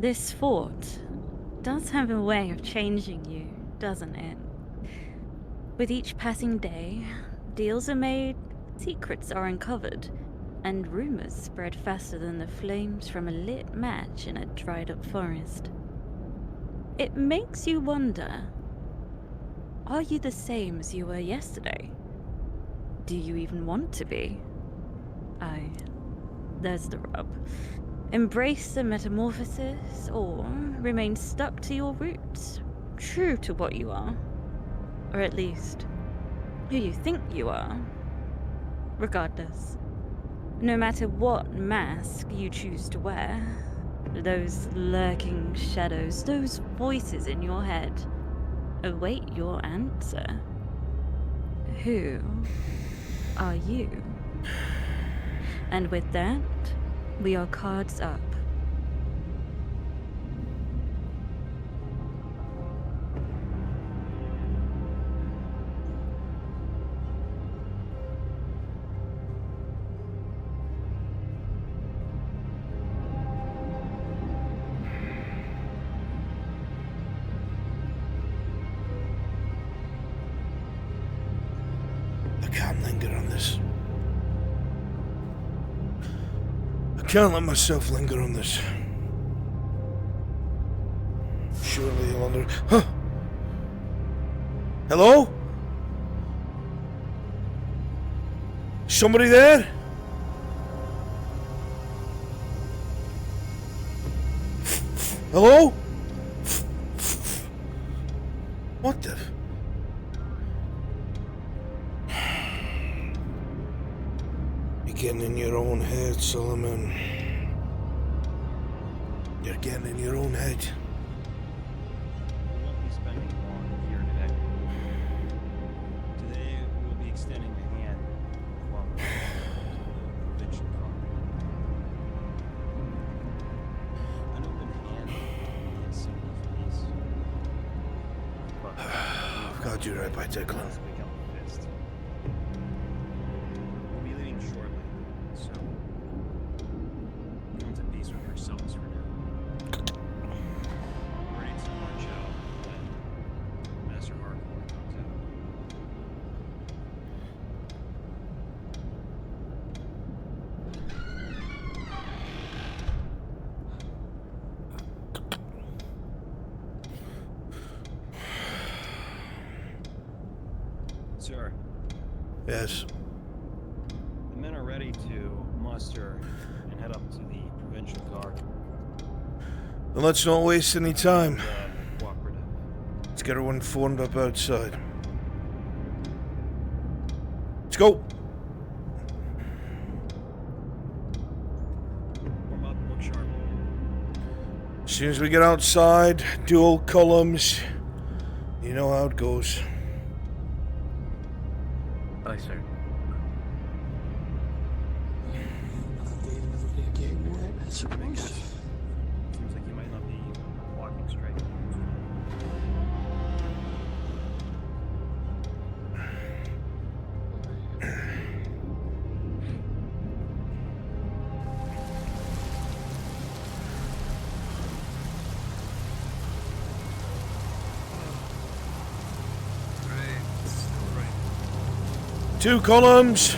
This fort does have a way of changing you, doesn't it? With each passing day, deals are made, secrets are uncovered, and rumors spread faster than the flames from a lit match in a dried-up forest. It makes you wonder, are you the same as you were yesterday? Do you even want to be? Aye, there's the rub. Embrace the metamorphosis, or remain stuck to your roots, true to what you are. Or at least, who you think you are. Regardless, no matter what mask you choose to wear, those lurking shadows, those voices in your head, await your answer. Who are you? And with that, we are cards up. I can't linger on this. I can't let myself linger on this. Surely you'll under... Huh? Hello? Somebody there? Hello? What the... You're getting in your own head, Solomon. You're getting in your own head. We won't be spending long here today. Today we will be extending a hand along the provincial card. An open hand is simple for peace. But I've got you right by Declan. let's pick up the fist. We'll be leaving shortly, so come to peace with yourselves for now. Ready to march out when Master Harcourt comes out. Sir, Yes. the men are ready to muster and head up to the provincial guard. Then let's not waste any time. Cooperative. Let's get everyone formed up outside. Let's go. Warm up, look sharp. As soon as we get outside, dual columns. You know how it goes. Aye, sir. Seems like you might not be walking straight. Two columns.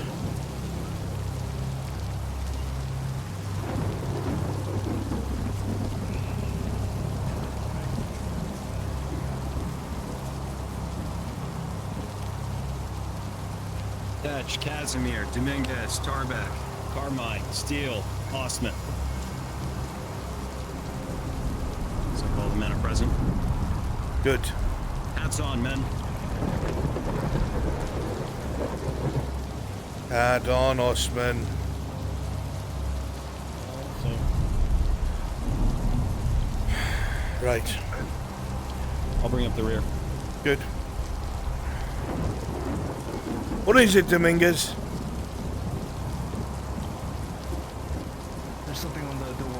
Dutch, Casimir, Dominguez, Tarbeck, Carmine, Steele, Ostman. So all the men are present. Good. Hats on, men. Hat on, Osman. Right. I'll bring up the rear. Good. What is it, Dominguez? There's something on the door.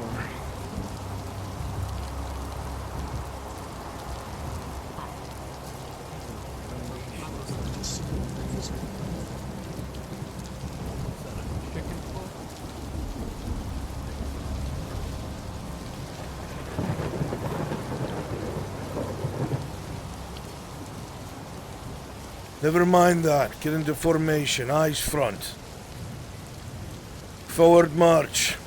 Never mind that. Get into formation. Eyes front. Forward march.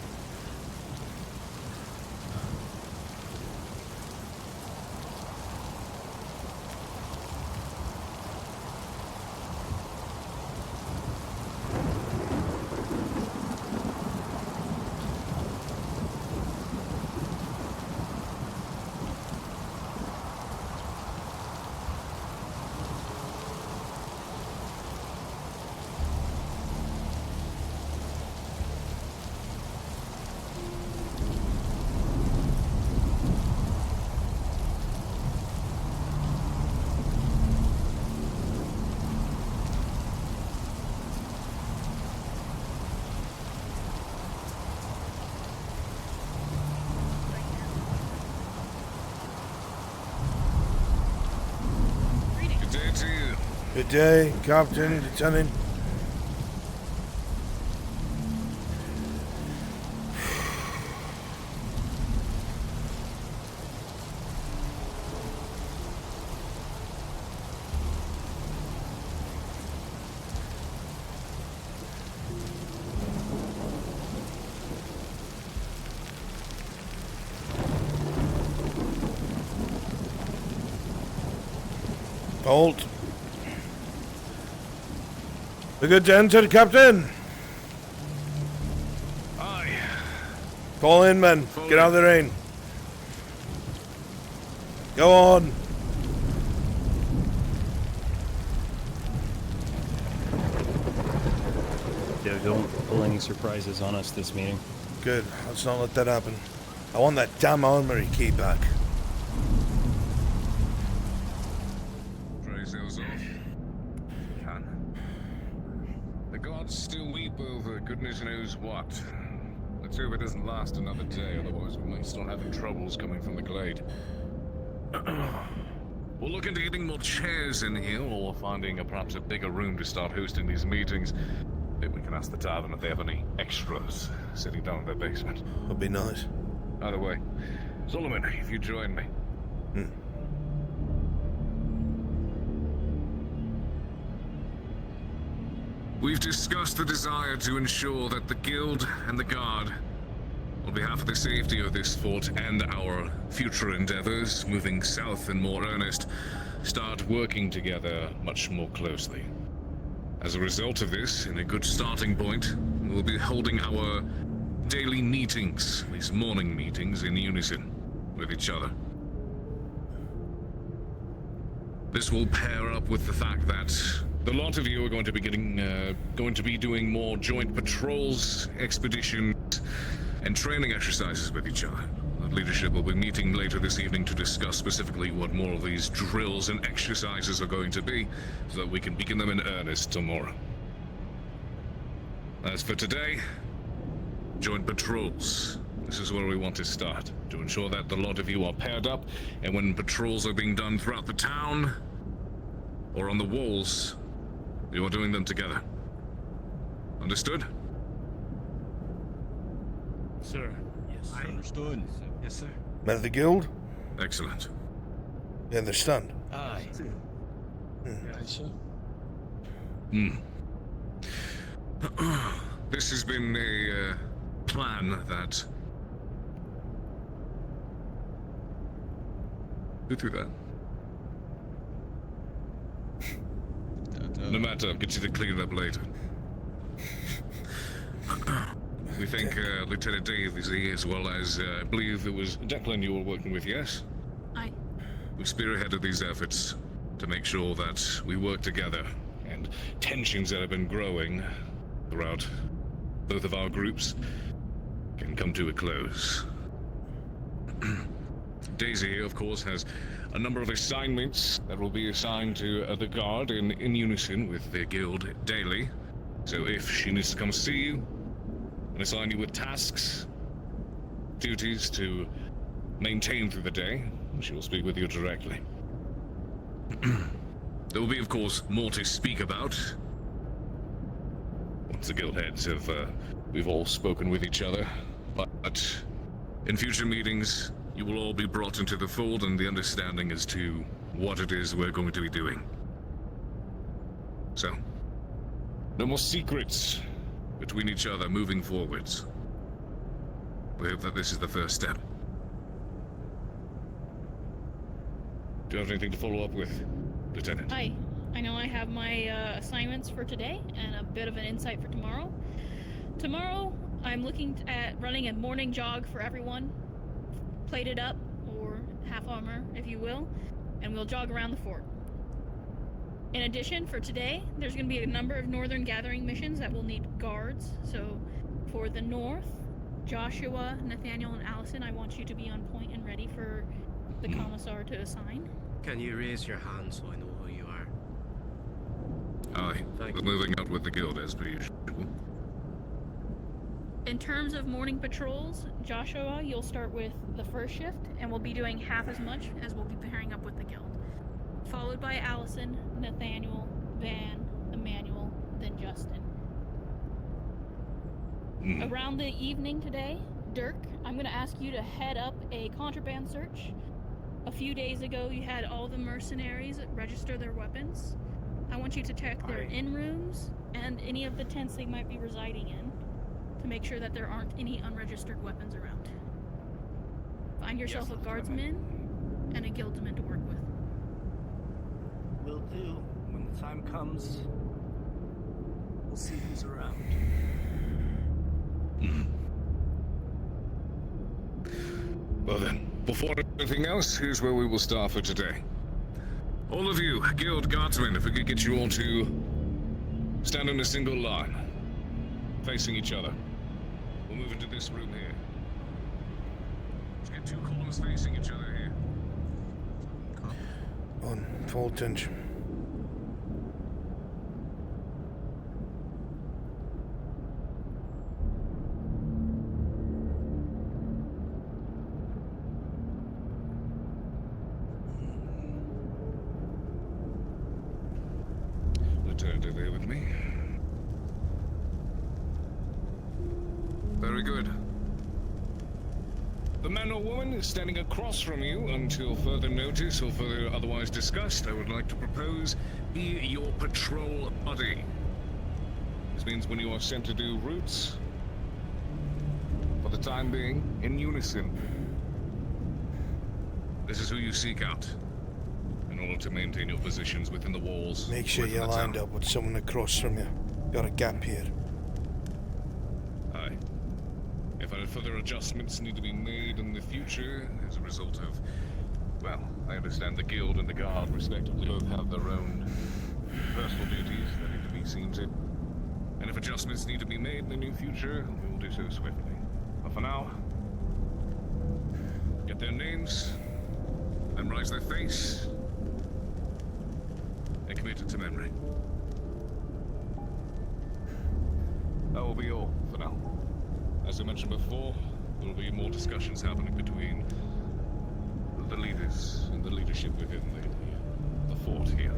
Good day, Captain, Lieutenant. Halt. We good to enter, Captain? Aye. Fall in, men. Get out of the rain. Go on. Yeah, don't pull any surprises on us this meeting. Good. Let's not let that happen. I want that damn armory key back. Praise those off. Can. The gods still weep over goodness knows what. Let's hope it doesn't last another day, otherwise we might start having troubles coming from the glade. We'll look into getting more chairs in here, or finding perhaps a bigger room to start hosting these meetings. Maybe we can ask the tavern if they have any extras sitting down in their basement. That'd be nice. Either way, Solomon, if you join me. We've discussed the desire to ensure that the Guild and the Guard, on behalf of the safety of this fort and our future endeavors, moving south in more earnest, start working together much more closely. As a result of this, in a good starting point, we'll be holding our daily meetings, these morning meetings, in unison with each other. This will pair up with the fact that the lot of you are going to be doing more joint patrols, expeditions, and training exercises with each other. The leadership will be meeting later this evening to discuss specifically what more of these drills and exercises are going to be, so that we can begin them in earnest tomorrow. As for today, joint patrols. This is where we want to start, to ensure that the lot of you are paired up, and when patrols are being done throughout the town, or on the walls, you are doing them together. Understood? Sir. Yes, sir. Understood. Yes, sir. Men of the Guild? Excellent. You understand? Aye. This has been a plan that... Who threw that? No matter, I'll get you to clean it up later. We think Lieutenant Dave is here, as well as, I believe it was Declan you were working with, yes? Aye. We spearheaded these efforts to make sure that we work together, and tensions that have been growing throughout both of our groups can come to a close. Daisy, of course, has a number of assignments that will be assigned to the Guard in unison with the Guild daily. So if she needs to come see you and assign you with tasks, duties to maintain through the day, she will speak with you directly. There will be, of course, more to speak about. Once the Guild heads have, we've all spoken with each other. But in future meetings, you will all be brought into the fold and the understanding as to what it is we're going to be doing. So, no more secrets between each other moving forwards. We hope that this is the first step. Do you have anything to follow up with, Lieutenant? Hi. I know I have my assignments for today and a bit of an insight for tomorrow. Tomorrow, I'm looking at running a morning jog for everyone, plated up, or half armor, if you will, and we'll jog around the fort. In addition, for today, there's going to be a number of northern gathering missions that will need guards. So, for the north, Joshua, Nathaniel, and Allison, I want you to be on point and ready for the commissar to assign. Can you raise your hand so I know who you are? Aye. Thank We're you. moving out with the guild as per usual. In terms of morning patrols, Joshua, you'll start with the first shift, and we'll be doing half as much as we'll be pairing up with the guild. Followed by Allison, Nathaniel, Van, Emmanuel, then Justin. Around the evening today, Dirk, I'm going to ask you to head up a contraband search. A few days ago, you had all the mercenaries register their weapons. I want you to check their in-rooms and any of the tents they might be residing in to make sure that there aren't any unregistered weapons around. Find yourself a guardsman and a guildsman to work with. Will do. When the time comes, we'll see who's around. Well then, before anything else, here's where we will start for today. All of you, guild guardsmen, if we could get you all to stand in a single line, facing each other. We'll move into this room here. Let's get 2 columns facing each other here. On full attention. Lieutenant, are they with me? Very good. The man or woman is standing across from you until further notice or further otherwise discussed. I would like to propose be your patrol buddy. This means when you are sent to do routes, for the time being, in unison. This is who you seek out in order to maintain your positions within the walls. Make sure within you're the lined town. up with someone across from you. Got a gap here. Aye. If further adjustments need to be made in the future as a result of, well, I understand the guild and the guard respectively both have their own personal duties that need to be seen to. And if adjustments need to be made in the near future, we will do so swiftly. But for now, get their names, memorize their face, and commit it to memory. That will be all for now. As I mentioned before, there will be more discussions happening between the leaders and the leadership within the fort here.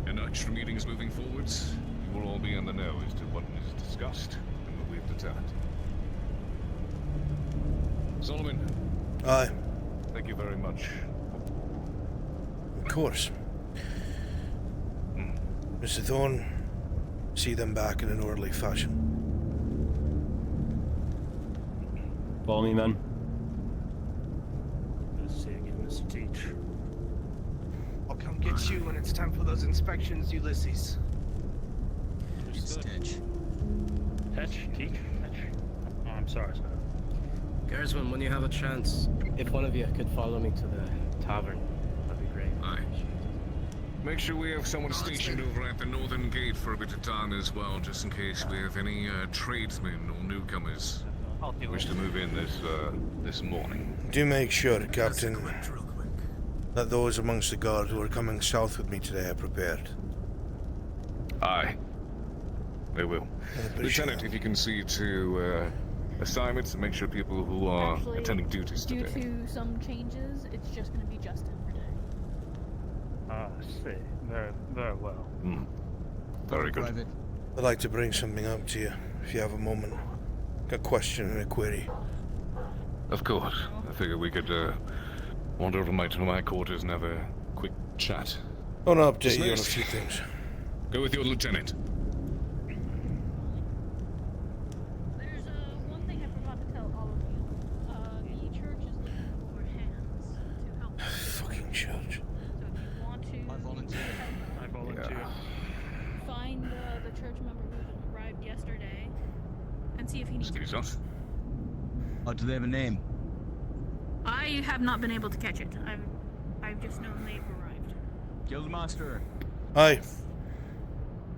And extra meetings moving forwards, you will all be in the know as to what is discussed and what we've determined. Solomon, Aye, thank you very much. of course. Mr. Thorne, see them back in an orderly fashion. Follow me, men. Good to see you again, Mr. Teach. I'll come get you when it's time for those inspections, Ulysses. Stitch. Teach? Teach? Oh, I'm sorry, sir. Guardsman, when you have a chance, if one of you could follow me to the tavern, that'd be great. Aye. Make sure we have someone stationed over at the northern gate for a bit of time as well, just in case we have any tradesmen or newcomers I'll who deal wish with to it. move in this morning. Do make sure, Captain, that those amongst the guard who are coming south with me today are prepared. Aye. They will. I appreciate Lieutenant, that. if you can see to assignments and make sure people who are Actually, attending duties due today. to some changes, it's just going to be Justin for today. Ah, I see. Very, very well. Very good. I'd like to bring something up to you, if you have a moment. A question and a query. Of course. I figured we could wander over to my quarters and have a quick chat. I want to update you on a Dismissed. few things. Go with your lieutenant. There's one thing I forgot to tell all of you. The church is looking for hands to help. Fucking church. So if you want to I volunteer. I volunteer. find the church member who arrived yesterday and see if he needs Excuse us. Do they have a name? I have not been able to catch it. I've just known they've arrived. Guildmaster, Aye.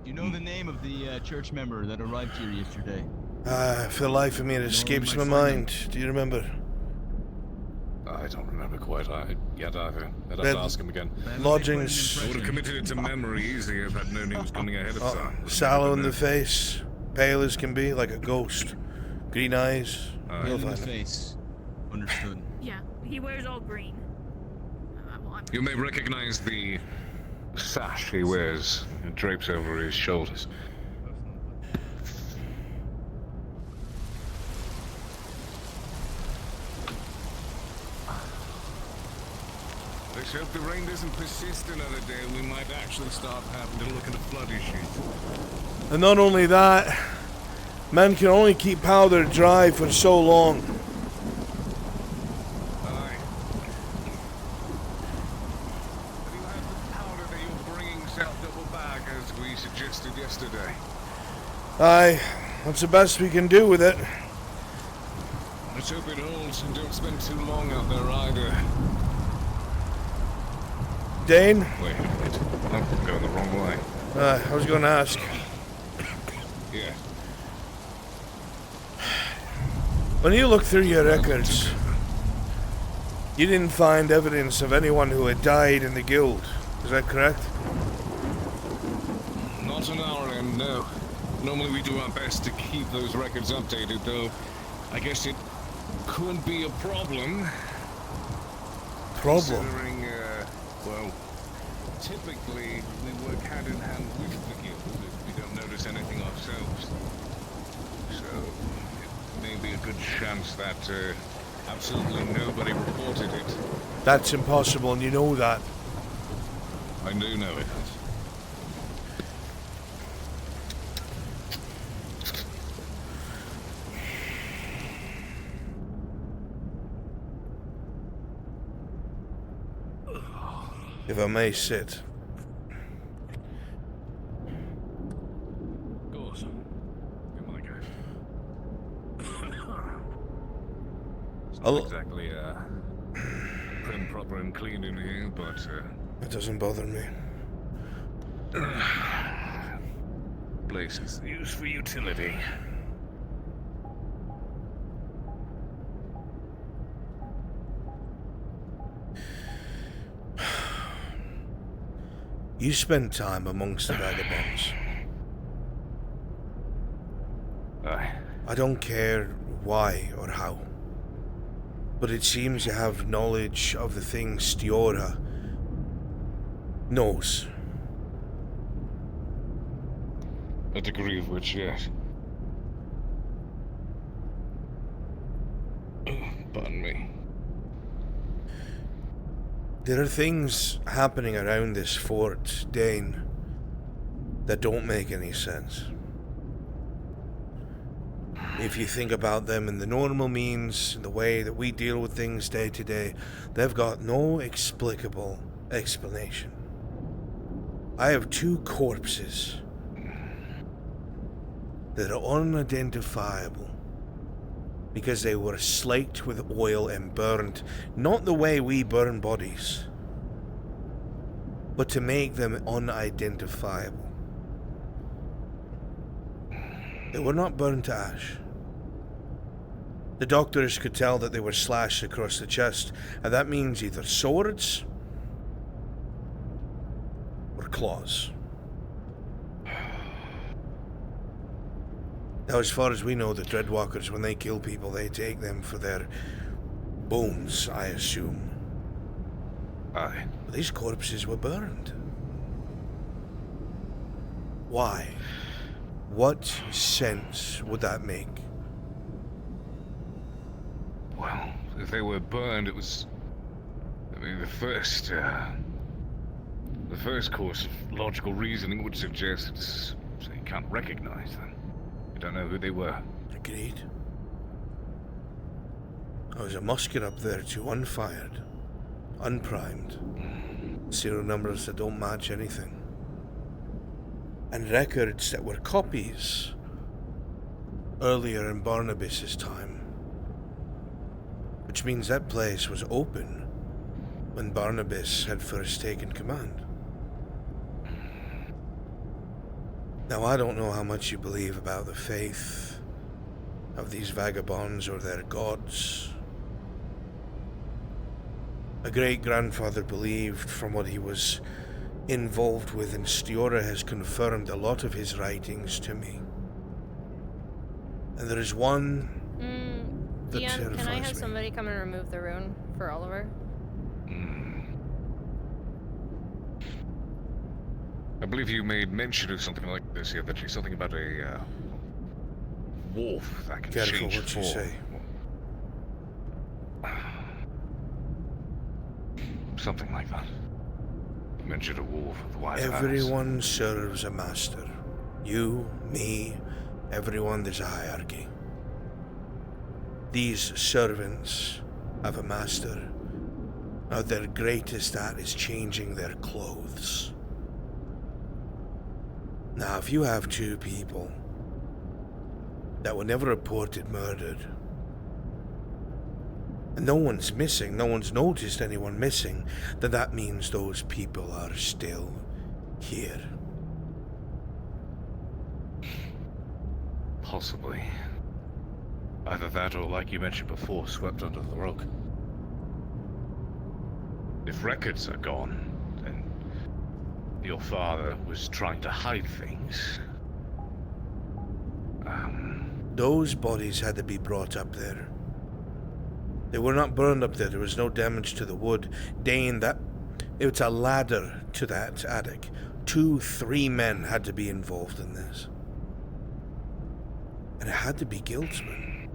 do you know the name of the church member that arrived here yesterday? For the life of me, it escapes my my sign. mind. Do you remember? I don't remember quite yet either. I'd have Then- to ask him again. Lodgings. I would have committed it to memory easily if I'd known he was coming ahead of time. Sallow in the face. Pale as can be, like a ghost. Green eyes. Pale You'll in the find him. face. Understood. Yeah, he wears all green. Well, I'm You may recognize the sash he wears. It drapes over his shoulders. Let's hope the rain doesn't persist another day. We might actually start having to look at a flood issue. And not only that, men can only keep powder dry for so long. Aye. Do you have the powder that you're bringing south double back as we suggested yesterday? Aye, that's the best we can do with it. Let's hope it holds and don't spend too long out there either. Dane, Wait. I'm going the wrong way. I was going to ask. Yeah. When you look through your records, you didn't find evidence of anyone who had died in the guild. Is that correct? Not on our end, no. Normally we do our best to keep those records updated, though I guess it could be a problem. Problem? Considering, well, typically we work hand in hand with the guild if we don't notice anything ourselves. So, it may be a good chance that absolutely nobody reported it. That's impossible, and you know that. I do know it. If I may sit. Of course. Come on, guys. It's not I'll- exactly prim, proper, and clean in here, but It doesn't bother me. place is used for utility. You spend time amongst the vagabonds. Aye. I don't care why or how, but it seems you have knowledge of the things Stiora knows. A degree of which, yes. Pardon me. There are things happening around this fort, Dane, that don't make any sense. If you think about them in the normal means, in the way that we deal with things day to day, they've got no explicable explanation. I have 2 corpses that are unidentifiable because they were slaked with oil and burned, not the way we burn bodies, but to make them unidentifiable. They were not burned to ash. The doctors could tell that they were slashed across the chest, and that means either swords or claws. Now, as far as we know, the Dreadwalkers, when they kill people, they take them for their bones, I assume. Aye. But these corpses were burned. Why? What sense would that make? Well, if they were burned, it was... I mean, the The first course of logical reasoning would suggest you can't recognize them. You don't know who they were. Agreed. I was a musket up there too, unfired, unprimed. Serial numbers that don't match anything. And records that were copies earlier in Barnabas's time. Which means that place was open when Barnabas had first taken command. Now, I don't know how much you believe about the faith of these vagabonds or their gods. A great-grandfather believed, from what he was involved with, and Stiora has confirmed a lot of his writings to me. And there is one that Dion, terrifies can I have me. somebody come and remove the rune for Oliver? I believe you made mention of something like this here, that something about a wolf that can Careful change what you form. say. Something like that. You mentioned a wolf with white eyes. Everyone serves a master. You, me, everyone. There's a hierarchy. These servants of a master, now their greatest art is changing their clothes. Now, if you have two people that were never reported murdered, and no one's missing, no one's noticed anyone missing, then that means those people are still here. Possibly. Either that or, like you mentioned before, swept under the rug. If records are gone, then your father was trying to hide things. Those bodies had to be brought up there. They were not burned up there. There was no damage to the wood. Dane, it was a ladder to that attic. 2-3 men had to be involved in this. And it had to be guildsmen,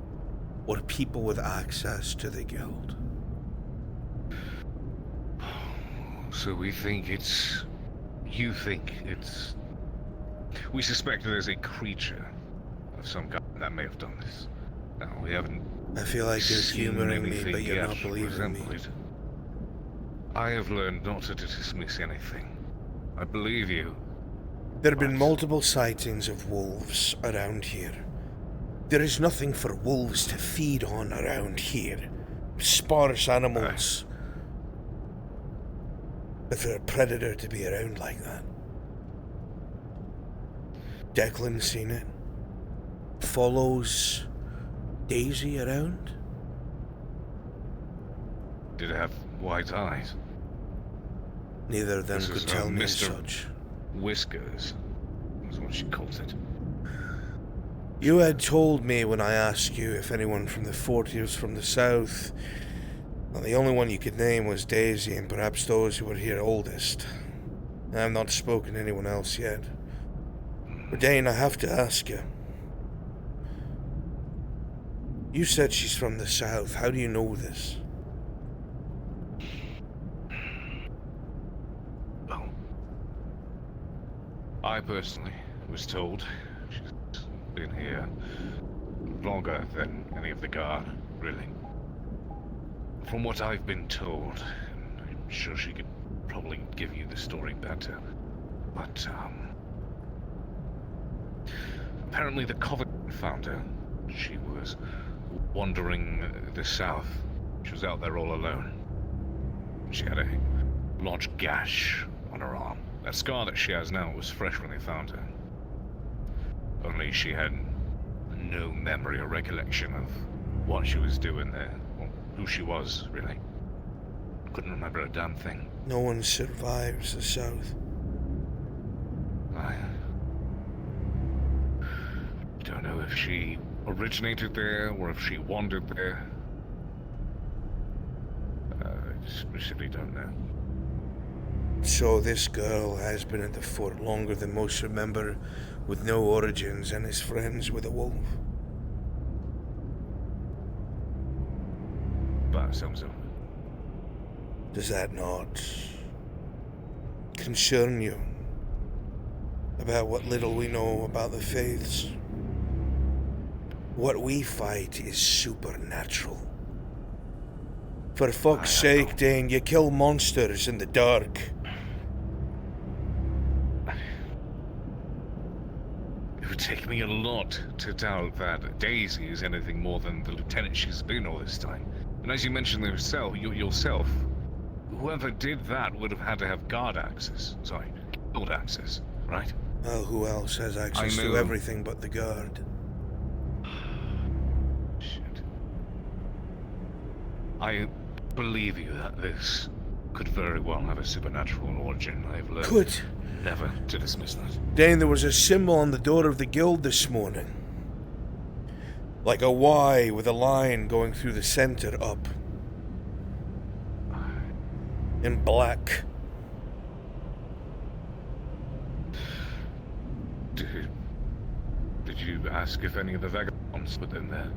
or people with access to the guild. So we think it's... You think it's... We suspect there's a creature of some kind that may have done this. Now, we haven't... I feel like you're seen humoring me, anything but you're yet not believing me. resemble it. I have learned not to dismiss anything. I believe you. There have been multiple sightings of wolves around here. There is nothing for wolves to feed on around here. Sparse animals. But for a predator to be around like that. Declan's seen it. Follows Daisy around. Did it have white eyes? Neither of them This could is, tell me as Mr. such. Whiskers was what she calls it. You had told me when I asked you if anyone from the 40s from the south, well, the only one you could name was Daisy, and perhaps those who were here oldest. I have not spoken to anyone else yet. But Dane, I have to ask you. You said she's from the south. How do you know this? Well, I personally was told she's been here longer than any of the guard, really. From what I've been told, I'm sure she could probably give you the story better, but, apparently the Covenant found her. She was wandering the south. She was out there all alone. She had a large gash on her arm. That scar that she has now was fresh when they found her. Only she had no memory or recollection of what she was doing there, or who she was, really. Couldn't remember a damn thing. No one survives the south. I don't know if she originated there or if she wandered there. I just really don't know. So this girl has been at the fort longer than most remember, with no origins, and is friends with a wolf. But it sounds so. Does that not concern you about what little we know about the faiths. What we fight is supernatural. For fuck's sake, Dane, you kill monsters in the dark. It would take me a lot to doubt that Daisy is anything more than the lieutenant she's been all this time. And as you mentioned yourself, whoever did that would have had to have guard access. Guard access, right? Well, who else has access to everything but the guard? Shit. I believe you that this could very well have a supernatural origin. I've learned never to dismiss that. Dane, there was a symbol on the door of the guild this morning. Like a Y with a line going through the center up. In black. Did you ask if any of the vagabonds were in there?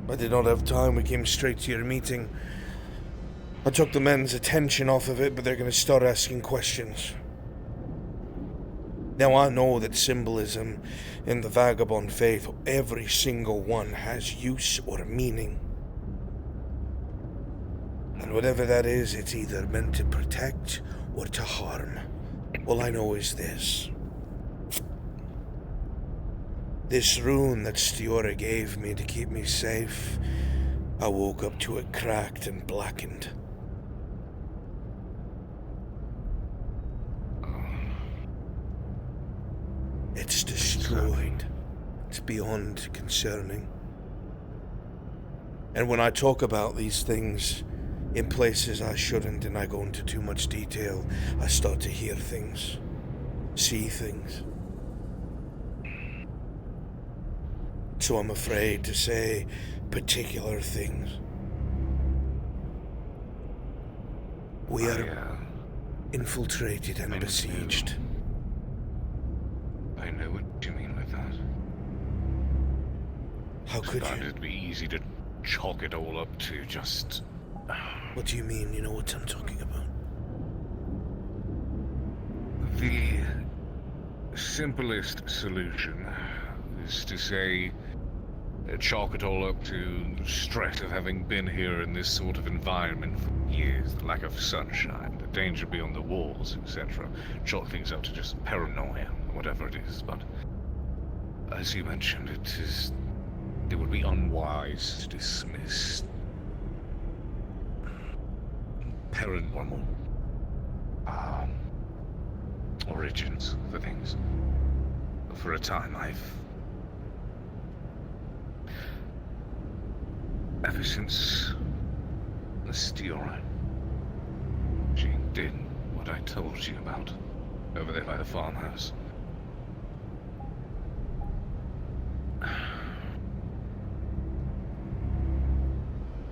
I did not have time. We came straight to your meeting. I took the men's attention off of it, but they're going to start asking questions. Now I know that symbolism in the vagabond faith, every single one has use or meaning. And whatever that is, it's either meant to protect or to harm. All I know is this. This rune that Stiora gave me to keep me safe, I woke up to it cracked and blackened. It's destroyed. It's beyond concerning. And when I talk about these things in places I shouldn't, and I go into too much detail, I start to hear things, see things. So I'm afraid to say particular things. We are infiltrated and besieged. I know what you mean with that. How could you? It'd be easy to chalk it all up to just... What do you mean? You know what I'm talking about? The simplest solution is to say, chalk it all up to the stress of having been here in this sort of environment for years, the lack of sunshine, the danger beyond the walls, etc. Chalk things up to just paranoia, whatever it is, but as you mentioned, it would be unwise to dismiss paranormal origins for things. For a time, ever since the Stiora, she did what I told you about over there by the farmhouse.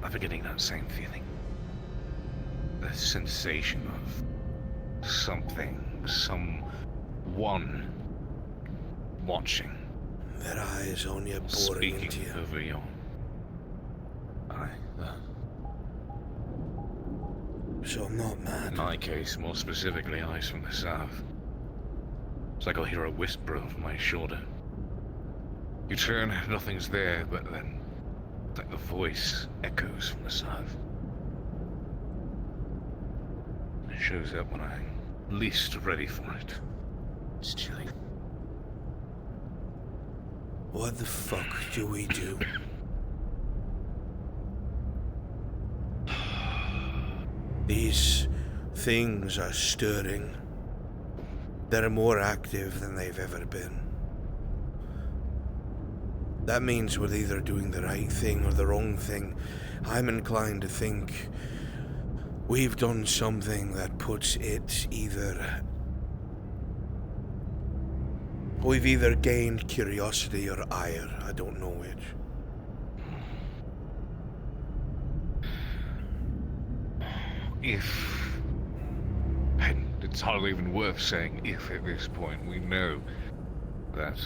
I've been getting that same feeling. The sensation of something, someone watching. Their eyes on you, boring speaking into you. Over your... So I'm not mad. In my case, more specifically, eyes from the south. It's like I'll hear a whisper over my shoulder. You turn, nothing's there, but then it's like the voice echoes from the south. It shows up when I'm least ready for it. It's chilling. What the fuck do we do? These things are stirring. They're more active than they've ever been. That means we're either doing the right thing or the wrong thing. I'm inclined to think we've done something that puts it either... We've either gained curiosity or ire. I don't know which. If, and it's hardly even worth saying if at this point, we know that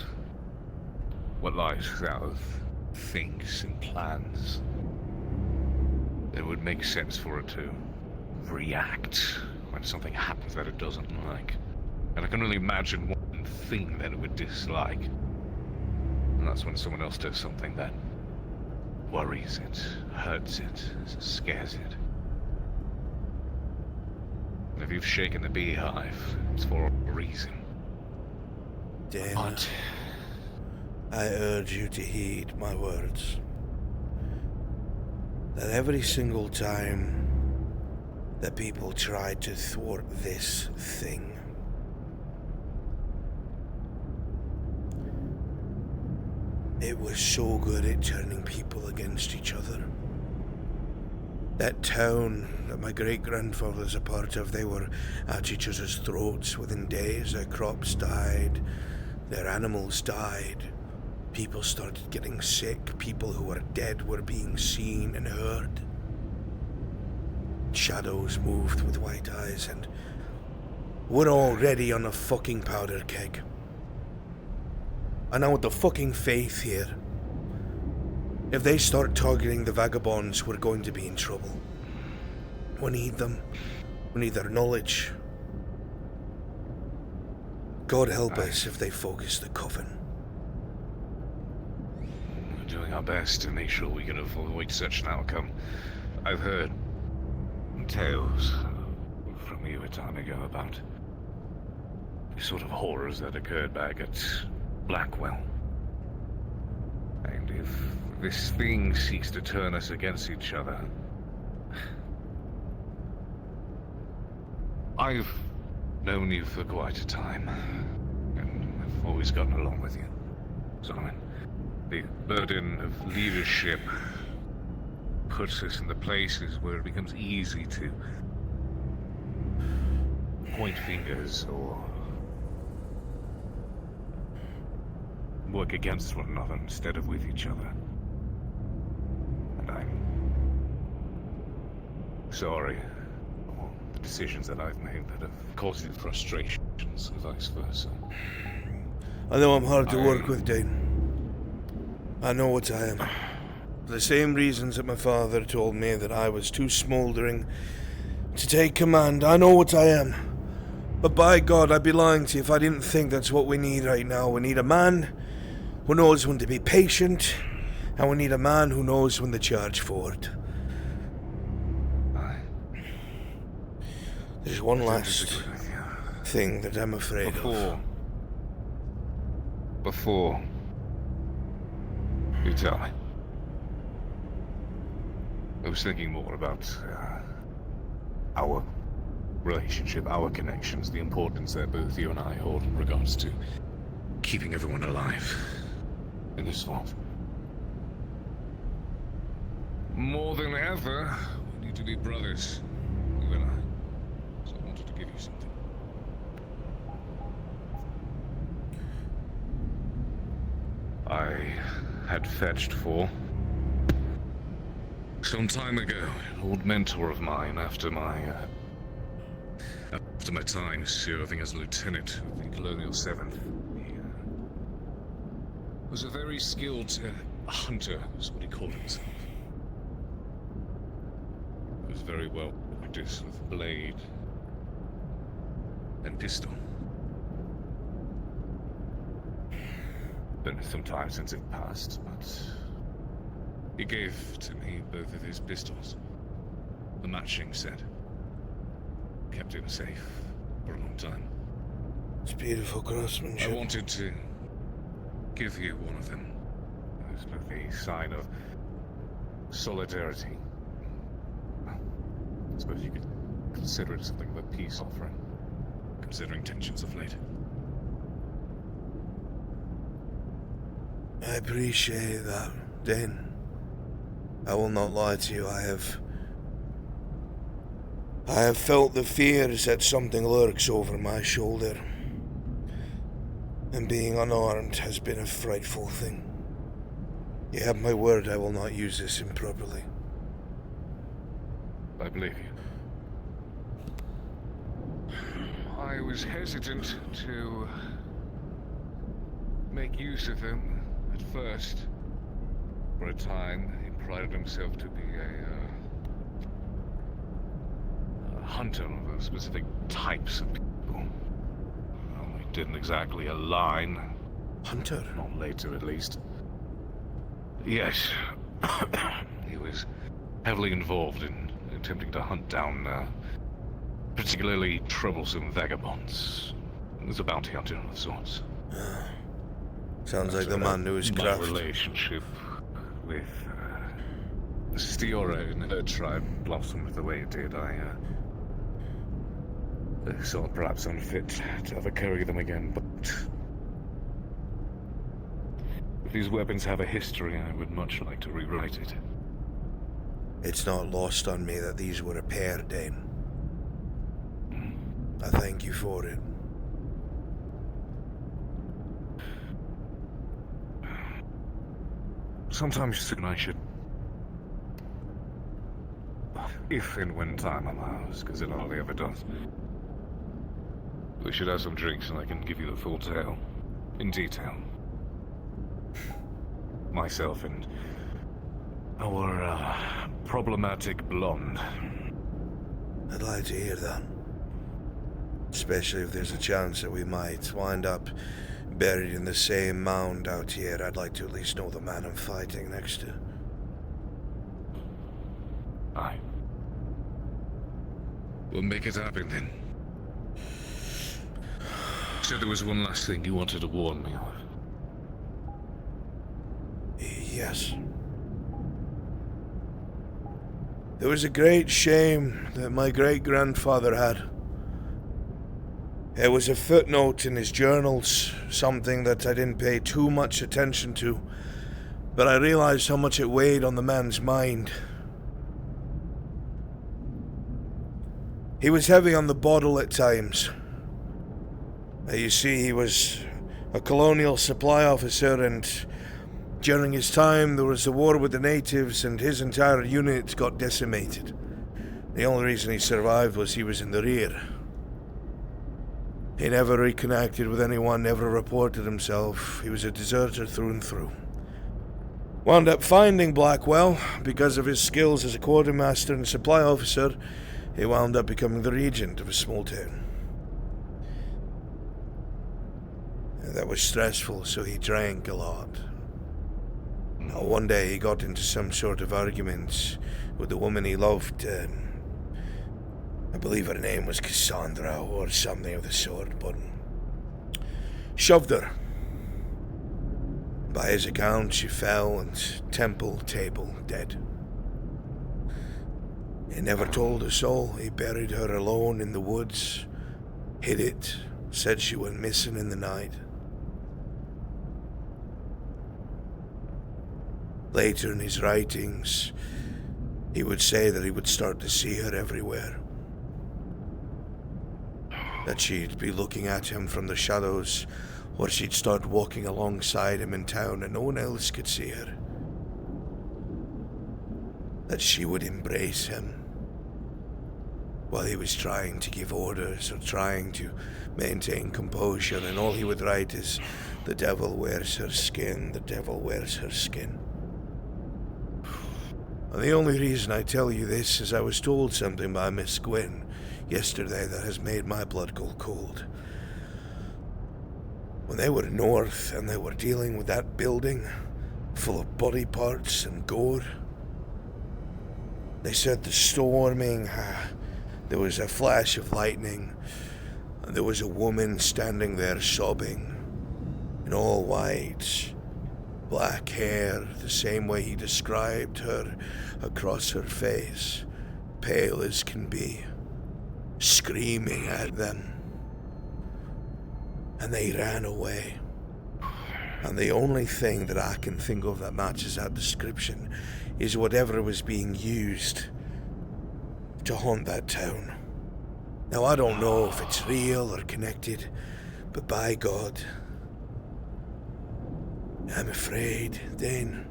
what lies south thinks and plans, it would make sense for it to react when something happens that it doesn't like. And I can only imagine one thing that it would dislike. And that's when someone else does something that worries it, hurts it, scares it. And if you've shaken the beehive, it's for a reason. Damn. But I urge you to heed my words. That every single time that people try to thwart this thing, it was so good at turning people against each other. That town that my great-grandfather's a part of, they were at each other's throats within days. Their crops died, their animals died, people started getting sick, people who were dead were being seen and heard. Shadows moved with white eyes, and we're already on a fucking powder keg. And now with the fucking faith here, if they start targeting the vagabonds, we're going to be in trouble. We need them. We need their knowledge. God help us if they focus the coven. we're doing our best to make sure we can avoid such an outcome. I've heard tales from you a time ago about the sort of horrors that occurred back at Blackwell. And if this thing seeks to turn us against each other, I've known you for quite a time, and I've always gotten along with you. Solomon, the burden of leadership puts us in the places where it becomes easy to point fingers or work against one another instead of with each other. And I'm sorry for the decisions that I've made that have caused you frustrations and vice versa. I know I'm hard to work with, Dane. I know what I am. For the same reasons that my father told me that I was too smouldering to take command, I know what I am. But by God, I'd be lying to you if I didn't think that's what we need right now. We need a man who knows when to be patient, and we need a man who knows when to charge forward. There's one last thing that I'm afraid of. Before you tell me, I was thinking more about our relationship, our connections, the importance that both you and I hold in regards to keeping everyone alive in this vault. More than ever, we need to be brothers, you and I. So I wanted to give you something. I had fetched for some time ago an old mentor of mine after my time serving as a lieutenant of the Colonial 7th. He was a very skilled hunter, is what he called himself. He was very well practiced with blade and pistol. Been some time since it passed, but he gave to me both of his pistols. The matching set. Kept him safe for a long time. It's beautiful craftsmanship. I wanted to give you one of them as a sign of solidarity. Well, I suppose you could consider it something of a peace offering, considering tensions of late. I appreciate that, Dane. I will not lie to you, I have felt the fears that something lurks over my shoulder. And being unarmed has been a frightful thing. You have my word I will not use this improperly. I believe you. I was hesitant to make use of him at first. For a time, he prided himself to be a hunter of specific types of people. didn't exactly align. Hunter? Not later, at least. Yes. He was heavily involved in attempting to hunt down particularly troublesome vagabonds. He was a bounty hunter of sorts. Sounds like the man knew his My craft. relationship with Stiora and her tribe blossomed the way it did. I saw perhaps unfit to ever carry them again, but if these weapons have a history, I would much like to rewrite it. It's not lost on me that these were a pair, Dane. I thank you for it. Sometimes soon I should... If and when time allows, because it hardly ever does. We should have some drinks and I can give you the full tale. In detail. Myself and our problematic blonde. I'd like to hear that. Especially if there's a chance that we might wind up buried in the same mound out here. I'd like to at least know the man I'm fighting next to. Aye. We'll make it happen then. Said there was one last thing you wanted to warn me of. Yes. There was a great shame that my great-grandfather had. It was a footnote in his journals, something that I didn't pay too much attention to, but I realized how much it weighed on the man's mind. He was heavy on the bottle at times. You see, he was a colonial supply officer, and during his time there was a war with the natives and his entire unit got decimated. The only reason he survived was he was in the rear. He never reconnected with anyone, never reported himself. He was a deserter through and through. Wound up finding Blackwell because of his skills as a quartermaster and supply officer. He wound up becoming the regent of a small town. That was stressful, so he drank a lot. One day he got into some sort of argument with the woman he loved. I believe her name was Cassandra or something of the sort, but shoved her. By his account, she fell and table dead. He never told us all. He buried her alone in the woods, hid it, said she went missing in the night. Later in his writings, he would say that he would start to see her everywhere. That she'd be looking at him from the shadows, or she'd start walking alongside him in town and no one else could see her. That she would embrace him while he was trying to give orders or trying to maintain composure, and all he would write is, "The devil wears her skin, the devil wears her skin." And the only reason I tell you this is I was told something by Miss Gwyn yesterday that has made my blood go cold. When they were north and they were dealing with that building full of body parts and gore, they said the storming, there was a flash of lightning, and there was a woman standing there sobbing, in all white, black hair, the same way he described her, across her face, pale as can be, screaming at them. And they ran away. And the only thing that I can think of that matches that description is whatever was being used to haunt that town. Now, I don't know if it's real or connected, but by God, I'm afraid, Dane,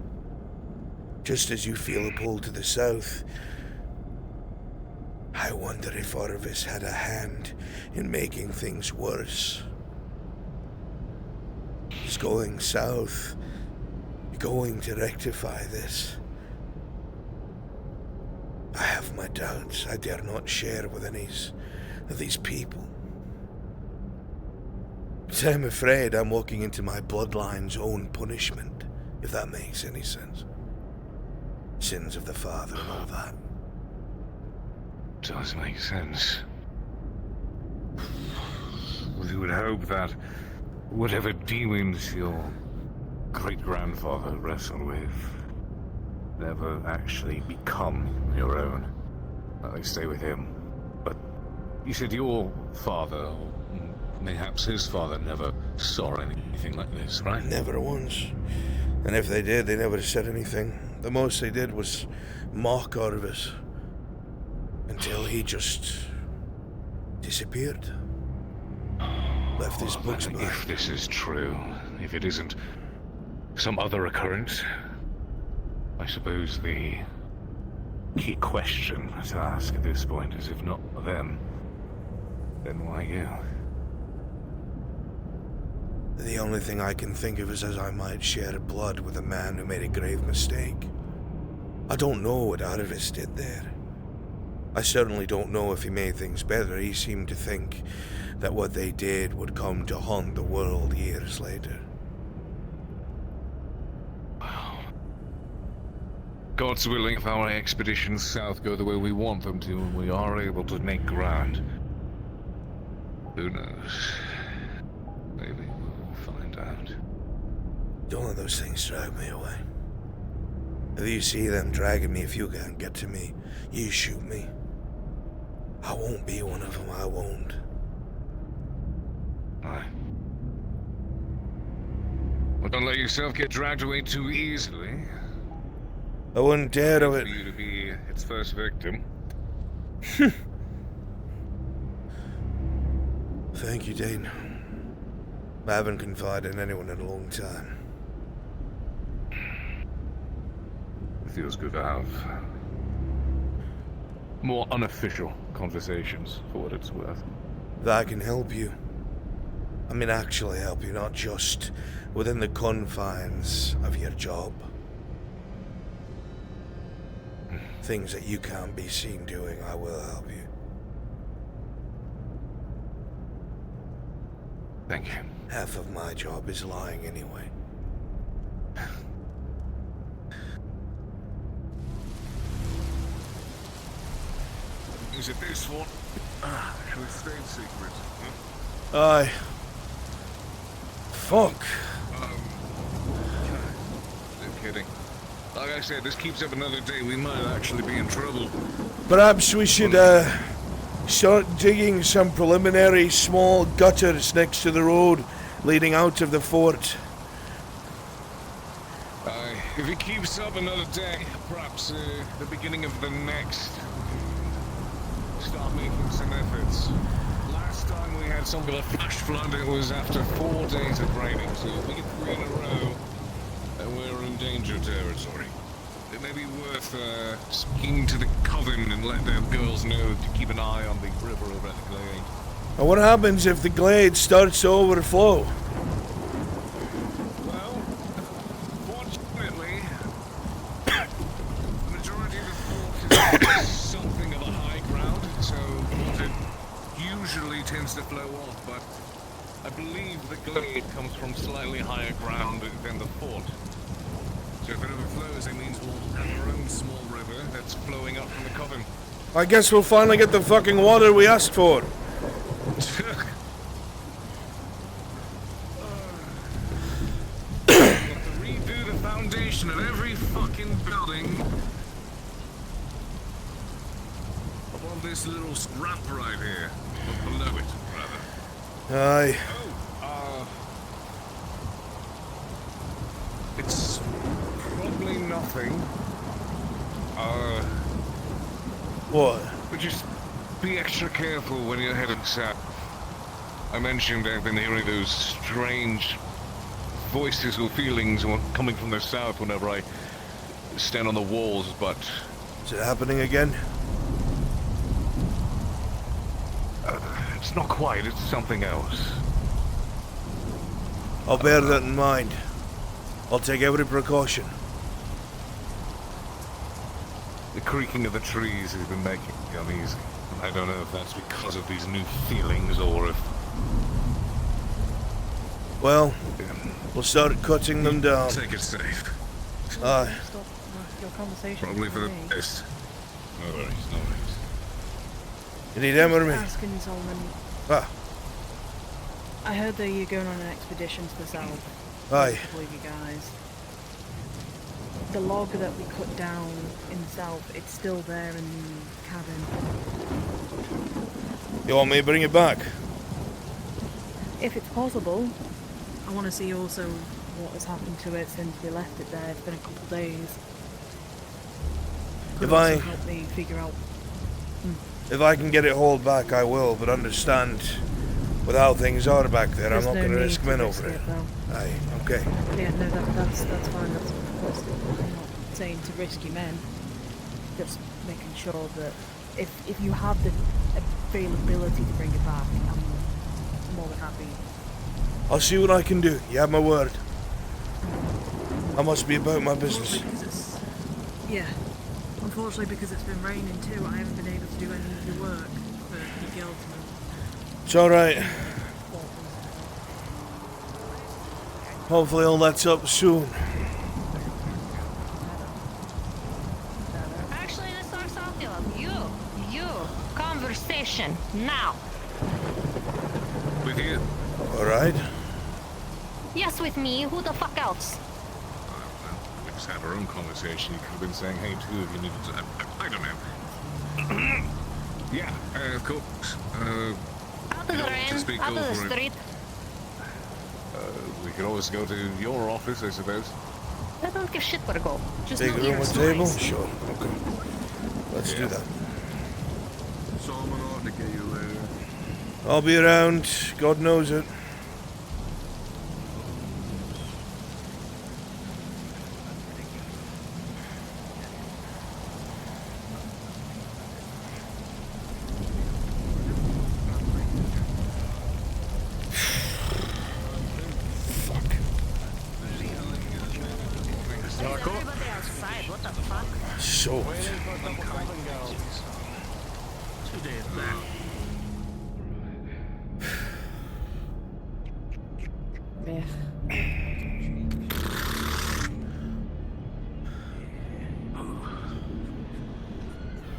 just as you feel a pull to the south, I wonder if Orvis had a hand in making things worse. He's going south, going to rectify this. I have my doubts I dare not share with any of these people. But I'm afraid I'm walking into my bloodline's own punishment, if that makes any sense. Sins of the father and all that. Does make sense. We would hope that whatever demons your great-grandfather wrestled with never actually become your own. That they stay with him. But you said your father, or mayhaps his father, never saw anything like this, right? Never once. And if they did, they never said anything. The most they did was mock out of us. Until he just disappeared. Left his books behind. If this is true, if it isn't some other occurrence, I suppose the key question to ask at this point is, if not them, then why you? The only thing I can think of is as I might share blood with a man who made a grave mistake. I don't know what Arvis did there. I certainly don't know if he made things better. He seemed to think that what they did would come to haunt the world years later. God's willing, if our expeditions south go the way we want them to, and we are able to make ground. Who knows? Maybe we'll find out. Don't let those things drag me away. If you see them dragging me, if you can't get to me, you shoot me. I won't be one of them, I won't. Aye. Well, don't let yourself get dragged away too easily. I wouldn't dare do it. For you to be its first victim. Thank you, Dane. I haven't confided in anyone in a long time. It feels good to have more unofficial conversations, for what it's worth. That can help you. I mean, actually help you, not just within the confines of your job. Things that you can't be seen doing, I will help you. Thank you. Half of my job is lying anyway. Is it this one? Shall we stay secret? Aye. Fuck. No kidding. Like I said, this keeps up another day, we might actually be in trouble. Perhaps we should, start digging some preliminary small gutters next to the road leading out of the fort. If it keeps up another day, perhaps the beginning of the next, start making some efforts. Last time we had something like a flash flood, it was after 4 days of raining, so if we get 3 in a row, then we're in danger territory. It may be worth speaking to the coven and let their girls know to keep an eye on the river over at the glade. And what happens if the glade starts to overflow? Well, fortunately, the majority of the fort is something of a high ground, so water usually tends to flow off, but I believe the glade comes from slightly higher ground than the fort. So if it overflows, it means we'll have our own small river that's flowing up from the coven. I guess we'll finally get the fucking water we asked for. We'll have to redo the foundation of every fucking building above this little ramp right here. Or below it, rather. Aye. It's probably nothing. What? But just be extra careful when you're heading south. I mentioned I've been hearing those strange voices or feelings coming from the south whenever I stand on the walls, but... Is it happening again? It's not quite, it's something else. I'll bear that in mind. I'll take every precaution. The creaking of the trees has been making me uneasy. I don't know if that's because of these new feelings or if Well, we'll start cutting them down. Take it safe. Aye. Stop your conversation. Probably for the with me. best. No worries, no worries. You need them or me? Asking Solomon, Ah, I heard that you're going on an expedition to the south. aye. A couple of you guys. The log that we cut down in the south, it's still there in the cabin. You want me to bring it back? If it's possible, I want to see also what has happened to it since we left it there. It's been a couple of days. Could If also I- help me figure out. If I can get it hauled back, I will, but understand with how things are back there, I'm There's not no going to need risk to men risk over it. though. Aye, okay. Yeah, no, that's fine. That's of course. I'm not saying to risk your men. Just making sure that if you have the availability to bring it back, I'm more than happy. I'll see what I can do. You have my word. I must be about my business. Because it's, yeah. Unfortunately, because it's been raining too, I haven't been able to do any of the work for the guildsmen. It's alright. Hopefully all lets up soon. Actually, let's start something up. You, conversation, now. With you? Alright. Yes, with me, who the fuck else? We just had our own conversation. You could have been saying, hey, too, if you needed to. I don't know. Yeah, of course. Out of the you know, to rain, speak out of the over it. street. We could always go to your office, I suppose. I don't give shit where to go. Just Big no room ears, or no table? eyes. Sure. Okay. Let's do that. Solomon ought to get you later. I'll be around. God knows it. Everybody outside, what the fuck? Soaked. 2 days back.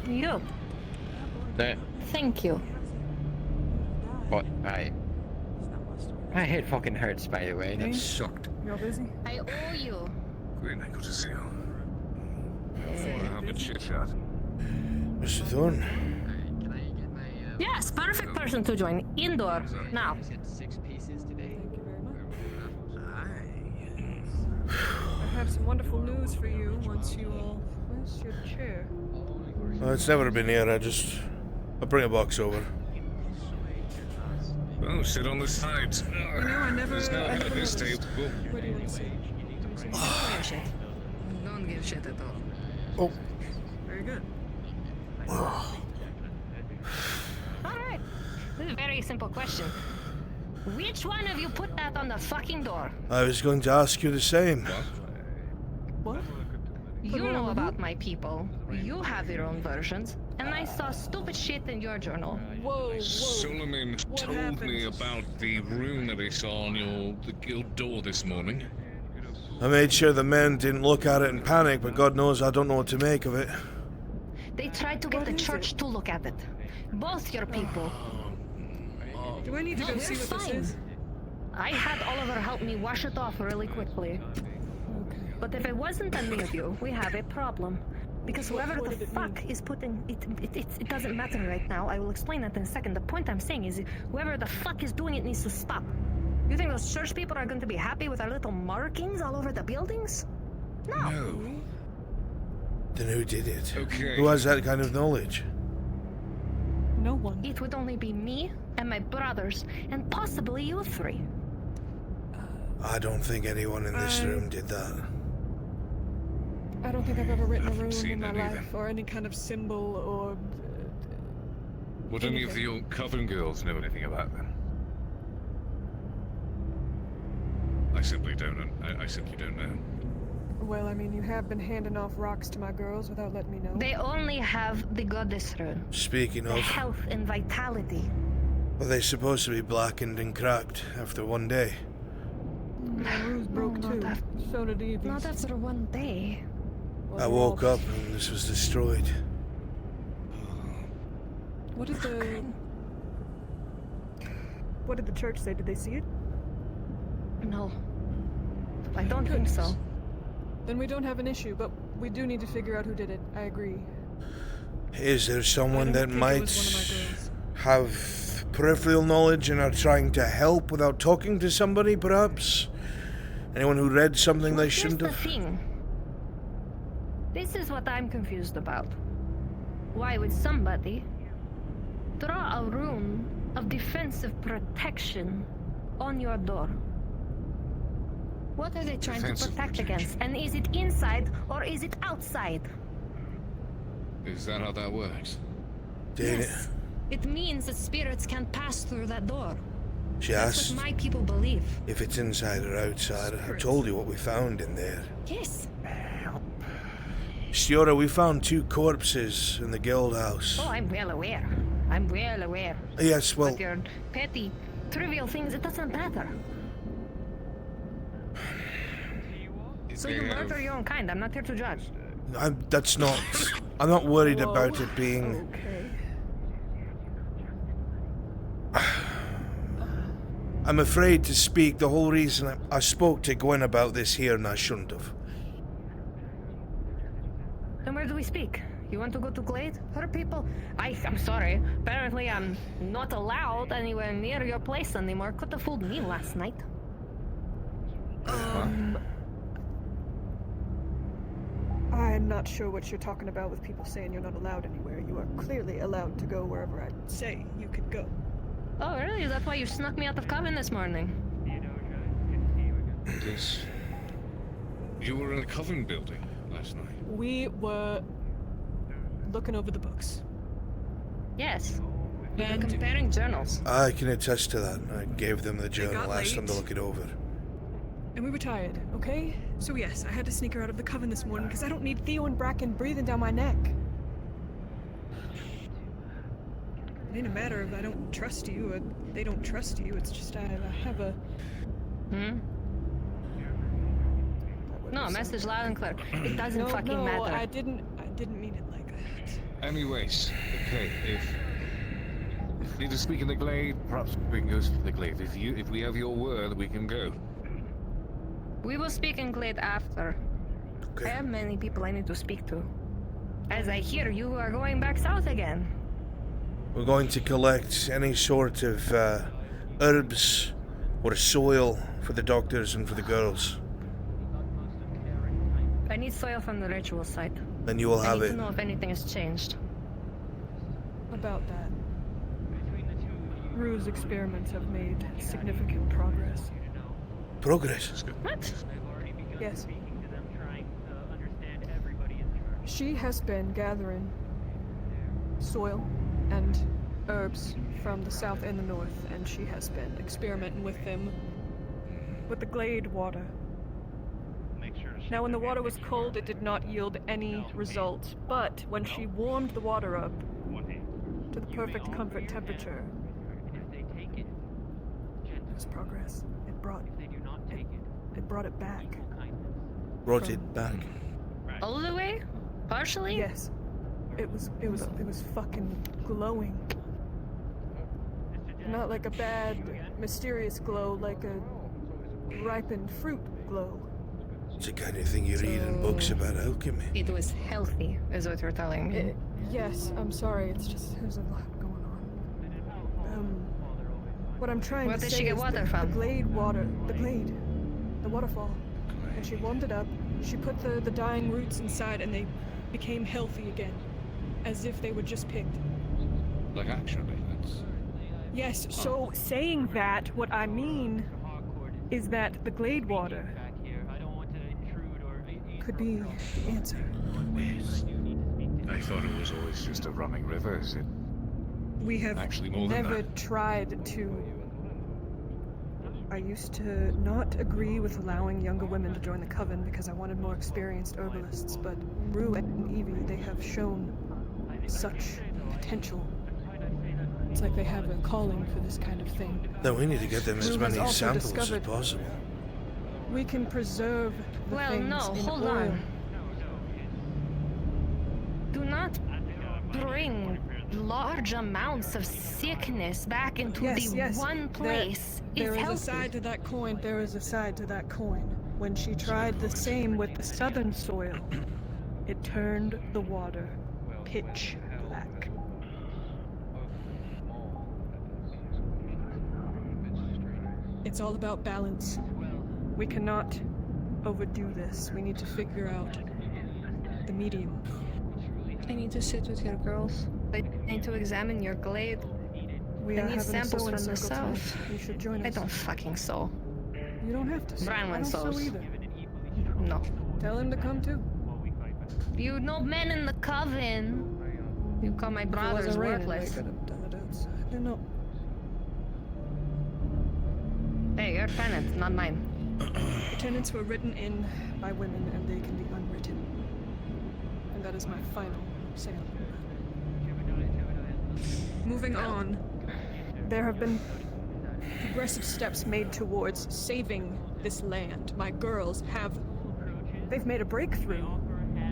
You. That, Thank you. what, my head fucking hurts, by the way. That sucked. You're busy? I owe you. Great, good to see you. Have a chit chat. Mr. Thorne. Yes, perfect person to join. Indoor, now. I have some wonderful news for you once you all... Where's your chair? Well, it's never been here. I'll bring a box over. Oh, sit on the sides. There's no head at this table. What do you want to say? Don't give shit at all. Oh. Very good. Alright. This is a very simple question. Which one of you put that on the fucking door? I was going to ask you the same. What? You know about my people. You have your own versions. And I saw stupid shit in your journal. Whoa. Solomon told me about the rune that I saw on the guild door this morning. I made sure the men didn't look at it and panic, but God knows I don't know what to make of it. They tried to get the church to look at it. Both your people. Do I need to go We're see what fine. this is? I had Oliver help me wash it off really quickly. Okay. But if it wasn't any of you, we have a problem. Because whoever What the did it fuck is putting it doesn't matter right now. I will explain that in a second. The point I'm saying is whoever the fuck is doing it needs to stop. You think those church people are going to be happy with our little markings all over the buildings? No. Then who did it? Okay. Who has that kind of knowledge? No one. It would only be me and my brothers and possibly you three. I don't think anyone in this room did that. I don't think I've ever written a rune seen in my any of life, them. or any kind of symbol, or... Would any of anything. your coven girls know anything about them? I simply don't know. I simply don't know. Well, I mean, you have been handing off rocks to my girls without letting me know. They only have the goddess rune. Speaking The of, health and vitality. are they supposed to be blackened and cracked after one day? My ruse broke not too. af- So did Evie's. Not after one day. Well, I they're woke all- up and this was destroyed. What did the... What did the church say? Did they see it? No. I don't think so. Then we don't have an issue, but we do need to figure out who did it. I agree. Is there someone I that don't think it might was one of my girls. have peripheral knowledge and are trying to help without talking to somebody, perhaps? Anyone who read something Well, they shouldn't here's have? the thing. This is what I'm confused about. Why would somebody draw a rune of defensive protection on your door? What are they trying to Defensive protect protection. against? And is it inside or is it outside? Is that how that works? Did Yes. It means that spirits can pass through that door. She That's asked what my people believe. if it's inside or outside. I told you what we found in there. Yes. Stiora, we found 2 corpses in the guild house. Oh, I'm well aware. I'm well aware. Yes, well, But your petty, trivial things, it doesn't matter. So you murder your own kind. I'm not here to judge. that's not... I'm not worried Whoa. about it being... Okay. I'm afraid to speak. The whole reason I spoke to Gwen about this here, and I shouldn't have. Then where do we speak? You want to go to Glade? Her people? I'm sorry. Apparently I'm not allowed anywhere near your place anymore. Could have fooled me last night. I'm not sure what you're talking about with people saying you're not allowed anywhere. You are clearly allowed to go wherever I say you could go. Oh, really? Is that why you snuck me out of Coven this morning? Yes. You were in a Coven building last night. We were looking over the books. Yes. We were And- comparing journals. I can attest to that. I gave them the journal, got asked them to late. look it over. And we were tired, okay? So yes, I had to sneak her out of the Coven this morning because I don't need Theo and Bracken breathing down my neck. It ain't a matter of I don't trust you or they don't trust you. It's just I have a... Hmm? No, message loud and clear. It doesn't fucking matter. I didn't mean it like that. Anyways, okay, if you need to speak in the glade, perhaps we can go to the glade. If we have your word, we can go. We will speak in Glade after. I have many people I need to speak to. As I hear you are going back south again. We're going to collect any sort of herbs or soil for the doctors and for the girls. I need soil from the ritual site. Then you will I have need it. to know if anything has changed. About that. Rue's experiments have made significant progress. Progress? What? Yes. She has been gathering soil and herbs from the south and the north, and she has been experimenting with them with the glade water. Now, when the water was cold, it did not yield any results, but when she warmed the water up to the perfect comfort temperature, there was progress. It brought it back. Brought it back. All the way? Partially? Yes. It was fucking glowing. Not like a bad, mysterious glow, like a ripened fruit glow. It's the kind of thing you read in books about alchemy. It was healthy, is what you're telling me. Yes, I'm sorry, it's just, there's a lot going on. What I'm trying Where to did say she get is water the from? glade water, the waterfall. And she warmed it up, she put the dying roots inside, and they became healthy again. As if they were just picked. Like actually, that's... Yes, so saying that, what I mean is that the glade water could be the answer. I thought it was always just a running river. Is it We have actually more than never that? tried to... I used to not agree with allowing younger women to join the Coven because I wanted more experienced herbalists, but Rue and Evie, they have shown such potential. It's like they have a calling for this kind of thing. Then we need to get them as Rue has many also samples as discovered- possible. We can preserve the Well, things no, in hold oil. on. Do not bring large amounts of sickness back into the one place. There is healthy. a side to that coin. There is a side to that coin. When she tried the same with the southern soil, it turned the water pitch black. It's all about balance. We cannot overdo this. We need to figure out the medium. I need to sit with your girls. I need to examine your glade. We I are need having a samples sewing from the circle south. tonight. You should join us. I don't fucking sew. You don't have to sew. Brian I went don't sew sews. either. No. Tell him to come too. You know men in the coven. You call my brothers worthless. They could have done it outside. They're not. Hey, your tenants, not mine. The tenants were written in by women, and they can be unwritten. And that is my final say. Moving on. There have been progressive steps made towards saving this land. My girls have... They've made a breakthrough.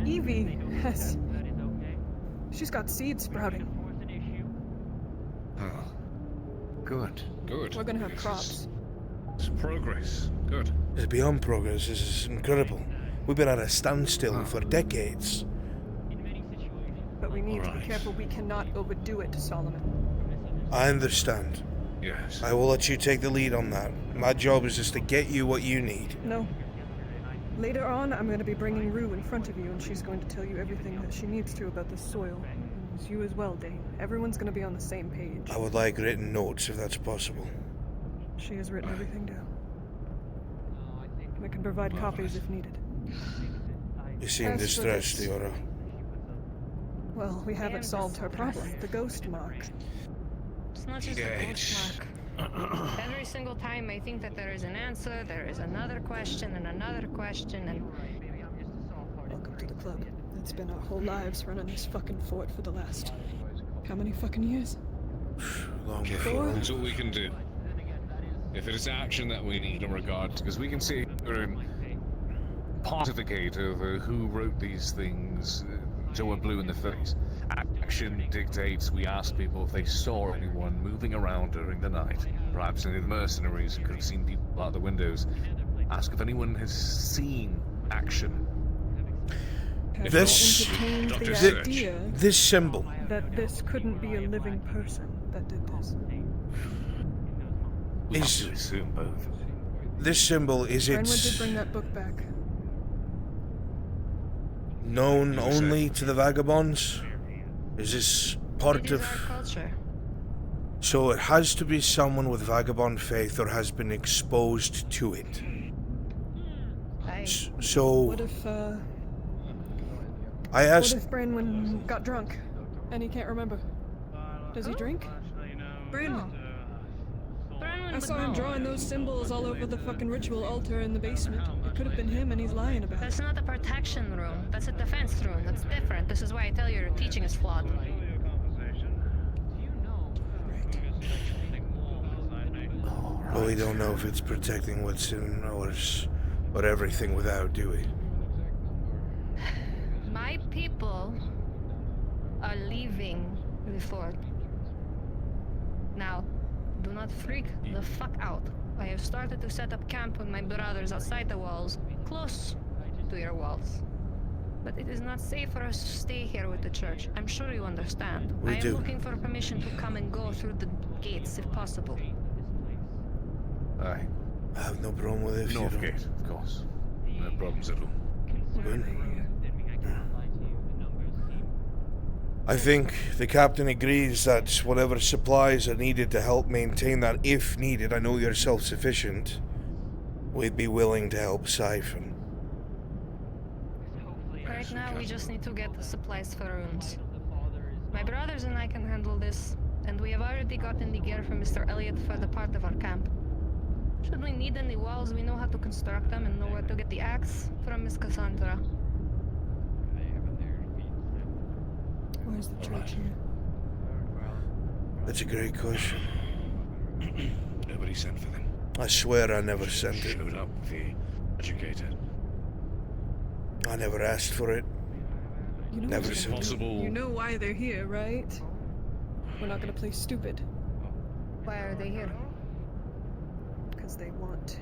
Evie has... She's got seeds sprouting. Oh. Good. We're gonna have crops. It's progress. Good. It's beyond progress. This is incredible. We've been at a standstill for decades. But we need to be careful. We cannot overdo it, Solomon. I understand. Yes. I will let you take the lead on that. My job is just to get you what you need. No. Later on, I'm going to be bringing Rue in front of you, and she's going to tell you everything that she needs to about the soil. And you as well, Dane. Everyone's going to be on the same page. I would like written notes if that's possible. She has written everything down. We can provide copies if needed. You seem As for distressed, this- Leora. Well, we haven't solved her problem. The ghost mark. It's not just a ghost mark. Every single time I think that there is an answer, there is another question and another question and... Welcome to the club. It's been our whole lives running this fucking fort for the last... How many fucking years? Long Okay, before. that's what we can do. If it is action that we need in regard, because we can see we're in pontificate over who wrote these things till we're blue in the face. Action dictates we ask people if they saw anyone moving around during the night. Perhaps any of the mercenaries who could have seen people out the windows. Ask if anyone has seen action. If This, not, Entertained Dr. the Search. idea this symbol. that this couldn't be a living person that did this. We have Is- to assume both. This symbol is Brenwood did it's bring that book back. known only to the vagabonds? Is this part It is of... our culture. So it has to be someone with vagabond faith or has been exposed to it. So What if, I what asked... if Branwen got drunk and he can't remember? Does he drink? Branwen. I saw him drawing those symbols all over the fucking ritual altar in the basement. It could have been him and he's lying about it. That's not a protection room. That's a defense room. That's different. This is why I tell you your teaching is flawed. Well, we don't know if it's protecting what's in ours or everything without, do we? My people are leaving the fort. Now, do not freak the fuck out. I have started to set up camp with my brothers outside the walls, close to your walls. But it is not safe for us to stay here with the church. I'm sure you understand. We I am do. looking for permission to come and go through the gates if possible. Aye. I have no problem with it if you don't. Northgate, of course. No problems at all. Good. I think the captain agrees that whatever supplies are needed to help maintain that, if needed, I know you're self-sufficient, we'd be willing to help siphon. Right now, we just need to get the supplies for runes. My brothers and I can handle this, and we have already gotten the gear from Mr. Elliot for the part of our camp. Should we need any walls, we know how to construct them and know where to get the axe from Miss Cassandra. Where's the church here? That's a great question. Nobody sent for them. I swear I never sent it. Showed up with the educated. I never asked for it. You know Never what's said Possible. You know why they're here, right? We're not gonna play stupid. Why are they here? Because they want.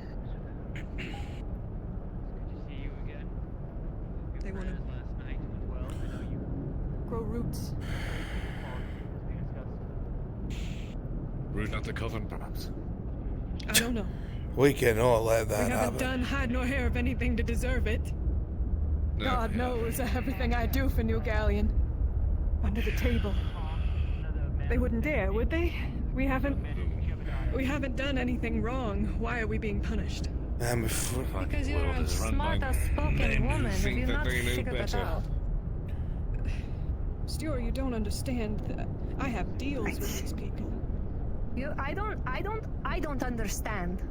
They want to grow roots. Root out the coven, perhaps. I don't know. We cannot let We that haven't happen. done hide nor hair of anything to deserve it. No, God yeah. knows everything I do for New Galleon. Under the table. They wouldn't dare, would they? We haven't done anything wrong. Why are we being punished? I'm afraid. Because you're a smart-spoken woman. Have you not figured that out? Stuart, you don't understand that I have deals with these people. I don't understand.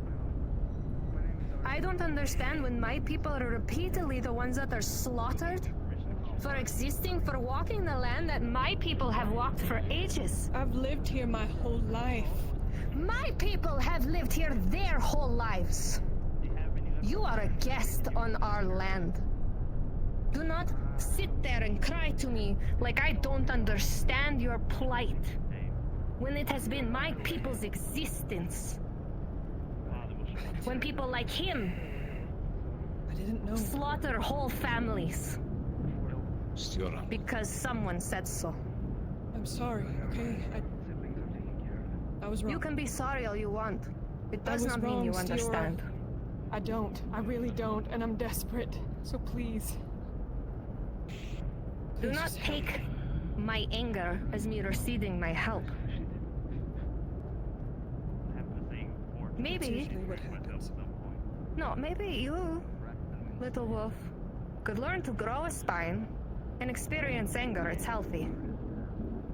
I don't understand when my people are repeatedly the ones that are slaughtered for existing, for walking the land that my people have walked for ages. I've lived here my whole life. My people have lived here their whole lives. You are a guest on our land. Do not sit there and cry to me like I don't understand your plight, when it has been my people's existence. When people like him I didn't know. slaughter whole families Stuart. because someone said so. I'm sorry, okay? I was wrong. You can be sorry all you want. It I does was not mean wrong, you Stiora. understand. I don't. I really don't, and I'm desperate. So please. Do Please not just help take me. my anger as me receding my help. That's Maybe, usually what happens. no, maybe you, little wolf, could learn to grow a spine and experience anger. It's healthy.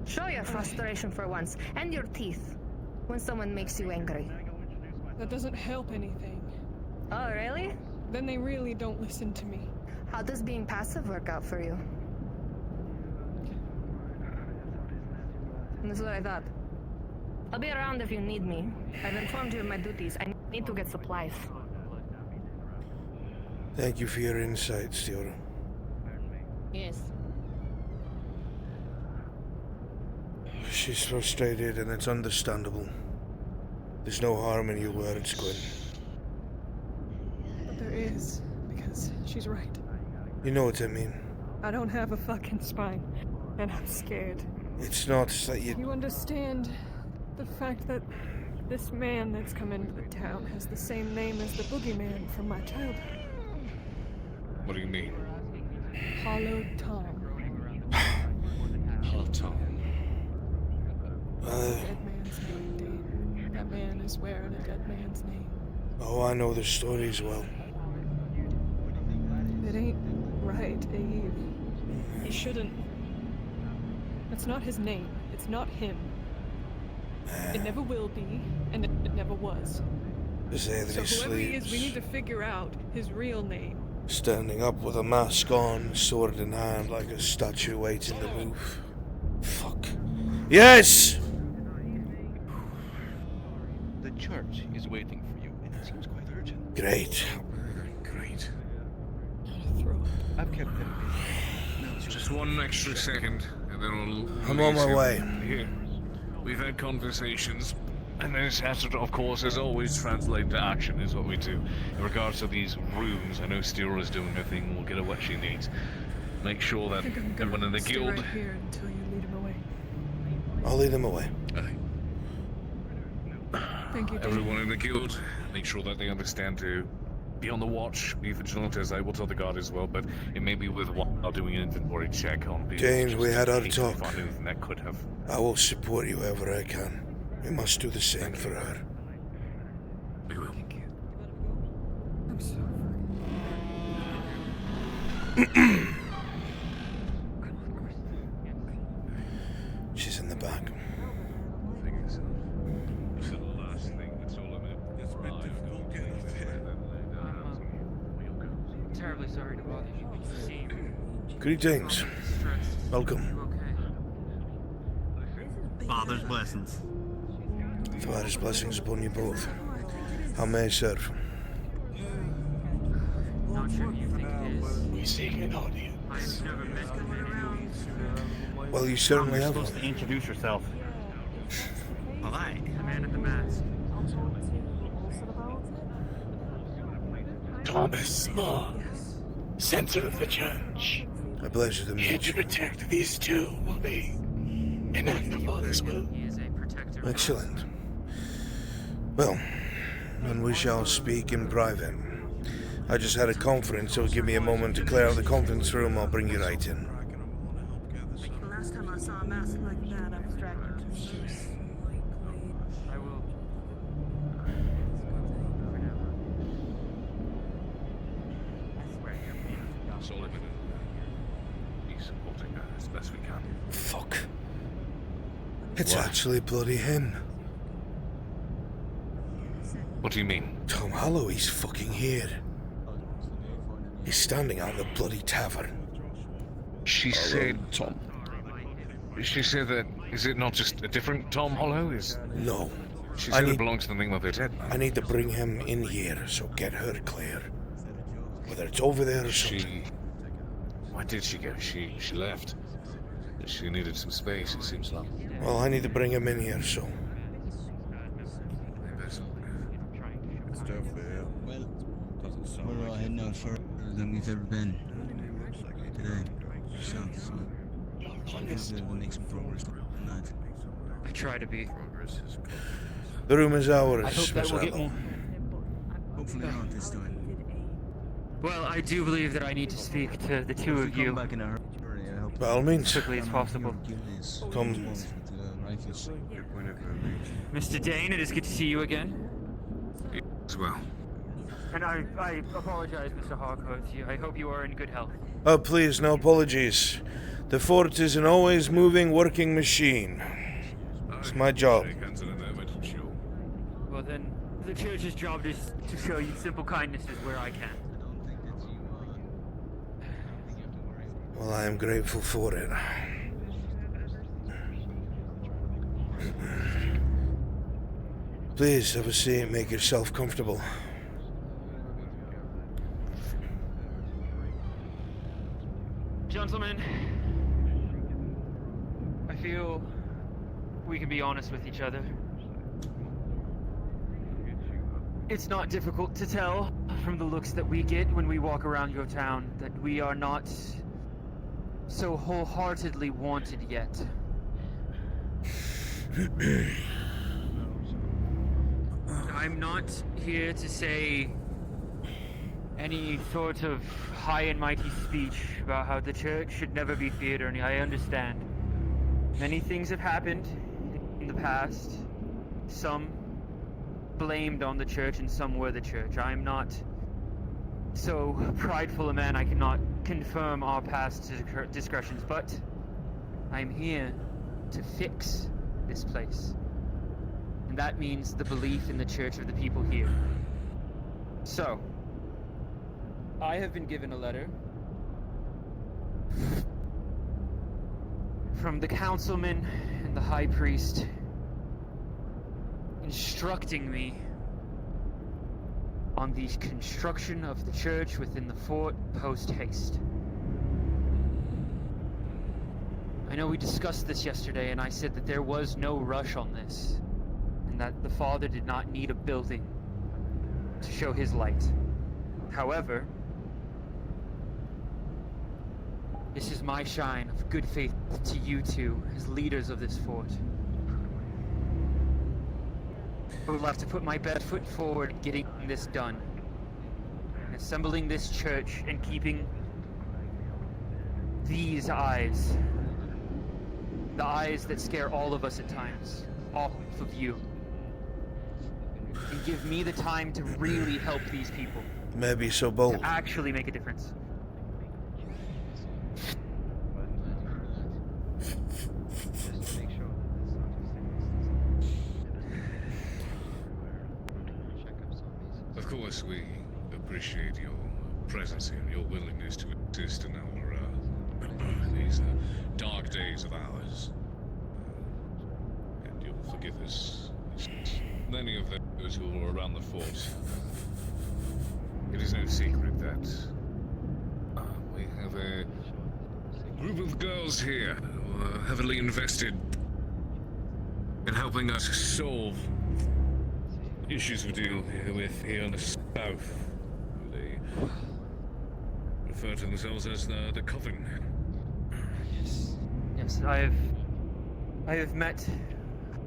Show your frustration for once, and your teeth, when someone makes you angry. That doesn't help anything. Oh, really? Then they really don't listen to me. How does being passive work out for you? That's what I thought. I'll be around if you need me. I've informed you of my duties. I need to get supplies. Thank you for your insight, Stuart. Yes. She's frustrated, and it's understandable. There's no harm in your words, Gwen. But there is, because she's right. You know what I mean. I don't have a fucking spine, and I'm scared. It's not that you... You understand the fact that this man that's come into the town has the same name as the boogeyman from my childhood. What do you mean? Hollowed Tom. Hello, Tom. Dead man's name, Dane. That man is wearing a dead man's name. Oh, I know the story as well. It ain't right, Eve. He shouldn't. That's not his name. It's not him. It never will be, and it never was. Say that So he whoever he is, we sleeps, need to figure out his real name. standing up with a mask on, sword in hand, like a statue waiting to move. Fuck. Yes! The church is waiting for you, and it seems quite urgent. Great. Great. I've kept them busy. Just one extra second, and then we'll... I'm on my way. Here. We've had conversations, and this has to, of course, as always, translate to action, is what we do. In regards to these rooms, I know Steera is doing her thing, we'll get her what she needs. Make sure that everyone in the Stay guild... right here until you lead him away. I'll lead him away. Thank you, Dane. Everyone in the guild, make sure that they understand to be on the watch, be vigilant, as I will tell the guard as well, but it may be worthwhile doing an inventory check on people. James, just we in had our case we talk. find anything that could have... I will support you wherever I can. We must do the same for her. We will. Thank you. I'm so She's in the back. Terribly sorry to bother you. Greetings. Welcome. Father's blessings. Father's blessings upon you both. How may I serve? torture you think it is. We seek an audience. I've never met you. Well, you certainly have. You're supposed to introduce yourself. Well, I. The man in the mask. Thomas Small, center of the church. A pleasure to Here meet to you. protect these two will be an act of Father's will. He is a protector. Excellent. Well, then we shall speak in private. I just had a conference, so give me a moment to clear out the conference room. I'll bring you right in. Last time I saw a mask like that, I was dragged into the I will. That's all I'm gonna be supporting her as best we can. Fuck. It's What? actually bloody him. What do you mean? Tom Hollow, he's fucking here. He's standing out the bloody tavern. She said Tom. She said that. Is it not just a different Tom Hollow? No. She I said it need- belongs to the name of her dead. I need to bring him in here, so get her clear. Whether it's over there or something. Why did she go? She left. She needed some space, it seems like. Well, I need to bring him in here, so. Well, we're heading out further than we've ever been today. So, we'll make some progress tonight. I try to be. The room is ours, I hope that Miss will get Allo. more. Hopefully not this time. Well, I do believe that I need to speak to the two of you Come back in a hurry. I hope By all means. as quickly as possible. Come. Mr. Dane, it is good to see you again. As well. And I apologize, Mr. Harcourt. I hope you are in good health. Oh, please, no apologies. The fort is an always moving, working machine. It's my job. Well then, the church's job is to show you simple kindnesses where I can. Well, I am grateful for it. Please, have a seat. Make yourself comfortable. Gentlemen, I feel we can be honest with each other. It's not difficult to tell from the looks that we get when we walk around your town that we are not so wholeheartedly wanted yet. I'm not here to say any sort of high and mighty speech about how the church should never be feared or any. I understand. Many things have happened in the past. Some blamed on the church and some were the church. I'm not so prideful a man I cannot confirm our past discretions, but I'm here to fix this place. And that means the belief in the church of the people here. So, I have been given a letter from the councilman and the high priest instructing me on the construction of the church within the fort post-haste. I know we discussed this yesterday, and I said that there was no rush on this, and that the Father did not need a building to show his light. However, this is my shine of good faith to you two as leaders of this fort. I would like to put my best foot forward getting this done. And assembling this church and keeping these eyes, the eyes that scare all of us at times, off of you. And give me the time to really help these people. Maybe so bold. To actually make a difference. Of course, we appreciate your presence here, your willingness to assist in our these dark days of ours. And you'll forgive us. Many of those who were around the fort. It is no secret that a group of girls here who are heavily invested in helping us solve issues we deal with here in the south. They refer to themselves as the Coven. Yes, I have met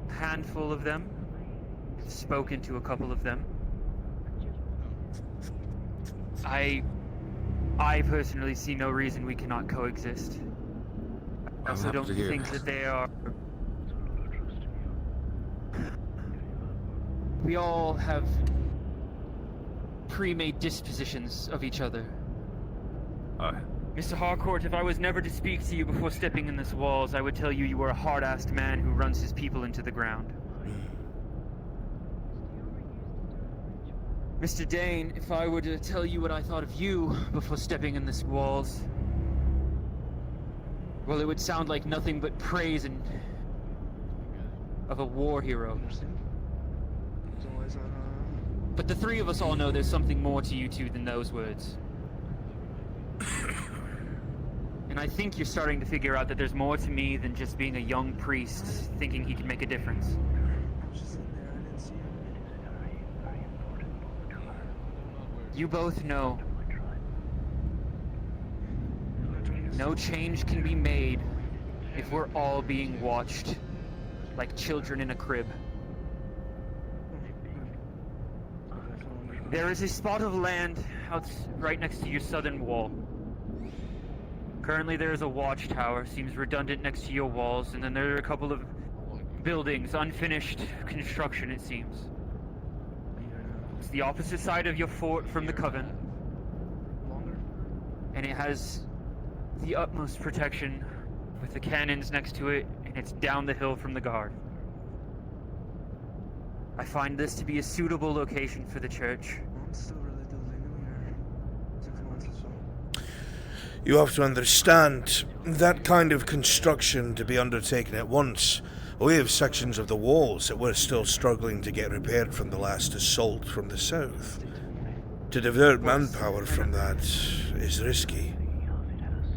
a handful of them, spoken to a couple of them. I personally see no reason we cannot coexist. I also don't think that they are... We all have pre-made dispositions of each other. Aye. Mr. Harcourt, if I was never to speak to you before stepping in these walls, I would tell you you are a hard-assed man who runs his people into the ground. Mr. Dane, if I were to tell you what I thought of you before stepping in these walls, well, it would sound like nothing but praise and of a war hero. But the three of us all know there's something more to you two than those words. And I think you're starting to figure out that there's more to me than just being a young priest thinking he can make a difference. You both know no change can be made if we're all being watched like children in a crib. There is a spot of land out right next to your southern wall. Currently there is a watchtower, seems redundant next to your walls, and then there are a couple of buildings, unfinished construction it seems. It's the opposite side of your fort from the Coven, and it has the utmost protection with the cannons next to it, and it's down the hill from the guard. I find this to be a suitable location for the church. You have to understand, that kind of construction to be undertaken at once. We have sections of the walls that we're still struggling to get repaired from the last assault from the south. To divert manpower from that is risky.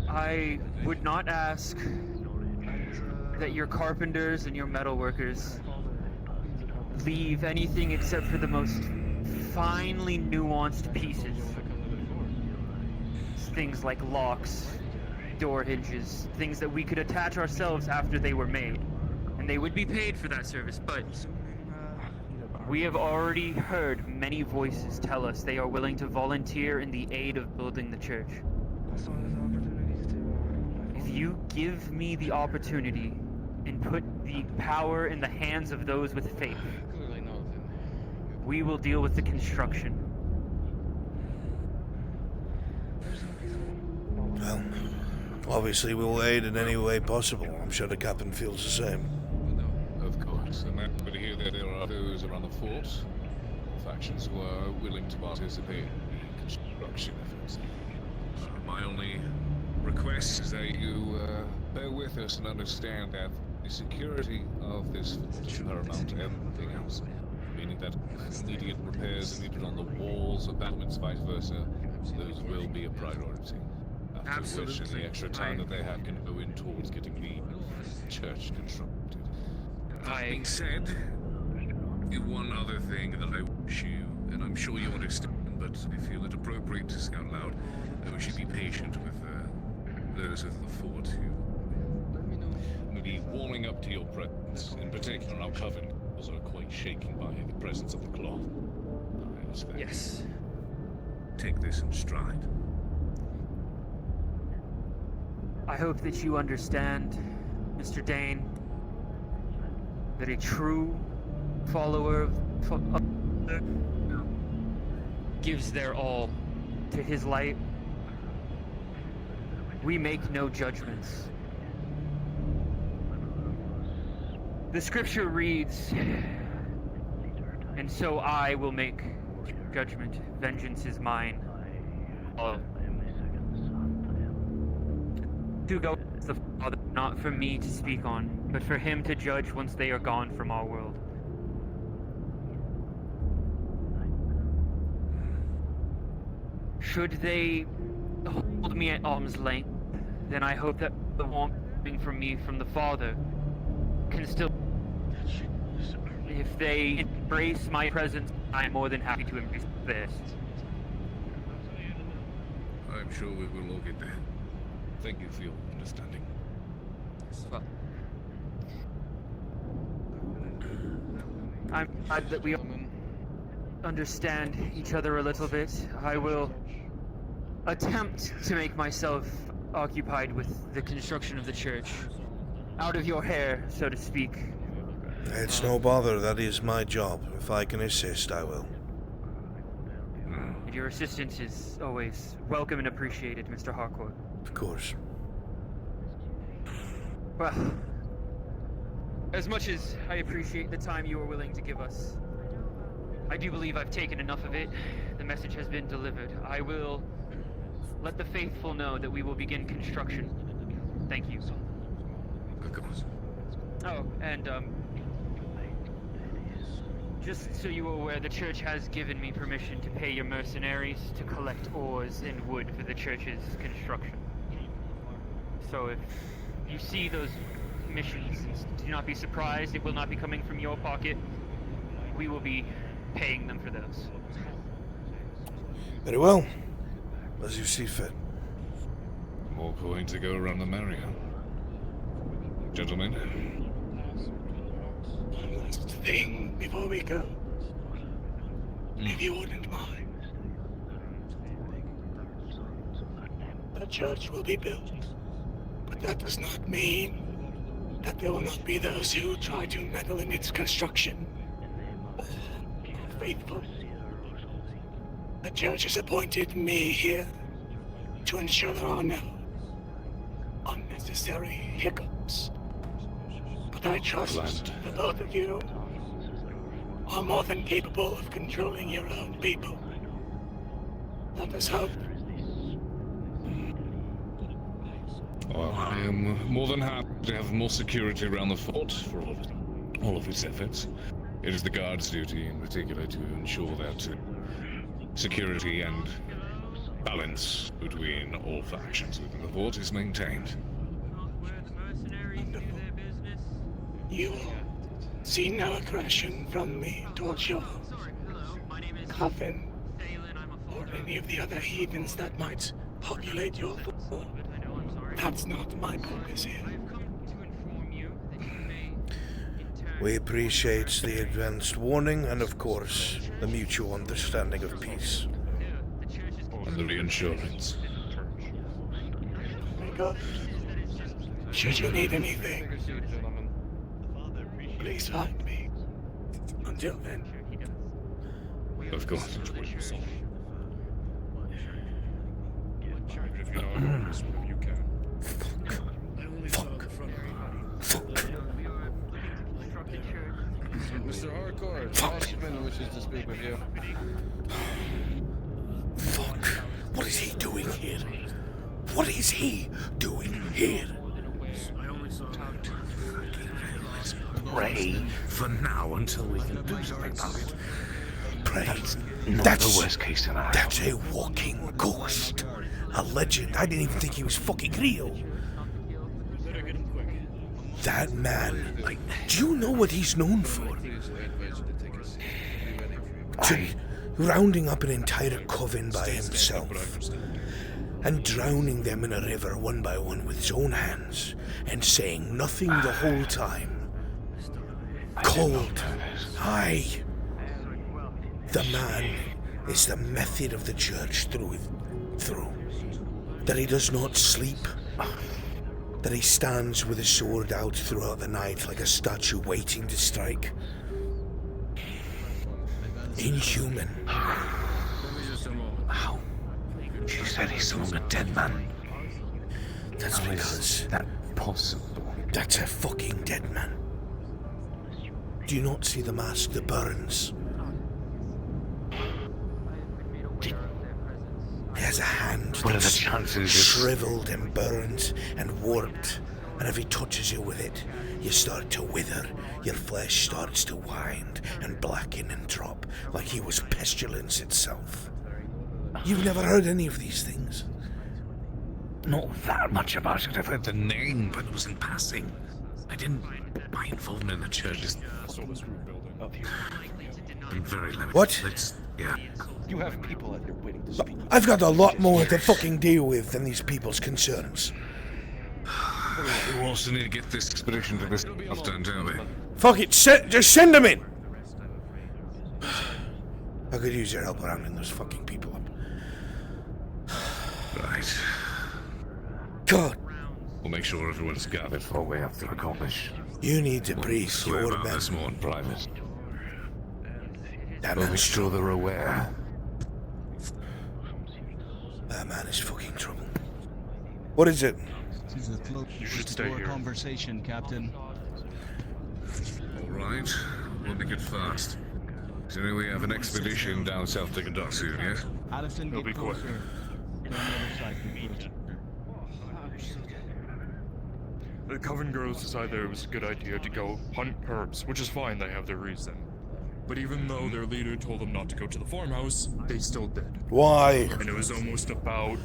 I would not ask that your carpenters and your metalworkers leave anything except for the most finely nuanced pieces. Things like locks, door hinges, things that we could attach ourselves after they were made. And they would be paid for that service, but we have already heard many voices tell us they are willing to volunteer in the aid of building the church. If you give me the opportunity and put the power in the hands of those with faith, we will deal with the construction. Well, obviously we will aid in any way possible. I'm sure the captain feels the same. Of course, and I'm happy to hear that there are those around the fort, factions who are willing to participate in construction efforts. My only request is that you bear with us and understand that the security of this fort is paramount to everything else. Meaning that immediate repairs needed on the walls, battlements, vice versa, those will be a priority. After which, the extra time that they have can go in towards getting the church constructed. That being said, one other thing that I wish you, and I'm sure you understand, but I feel it appropriate to say out loud, that we should be patient with those of the fort who may be warming up to your presence. In particular, our coven are quite shaken by the presence of the cloth. Yes. Take this in stride. I hope that you understand, Mr. Dane, that a true follower of gives their all to his light. We make no judgments. The scripture reads, and so I will make judgment. Vengeance is mine. To go to the Father, not for me to speak on, but for him to judge once they are gone from our world. Should they hold me at arm's length, then I hope that the warmth coming from me from the Father can still... If they embrace my presence, I'm more than happy to embrace theirs. I'm sure we will all get there. Thank you for your understanding. Well, I'm glad that we all understand each other a little bit. I will attempt to make myself occupied with the construction of the church. Out of your hair, so to speak. It's no bother, that is my job. If I can assist, I will. And your assistance is always welcome and appreciated, Mr. Harcourt. Of course. Well, as much as I appreciate the time you are willing to give us, I do believe I've taken enough of it. The message has been delivered. I will let the faithful know that we will begin construction. Thank you. Oh, and just so you are aware, the church has given me permission to pay your mercenaries to collect ores and wood for the church's construction. So if you see those missions, do not be surprised. It will not be coming from your pocket. We will be paying them for those. Very well. As you see fit. More coin to go around the merrier. Gentlemen. One last thing before we go. If you wouldn't mind. The church will be built, but that does not mean that there will not be those who try to meddle in its construction. Faithful. The church has appointed me here to ensure there are no unnecessary hiccups. But I trust that both of you are more than capable of controlling your own people. Let us hope. Well, I am more than happy to have more security around the fort for all of its efforts. It is the guards' duty in particular to ensure that security and balance between all factions within the fort is maintained. You will see no aggression from me towards your coven or any of the other heathens that might populate your fort. That's not my purpose here. We appreciate the advanced warning and, of course, the mutual understanding of peace. And the reinsurance. Good. Should you need anything, please find me. Until then. Of course. Mr. Harcourt, Ashman wishes to speak with you. Fuck. What is he doing here? What is he doing here? Pray for now until we can do something about it. Pray. That's the worst case scenario. That's a walking ghost. A legend. I didn't even think he was fucking real. That man, do you know what he's known for? Rounding up an entire coven by himself and drowning them in a river one by one with his own hands and saying nothing the whole time. Cold. Aye. The man is the method of the church through. That he does not sleep. That he stands with his sword out throughout the night like a statue waiting to strike. Inhuman. How? She said he's among a dead man. That's because... that possible? That's a fucking dead man. Do you not see the mask that burns? He has a hand What are the that's chances? shriveled and burned and warped, and if he touches you with it, you start to wither, your flesh starts to wind and blacken and drop like he was pestilence itself. You've never heard any of these things? Not that much about it. I've heard the name, but it was in passing. I didn't. My involvement in the church is very limited. What? Yeah. You have people out there waiting to speak. I've got a lot more to fucking deal with than these people's concerns. We also need to get this expedition to this stuff done, don't we? Fuck it, just send them in! I could use your help rounding those fucking people up. Right. God. We'll make sure everyone's gathered. That's what we have to accomplish. You need to brief We'll your about men. this more in private. That We'll be man's sure they're aware. That man is fucking trouble. What is it? This is a close to our conversation, Captain. Alright, we'll make it fast. So now we have an expedition down south to conduct soon, yes? Addison, It'll get be quick. closer. On the other side, please. The Coven girls decided it was a good idea to go hunt herbs, which is fine, they have their reason. But even though their leader told them not to go to the farmhouse, they still did. Why? And it was almost about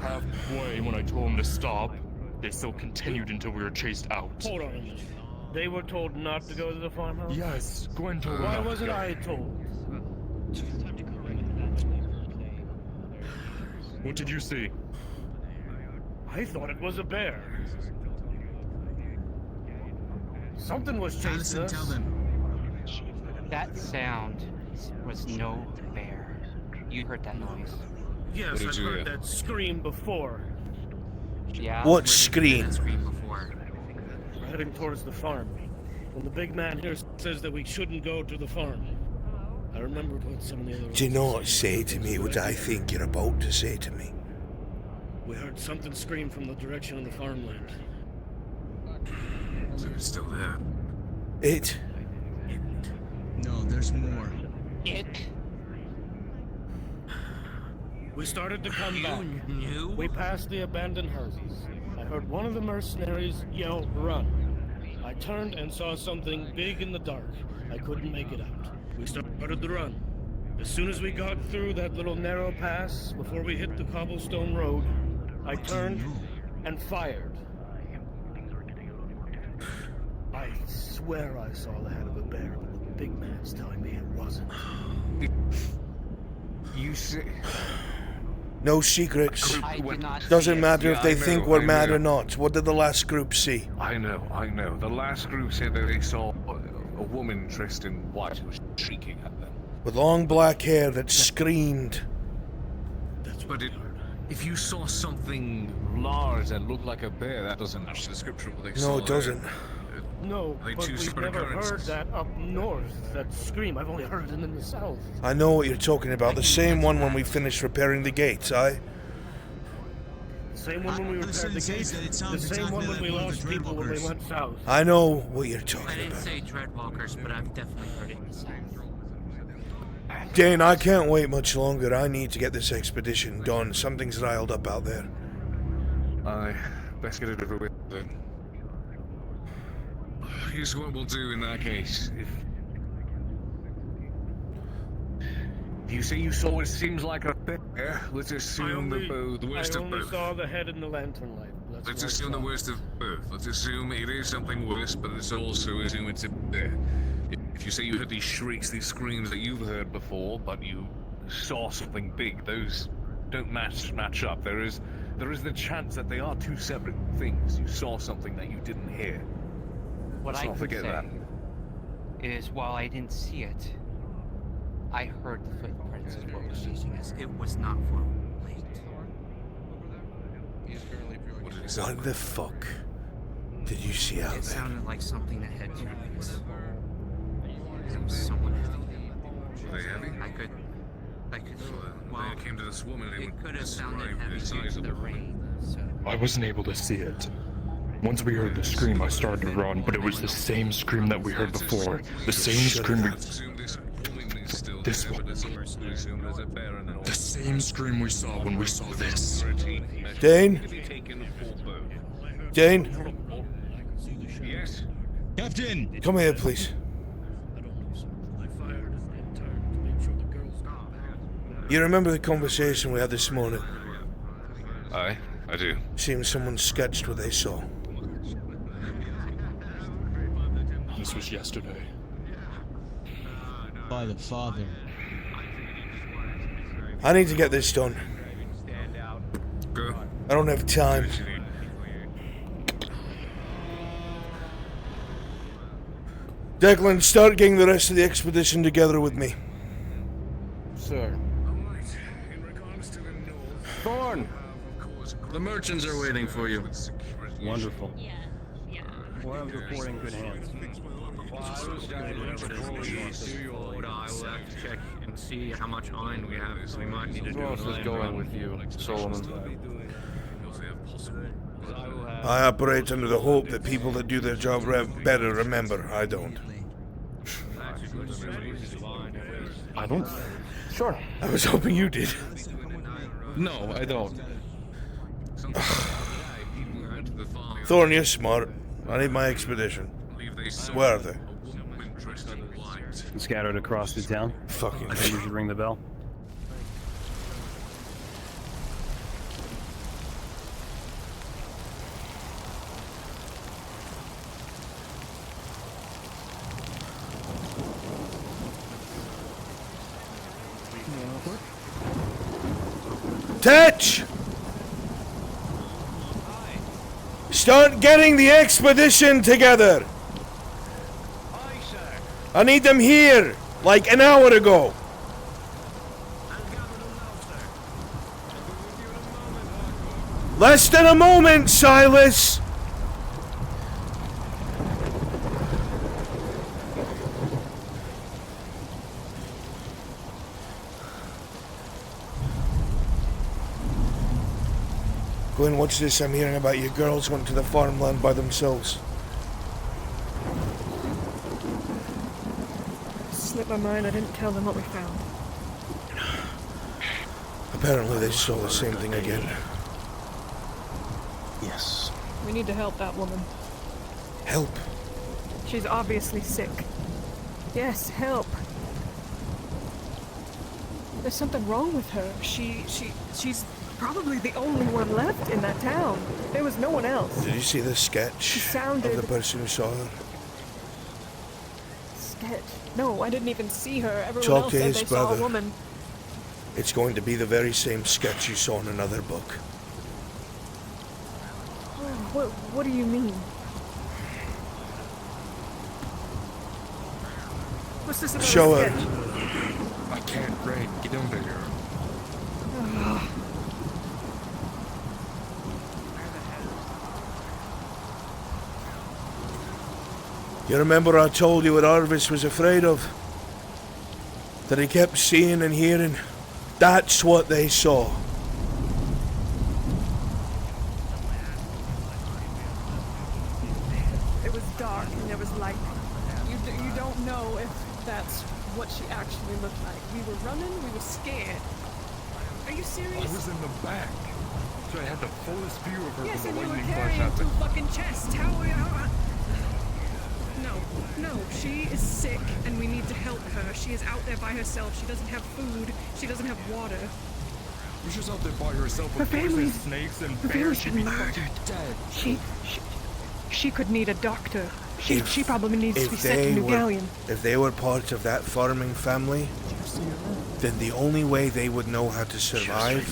halfway when I told them to stop. They still continued until we were chased out. Hold on a minute. They were told not to go to the farmhouse? Yes, Gwen told them Why not to wasn't go. I told? What did you see? I thought it was a bear. Something was chasing us. Tell them. That sound was no bear. You heard that noise. Yes, I've heard that scream before. Yeah. What we've scream? heard that scream before. We're heading towards the farm. When the big man here says that we shouldn't go to the farm. I remembered what some of the other Do not say to me what I think you're about to say to me. We heard something scream from the direction of the farmland. So it's still there. It. No, there's more. It. We started to come back. Knew? We passed the abandoned houses. I heard one of the mercenaries yell, "Run!" I turned and saw something big in the dark. I couldn't make it out. We started the run. As soon as we got through that little narrow pass, before we hit the cobblestone road, I turned and fired. I swear I saw the head of a bear, but the big man's telling me it wasn't. You see... No secrets. I did not see Doesn't it. matter if Yeah, they I think know, we're I mad know. or not. What did the last group see? I know. The last group said that they saw a woman dressed in white who was shrieking at them. With long black hair that screamed. But if you saw something large that looked like a bear, that doesn't match the description of what they saw. No, it doesn't. No, They but two we've separate never heard occurrences. that up north, that scream. I've only heard it in the south. I know what you're talking about. The same one when we finished repairing the gates, aye? The same one when we repaired the gates. The same one when we lost people when we went south. I know what you're I talking didn't about. say dreadwalkers, but I've definitely heard it in the south. Dane, I can't wait much longer. I need to get this expedition done. Something's riled up out there. Aye, best get it over with then. Here's what we'll do in that case. If you say you saw what seems like a bear, let's assume the worst I of only both. saw the head in the lantern light. That's Let's what I assume the saw. worst of both. Let's assume it is something worse, but let's also assume it's a bear. If you say you heard these shrieks, these screams that you've heard before, but you saw something big, those don't match up. There is the chance that they are two separate things. You saw something that you didn't hear. What Let's I not can forget say that. is, while I didn't see it, I heard the footprints of what was chasing us. It was not for late. What did he say? What the fuck did you see out It there? sounded like something that had 2 legs. It was someone heavy. Were they heavy? I could feel it. When Well, it came to this woman, they it would could have sounded describe heavy the due size to of the rain, so... I wasn't able to see it. Once we heard the scream, I started to run, but it was the same scream that we heard before. The same scream we... This one. The same scream we saw when we saw this. Dane? Dane? Yes? Captain! Come here, please. You remember the conversation we had this morning? Aye. I do. Seems someone sketched what they saw. This was yesterday. By the father. I need to get this done. Go. I don't have time. Declan, start getting the rest of the expedition together with me. Sir. Thorn! The merchants are waiting for you. Wonderful. Well, I was reporting good hands. I will have to check and see how much iron we have. We might need to do Who else is going with you, Solomon? I operate under the hope that people that do their job better remember. I don't. I don't. Sure. I was hoping you did. No, I don't. Thorn, you're smart. I need my expedition. Where are they? Scattered across the town. Fucking I think we should ring the bell. Tetch! Start getting the expedition together! I need them here, like an hour ago. Less than a moment, Silas! Go and watch this. I'm hearing about your girls went to the farmland by themselves. Slipped my mind, I didn't tell them what we found. Apparently they saw the same thing again. Yes. We need to help that woman. Help? She's obviously sick. Yes, help. There's something wrong with her. She's probably the only one left in that town. There was no one else. Did you see the sketch of the person who saw her? Sketch? No, I didn't even see her. Everyone Talk else to said his they saw a brother. woman. It's going to be the very same sketch you saw in another book. What do you mean? What's this about Show a her. sketch? I can't, Ray. Get over here. You remember I told you what Arvis was afraid of? That he kept seeing and hearing? That's what they saw. It was dark and there was light. You don't know if that's what she actually looked like. We were running, we were scared. Are you serious? I was in the back, so I had the fullest view of her Yes, when and the you were lightning flash carrying two happened. fucking chests. How? No, she is sick and we need to help her. She is out there by herself. She doesn't have food. She doesn't have water. She's out there by herself Her with poison family's- snakes and her bears. family's She'd be murdered. fucking dead. She could need a doctor. She probably needs to be If sent to they New were, Galleon. if they were part of that farming family, then the only way they would know how to survive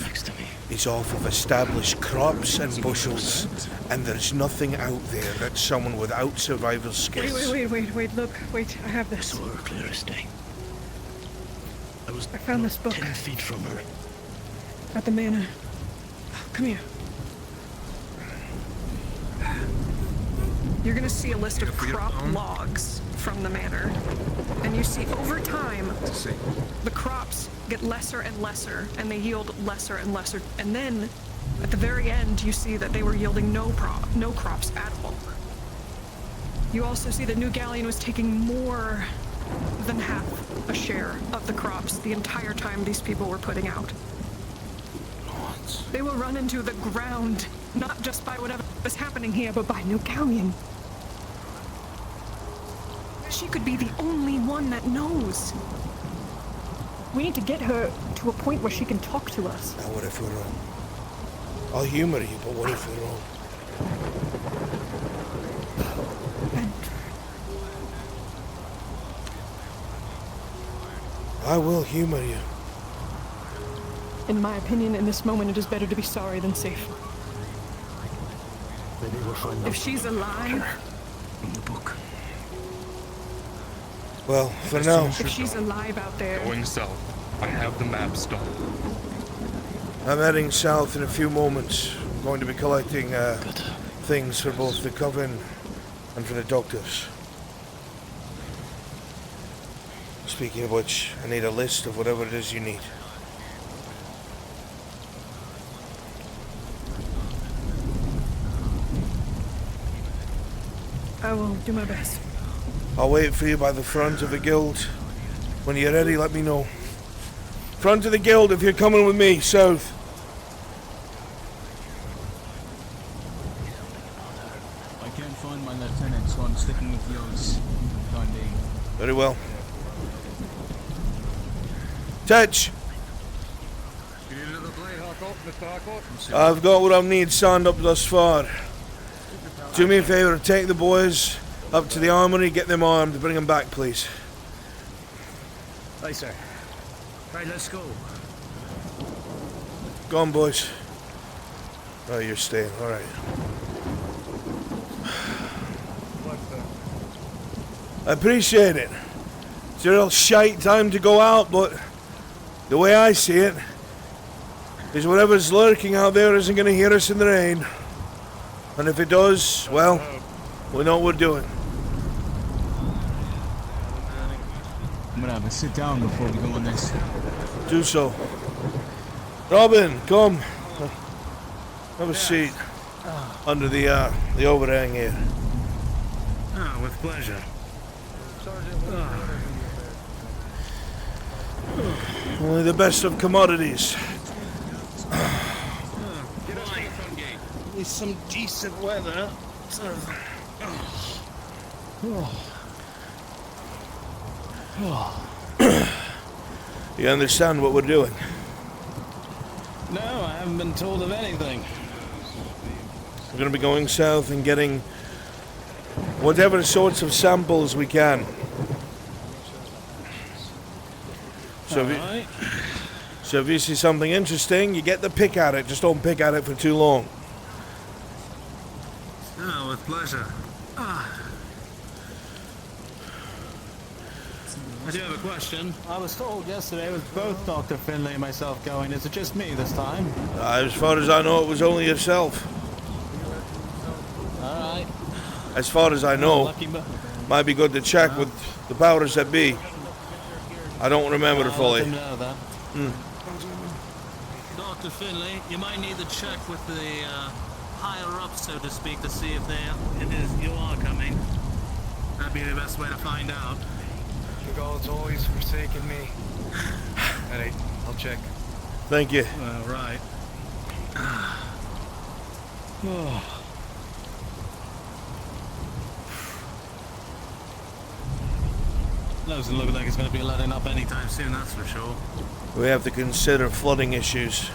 is off of established crops and bushels. And there's nothing out there that someone without survival skills. Wait, look, I have this. I saw her clear as day. I found this book 10 feet from her. at the manor. Come here. You're gonna see a list of crop logs from the manor. And you see over time, the crops get lesser and lesser, and they yield lesser and lesser. And then, at the very end, you see that they were yielding no crops at all. You also see that New Galleon was taking more than half a share of the crops the entire time these people were putting out. They will run into the ground, not just by whatever is happening here, but by New Galleon. She could be the only one that knows. We need to get her to a point where she can talk to us. Now what if we're wrong? I'll humor you, but what if you're wrong? I will humor you. In my opinion, in this moment, it is better to be sorry than safe. Maybe we'll find out. If she's alive... In the book. Well, for now... If she's alive out there... Going south. I have the map stopped. I'm heading south in a few moments. I'm going to be collecting things for both the Coven and for the doctors. Speaking of which, I need a list of whatever it is you need. I will do my best. I'll wait for you by the front of the guild. When you're ready, let me know. Front of the guild if you're coming with me, south. I can't find my lieutenant, so I'm sticking with yours. Time being. Very well. Touch! I've got what I need signed up thus far. Do me a favour, take the boys up to the armory, get them armed, bring them back, please. Aye, sir. Right, let's go. Go on, boys. Oh, you're staying, alright. I appreciate it. It's a real shite time to go out, but the way I see it is whatever's lurking out there isn't going to hear us in the rain. And if it does, well, we know what we're doing. I'm gonna have a sit down before we go on this. Do so. Robin, come. Have a seat under the overhang here. Ah, with pleasure. Only the best of commodities. At least some decent weather. You understand what we're doing? No, I haven't been told of anything. We're going to be going south and getting whatever sorts of samples we can. So if you see something interesting, you get the pick at it. Just don't pick at it for too long. Ah, with pleasure. I do have a question. I was told yesterday it was both Dr. Finlay and myself going. Is it just me this time? As far as I know, it was only yourself. Alright. As far as I know, might be good to check with the powers that be. I don't remember fully. Dr. Finlay, you might need to check with the higher up, so to speak, to see if you are coming. That'd be the best way to find out. The God's always forsaken me. Alright, I'll check. Thank you. All right. Doesn't look like it's going to be letting up anytime soon, that's for sure. We have to consider flooding issues.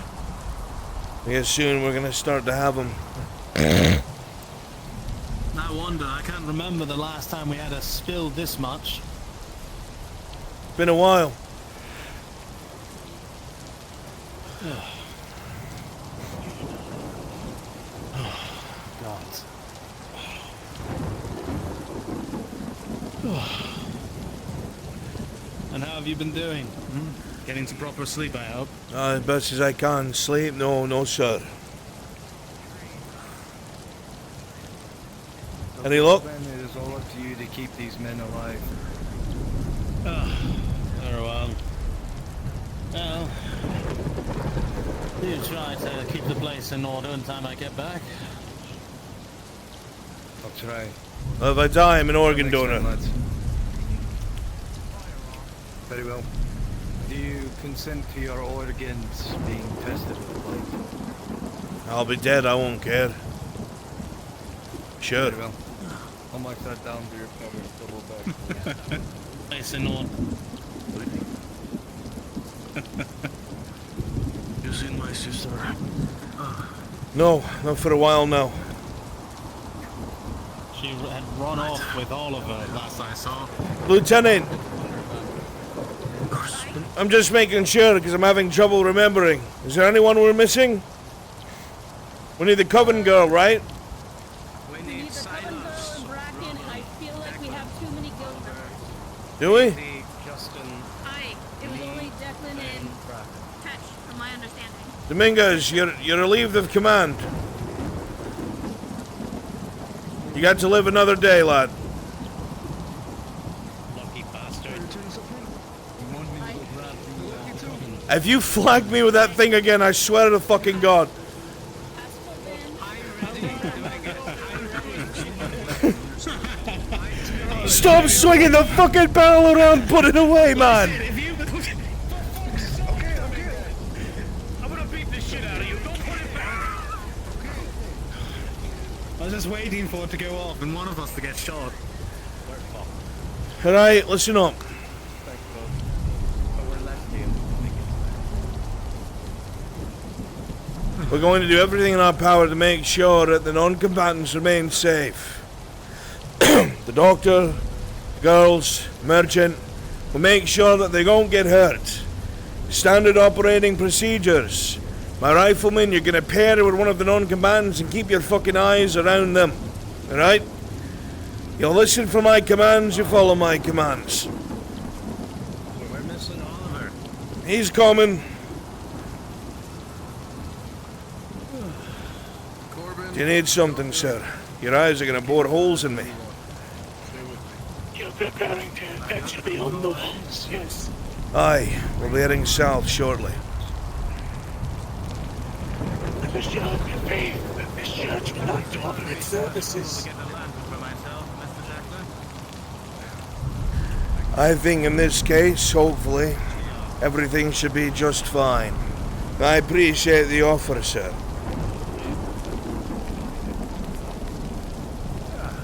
Because soon we're going to start to have them. No wonder. I can't remember the last time we had a spill this much. Been a while. And how have you been doing? Getting some proper sleep, I hope. As best as I can. Sleep? No, sir. Any luck? It is all up to you to keep these men alive. Very well. Well, you try to keep the place in order until I get back. I'll try. Well, if I die, I'm an organ donor. Very well. Do you consent to your organs being tested with blight? I'll be dead, I won't care. Sure. Very well. I'll mark that down for your cover. Double back. Nice and on. You seen my sister? No, not for a while now. She had run off with all of her last I saw. Lieutenant! I'm just making sure because I'm having trouble remembering. Is there anyone we're missing? We need the Coven girl, right? We need the Coven girl and Bracken, and I feel like we have too many guild members. Do we? Aye, it was only Declan and Patch, from my understanding. Dominguez, you're relieved of command. You got to live another day, lad. Lucky bastard. If you flag me with that thing again, I swear to fucking God. Stop swinging the fucking barrel around, put it away, man! I was just waiting for it to go off and one of us to get shot. Alright, listen up. We're going to do everything in our power to make sure that the non-combatants remain safe. The doctor, the girls, merchant, will make sure that they don't get hurt. Standard operating procedures. My rifleman, you're gonna pair with one of the non-combatants and keep your fucking eyes around them. Alright? You'll listen for my commands, you follow my commands. We're missing Oliver. He's coming. Do you need something, sir? Your eyes are gonna bore holes in me. You're preparing to eventually on the walls, yes? Aye, we'll be heading south shortly. I wish you have your faith that this church would like to offer its services. I think in this case, hopefully, everything should be just fine. I appreciate the offer, sir.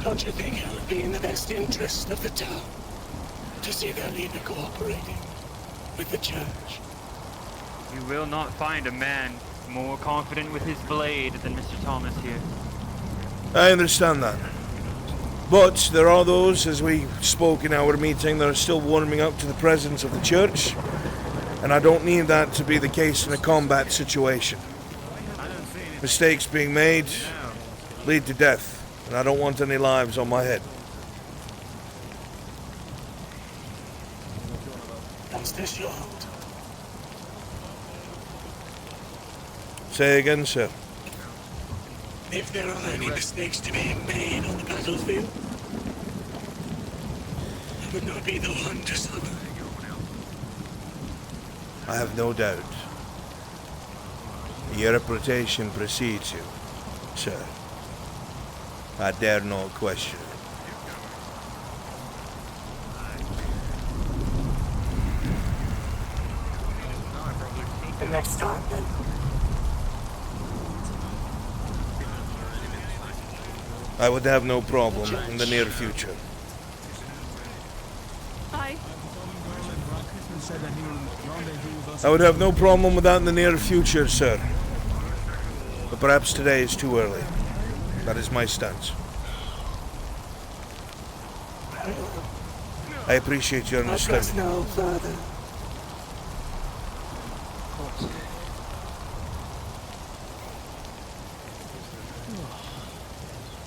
Don't you think it would be in the best interest of the town to see their leader cooperating with the church? You will not find a man more confident with his blade than Mr. Thomas here. I understand that. But there are those, as we spoke in our meeting, that are still warming up to the presence of the church. And I don't need that to be the case in a combat situation. Mistakes being made lead to death. And I don't want any lives on my head. Rest assured. Say again, sir. If there are any mistakes to be made on the battlefield, I would not be the one to suffer. I have no doubt. Your reputation precedes you, sir. I dare not question it. The next time, then. I would have no problem in the near future. Aye. I would have no problem with that in the near future, sir. But perhaps today is too early. That is my stance. I appreciate your I press understanding. no further.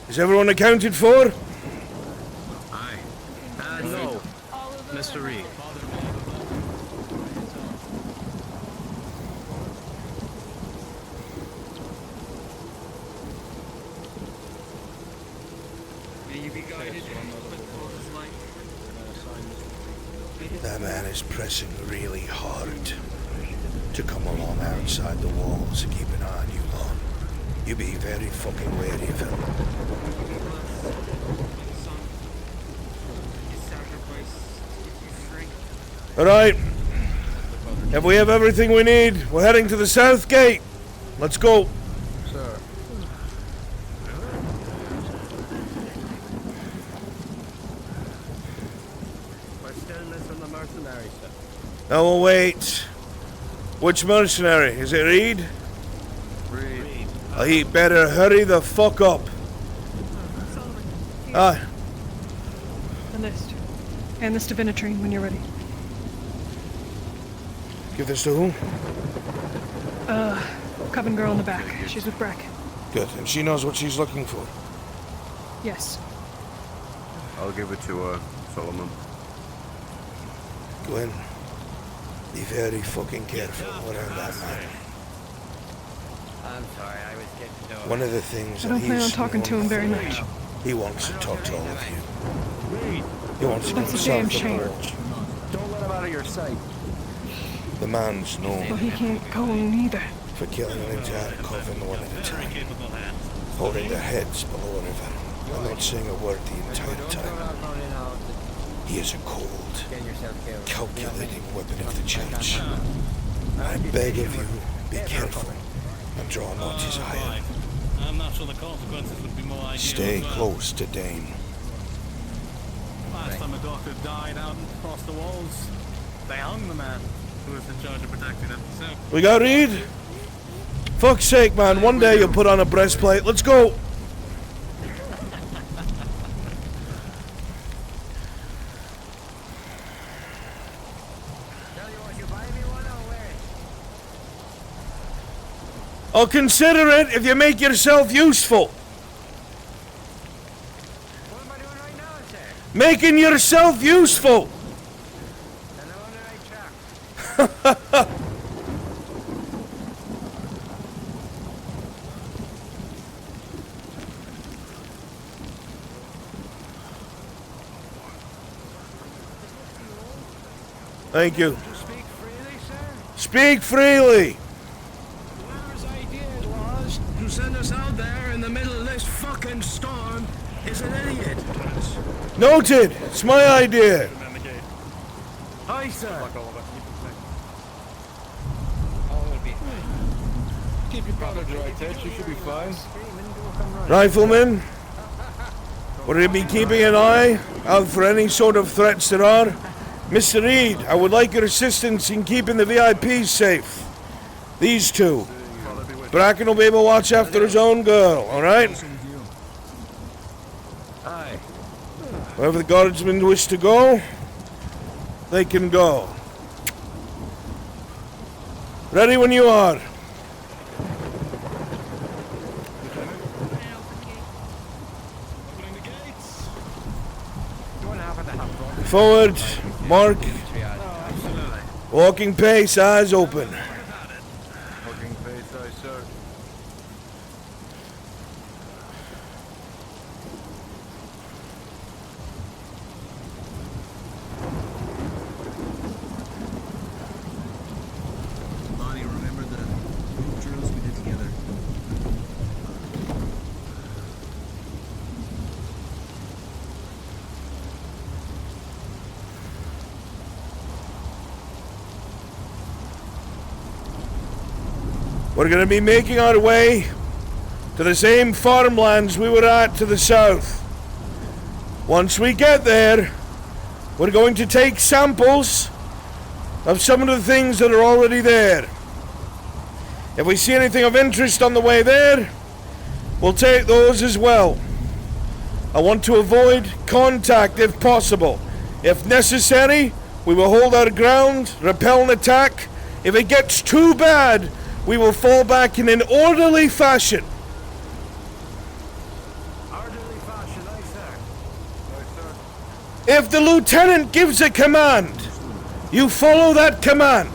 Is everyone accounted for? Aye. No. Mr. Reed. May you be guided with Lord's light. That man is pressing really hard to come along outside the walls and keep an eye on you lot. You be very fucking wary of him. Alright. If we have everything we need, we're heading to the south gate. Let's go. Sir. We're still missing the mercenary, sir. Now we'll wait. Which mercenary? Is it Reed? Reed. You better hurry the fuck up. Aye. The list. And this to Vinatrine when you're ready. Give this to who? Coven girl in the back. She's with Breck. Good, and she knows what she's looking for. Yes. I'll give it to Solomon. Gwen, be very fucking careful around that man. I'm sorry, I was getting to know. One of the things I that don't plan on he's talking to him very much. He wants to talk to all of you. He wants to That's go a damn south shame. of Brèige. Don't let him out of your sight. The man's known Well, he can't go neither. for killing an entire coven one at a time, holding their heads below a river, and not saying a word the entire time. He is a cold, calculating weapon of the church. I beg of you, be careful, and draw not his ire. I'm not sure the consequences would be more ideal. Stay close to Dane. Last time a doctor died out across the walls, they hung the man who was in charge of protecting them. So We got Reed? Fuck's sake, man, one day you'll put on a breastplate. Let's go! I'll consider it if you make yourself useful. Making yourself useful. Thank you. Speak freely. Whoever's idea it was to send us out there in the middle of this fucking storm is an idiot. Noted. It's my idea. Aye, sir. Keep your powder dry, Ted. You should be fine. Rifleman, would you be keeping an eye out for any sort of threats there are? Mr. Reed, I would like your assistance in keeping the VIPs safe. These two. Bracken will be able to watch after his own girl, alright? Aye. Wherever the guardsmen wish to go, they can go. Ready when you are. Forward, mark. Walking pace, eyes open. Walking pace, aye, sir. Bonnie, remember the group drills we did together? We're going to be making our way to the same farmlands we were at to the south. Once we get there, we're going to take samples of some of the things that are already there. If we see anything of interest on the way there, we'll take those as well. I want to avoid contact if possible. If necessary, we will hold our ground, repel an attack. If it gets too bad, we will fall back in an orderly fashion. Orderly fashion, aye, sir. Aye, sir. If the lieutenant gives a command, you follow that command.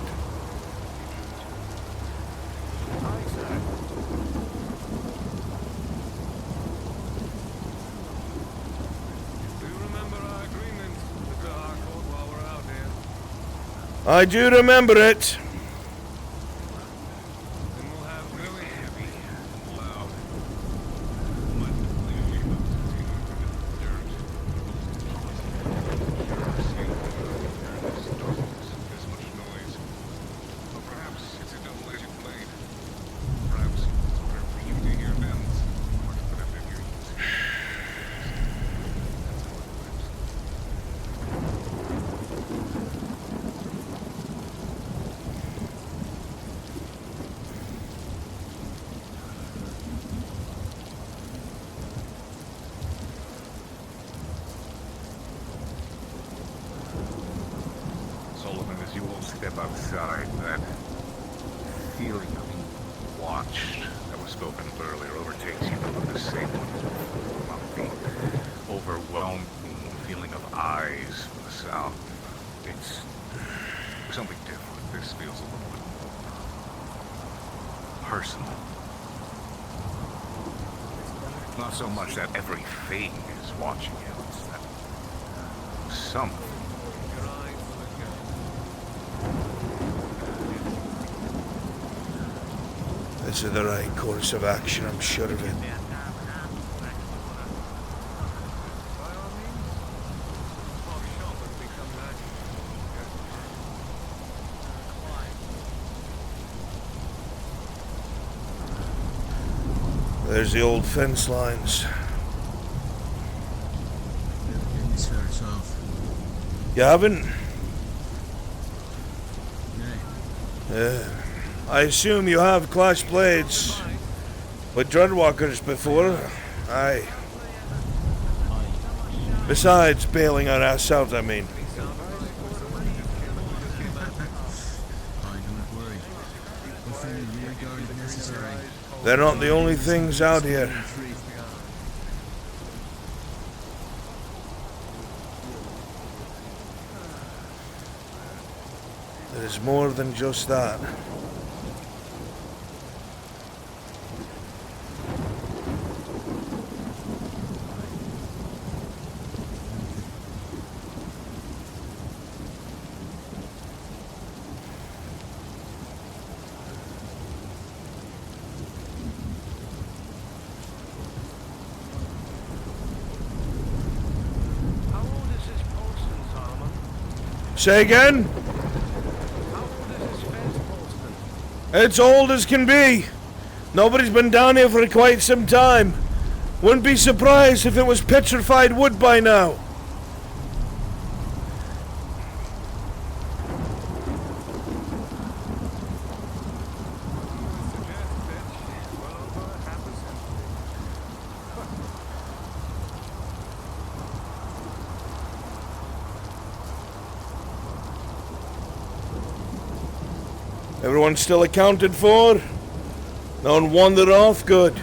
Aye, sir. Do you remember our agreement with the Harcourt while we're out here? I do remember it. Then we'll have really heavy and loud. Perhaps it's a double-edged blade. Perhaps we're for you to hear bends, or to put up your ears. That's how it works. step outside, that feeling of being watched that was spoken of earlier overtakes you with the same one as before. The overwhelming feeling of eyes from the sound. It's something different. This feels a little bit more personal. Not so much that everything is watching you, it's that something. This is the right course of action, I'm sure of it. There's the old fence lines. You haven't? I assume you have clashed blades with dreadwalkers before. Aye. Besides bailing on ourselves, I mean. They're not the only things out here. There's more than just that. Say again? It's old as can be. Nobody's been down here for quite some time. Wouldn't be surprised if it was petrified wood by now. Everyone still accounted for? No one wandered off? Good.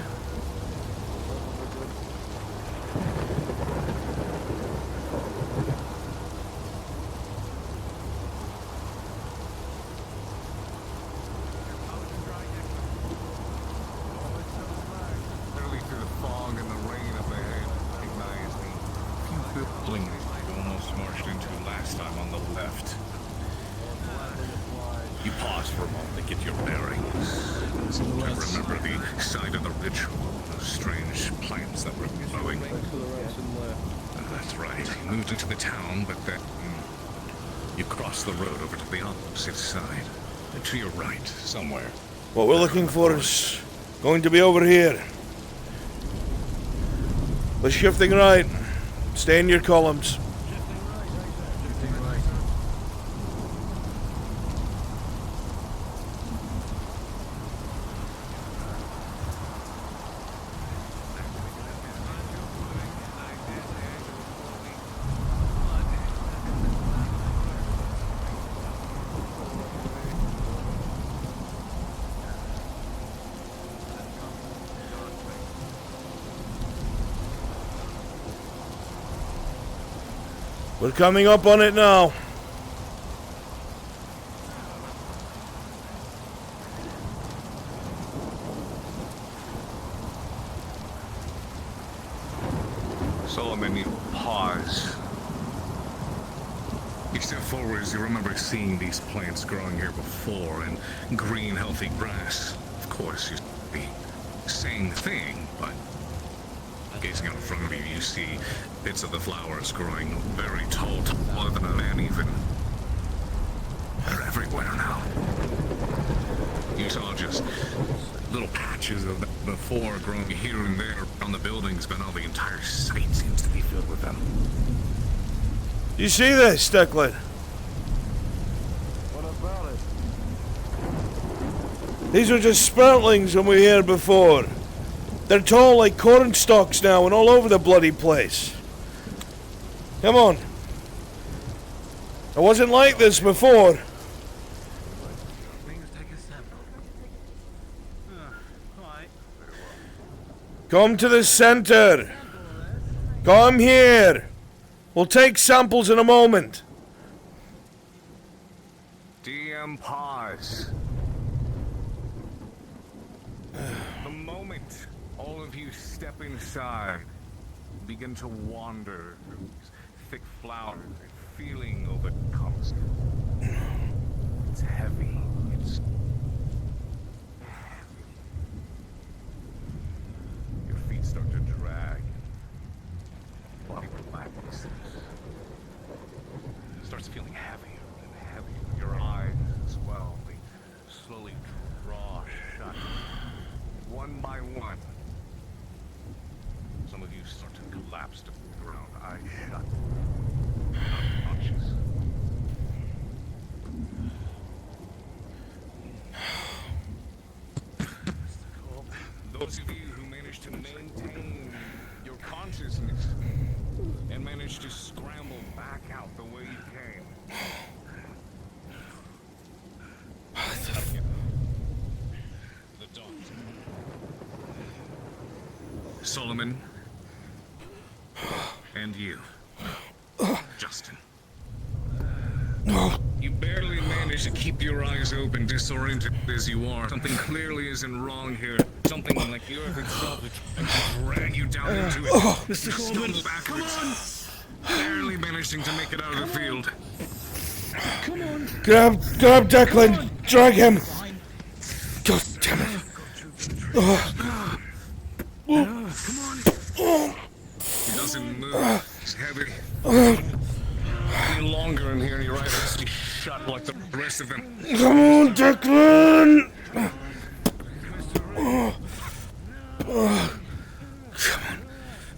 Literally through the fog and the rain up ahead, recognized the few buildings I'd almost marched into last time on the left. You pause for a moment to get your bearings. To remember the site of the ritual, those strange plants that were glowing. That's right. You moved into the town, but then you crossed the road over to the opposite side. To your right, somewhere. What we're looking for is going to be over here. We're shifting right. Stay in your columns. We're coming up on it now. Solomon, you pause. You step forward as you remember seeing these plants growing here before, and green, healthy grass. Of course, you see the same thing, but gazing out in front of you, you see bits of the flowers growing very tall, taller than a man even. They're everywhere now. You saw just little patches of them before growing here and there on the buildings, but now the entire site seems to be filled with them. You see this, Declan? What about it? These were just sproutlings when we were here before. They're tall like corn stalks now and all over the bloody place. Come on. It wasn't like this before. Come to the center. Come here. We'll take samples in a moment. DM pause. The moment all of you step inside, begin to wander through these thick flowers, a feeling overcomes you. It's heavy. It's heavy. Your feet start to drag. Body relaxes. Starts feeling heavier and heavier. Your eyes as well. They slowly draw shut. One by one. Some of you start to collapse to the ground. Eyes shut. Unconscious. Those of you who managed to maintain your consciousness and managed to scramble back out the way you came. The doctor. Solomon. And you. Justin. You barely manage to keep your eyes open, disoriented as you are. Something clearly isn't wrong here. Something like the earth itself is trying to drag you down into it. Mr. Coleman, come on! Barely managing to make it out of the field. Come on! Grab Declan! Drag him! God damn it! He doesn't move. He's heavy. Any longer in here and your eyes has to be shut like the rest of them. Come on, Declan!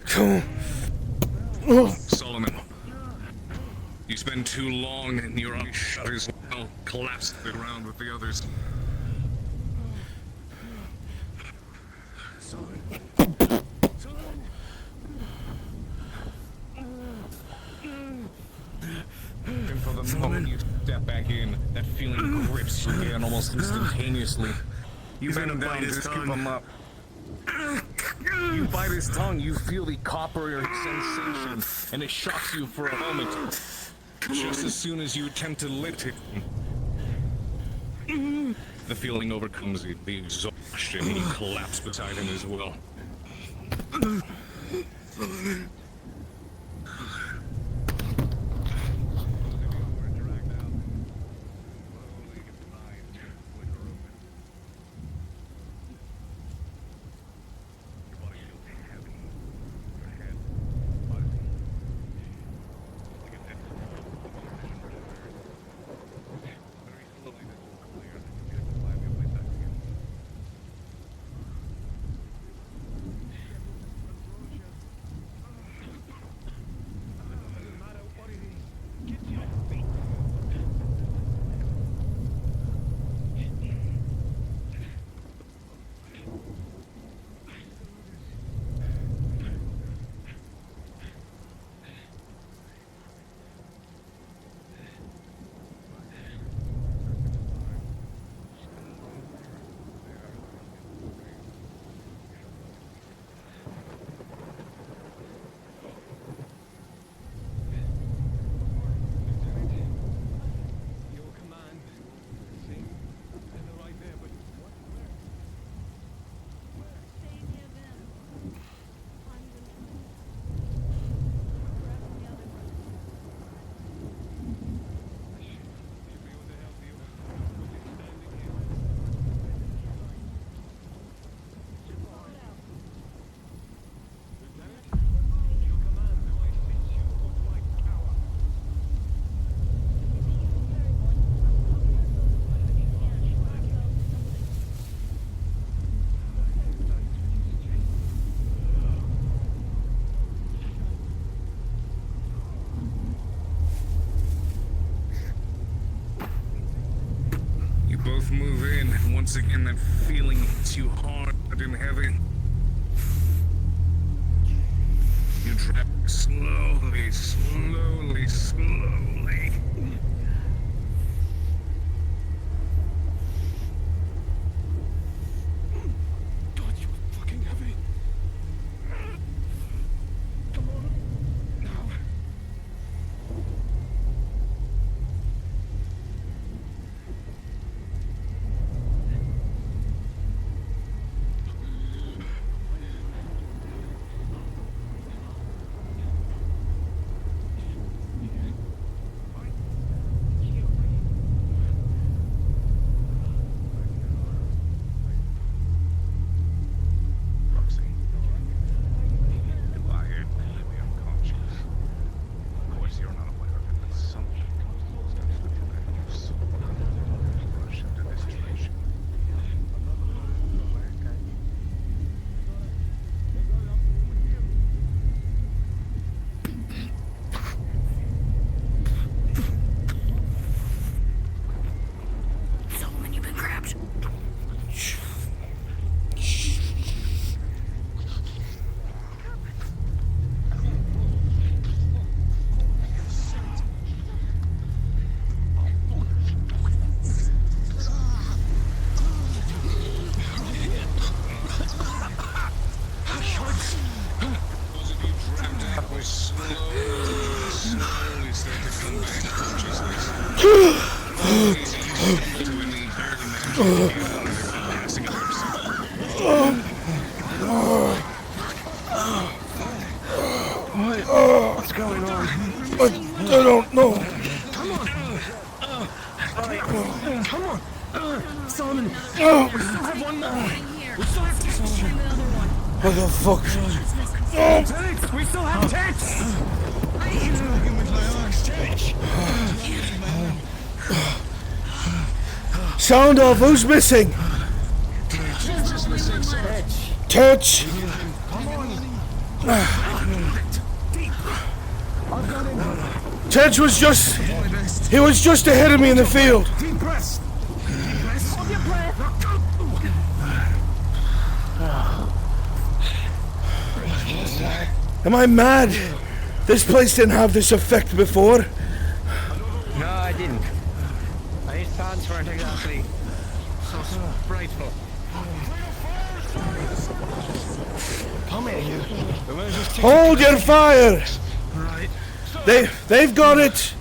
Come on. Solomon, you spend too long and your eyes shut as well. Collapse to the ground with the others. And for the moment you step back in, that feeling grips you again almost instantaneously. You bend him down, just keep him up. You bite his tongue, you feel the copper sensation, and it shocks you for a moment. Just as soon as you attempt to lift it, the feeling overcomes you, the exhaustion, and you collapse beside him as well. Both move in, and once again that feeling hits you hard and heavy. You drag slowly, slowly, slowly. God, you're fucking heavy. What's going on? I don't know. Come on. Solomon. We still have one more. We still have Tex. What the fuck? Tex, we still have Tex. Sound off. Who's missing? Touch. Tej was just... He was just ahead of me in the field. Deep breaths. Hold your breath. Am I mad? This place didn't have this effect before. No, I didn't. These pants weren't exactly so frightful. Come here, you. Hold your fire. Right. They've got it.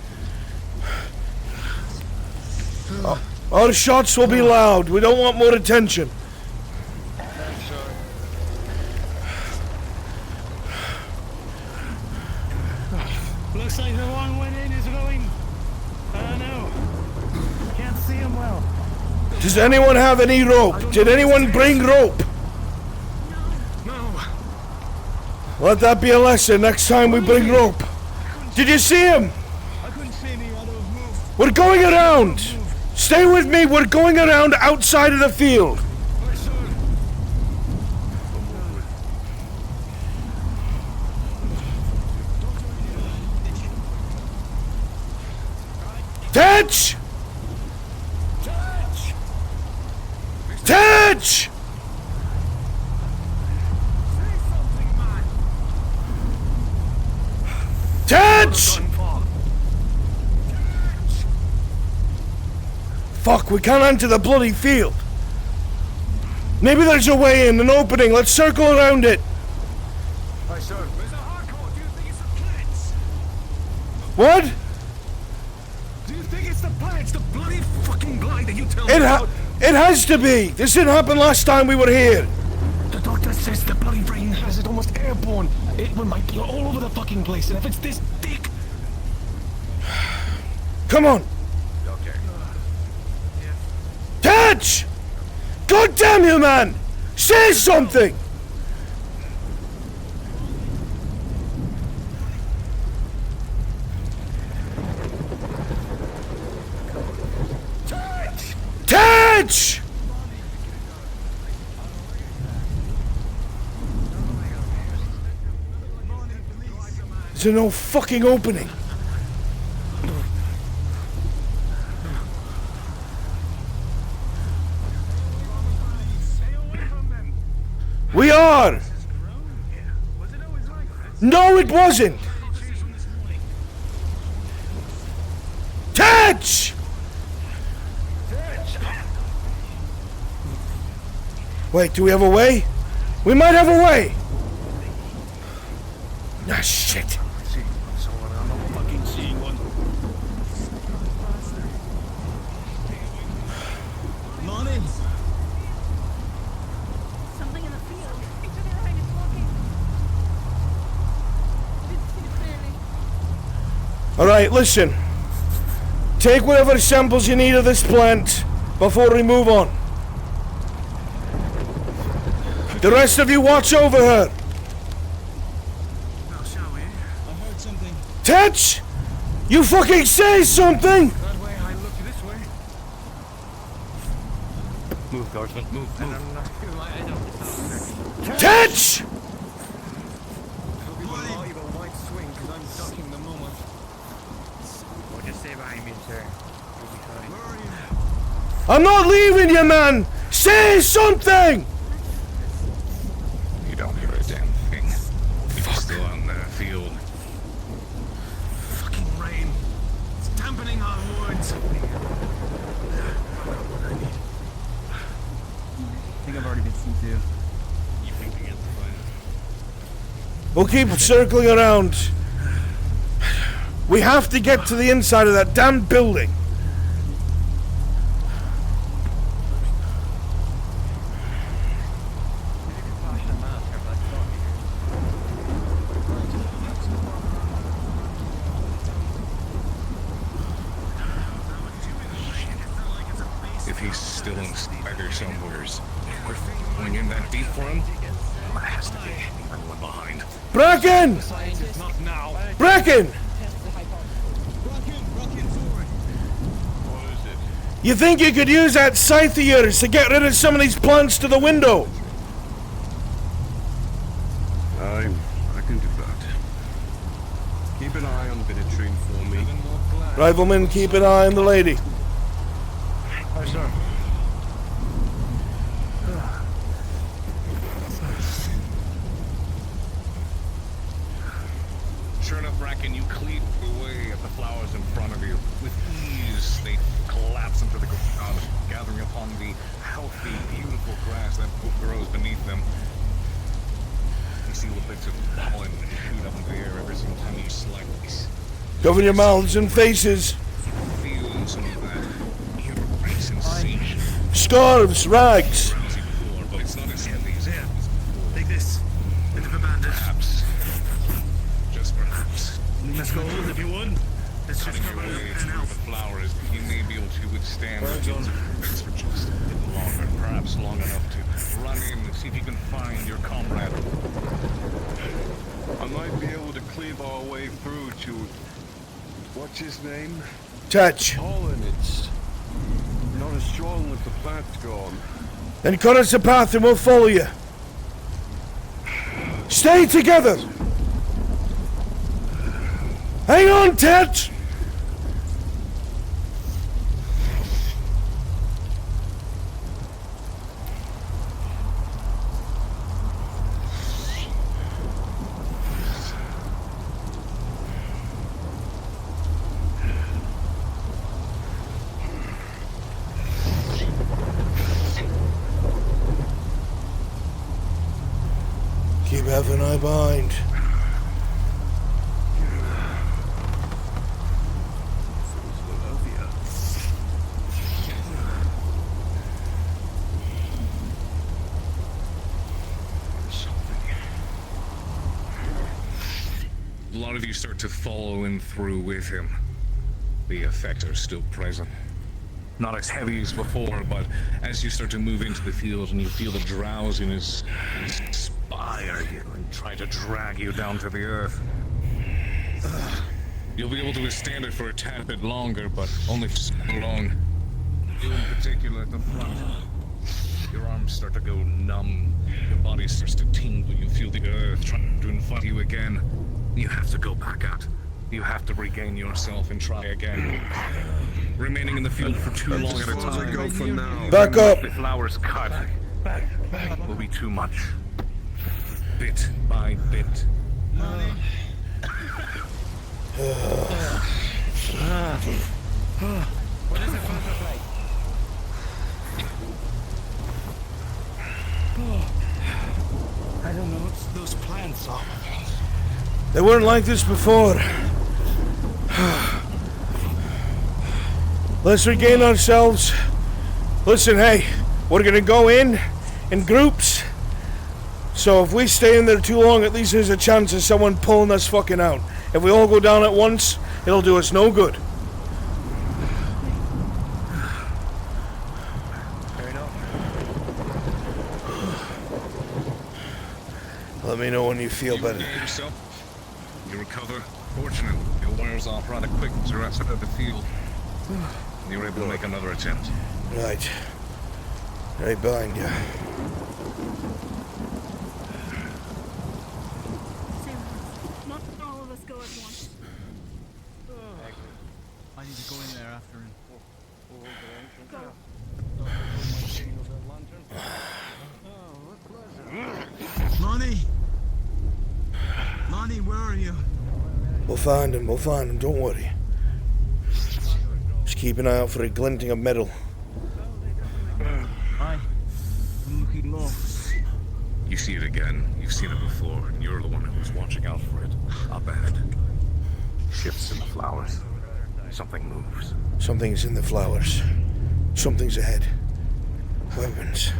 Our shots will be loud. We don't want more attention. Looks like the one went in is going. I don't know. Can't see him well. Does anyone have any rope? Did anyone bring rope? No. Let that be a lesson next time we bring rope. Did you see him? I couldn't see any other move. We're going around. Stay with me. We're going around outside of the field. Tej! Tej! Tej! Fuck, we can't enter the bloody field. Maybe there's a way in, an opening. Let's circle around it. Hi, sir. Mr. Harcourt, do you think it's the plants? What? Do you think it's the plants? The bloody fucking blight that you tell me It about? it has to be. This didn't happen last time we were here. The doctor says the bloody rain has it almost airborne. It might be all over the fucking place, and if it's this thick... Come on. Okay. Tej! God damn you, man! Say something! Tej! There's no fucking opening. We are! No, it wasn't! Tej! Wait, do we have a way? We might have a way! Ah, shit. I'm not fucking seeing one. Morning. Something in the field. To the right, it's walking. I didn't see it clearly. Alright, listen. Take whatever samples you need of this plant before we move on. The rest of you watch over her. Now, shall we? I heard something. Tej! You fucking say something! That way, I look this way. Move, Guardsman, move. Tej! It'll be a white swing, because I'm ducking the moment. We'll just stay behind me, sir. We'll be fine. Where are you? I'm not leaving you, man! Say something! You don't hear a damn thing. You're still on the field. Fucking rain. It's dampening our words. I think I've already been seen too. You think we get the fight? We'll keep circling around. We have to get to the inside of that damn building. If he's still in Stagger somewheres, we're going in that deep for him. There has to be anyone behind. Bracken! Not now. Bracken! You think you could use that scythe of yours to get rid of some of these plants to the window? I can do that. Keep an eye on Vitrine for me. Rifleman, keep an eye on the lady. Aye, sir. Sure enough, Bracken, you cleave away at the flowers in front of you. With ease, they collapse into the ground, gathering upon the healthy, beautiful grass that grows beneath them. You see little bits of pollen shoot up into the air every single time you slice. Cover your mouths and faces. Feel some of that eerie sensation. Scarves, rags. But it's not as heavy as it was before. Take this. Bit of a bandage. Perhaps. Just perhaps. Let's go if you would. Let's just Cutting your way through the flowers, you may be able to withstand the winds of effects for just a bit longer, perhaps long enough to run in and see if you can find your comrade. I might be able to cleave our way through to... What's his name? Touch. Pollen, it's not as strong with the plants gone. Then cut us a path and we'll follow you. Stay together. Hang on, Tet! Keep having eye behind. A lot of you start to follow in through with him. The effects are still present. Not as heavy as before, but as you start to move into the field and you feel the drowsiness inspire you and try to drag you down to the earth. You'll be able to withstand it for a tad bit longer, but only for so long. You in particular at the front. Your arms start to go numb. Your body starts to tingle. You feel the earth trying to invite you again. You have to go back out. You have to regain yourself and try again. Remaining in the field for too long at a time. Go for now. Back up. The flowers cut will be too much. Bit by bit. What is it for the fight? I don't know what those plants are. They weren't like this before. Let's regain ourselves. Listen, hey, we're gonna go in groups. So if we stay in there too long, at least there's a chance of someone pulling us fucking out. If we all go down at once, it'll do us no good. Fair enough. Let me know when you feel better. You recover. Fortunately, it wears off rather quick as you're outside of the field. You were able to make another attempt. Right. Right behind you. Not all of us go at once. I need to go in there after him. Lonnie! Lonnie, where are you? We'll find him, don't worry. Just keep an eye out for a glinting of metal. Aye. I'm looking low. You see it again. You've seen it before, and you're the one who was watching out for it. Up ahead. shifts in the flowers. Something moves. Something's in the flowers. Something's ahead. Weapons.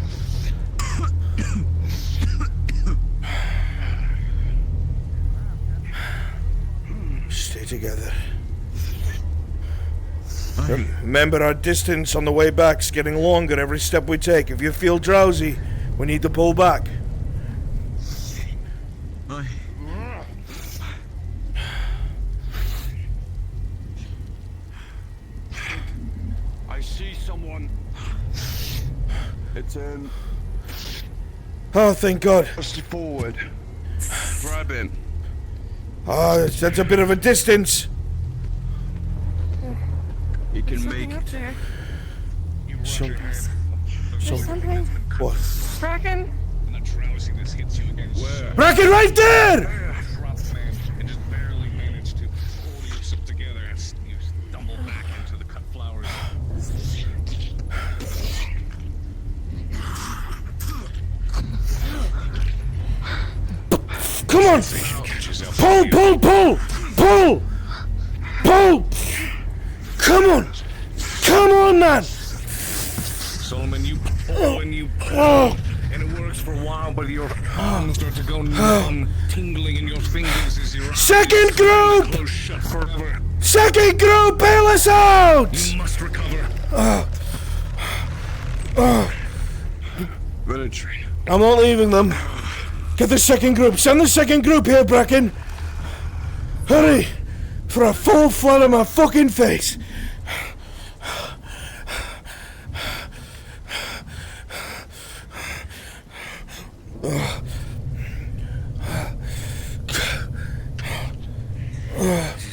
Stay together. Remember, our distance on the way back's getting longer every step we take. If you feel drowsy, we need to pull back. I see someone. It's Oh, thank God. Push forward. Grab him. Oh, that's a bit of a distance. You can make Up there. Some, There's something. what? Bracken. When the drowsiness hits you again. Where? Bracken, right there! Drop man, and just barely manage to hold yourself together as you stumble back into the cut flowers. Come on! Pull, pull, pull! Pull! Pull! Come on! Come on, man! Solomon, you pull and you pull, and it works for a while, but your arms start to go numb, tingling in your fingers as your Second group! close shut forever. Second group, bail us out! You must recover. military. I'm not leaving them. Get the second group. Send the second group here, Bracken. Hurry! For a full flood of my fucking face. You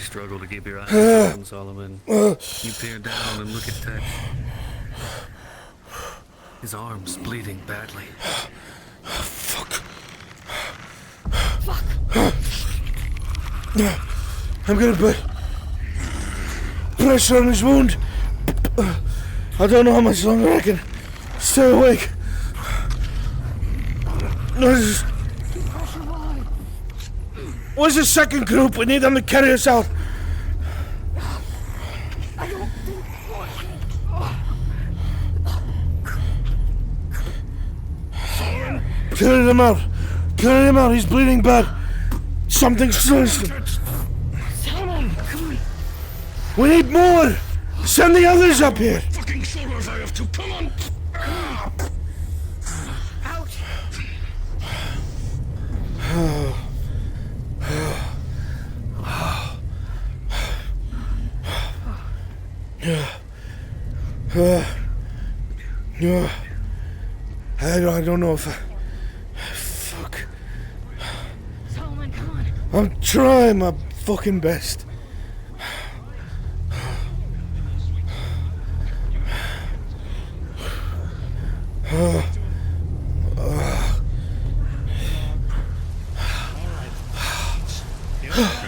struggle to keep your eyes open, Solomon. You peer down and look at Tex. His arm's bleeding badly. Fuck. I'm gonna put pressure on his wound. I don't know how much longer I can stay awake. Where's the second group? We need them to carry us out. Carry him out. Carry him out. He's bleeding bad. Something's sliced him. We need more. Send the others up here. Fucking shoulders I have to. Come on. I don't know if I... Fuck. Solomon, come on. I'm trying my fucking best.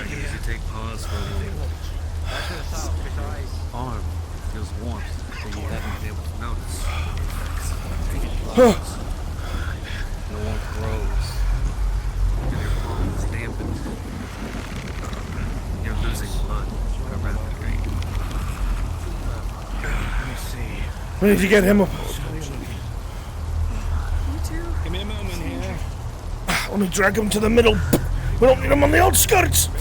Easy, take pause for a moment. Arm feels warmth that you haven't been able to notice. Take it pause. The warmth grows. And your palm is dampened. You're losing blood at a rapid rate. Let me see. We need to get him up. Give me a moment here. Let me drag him to the middle. We don't need him on the outskirts. I'm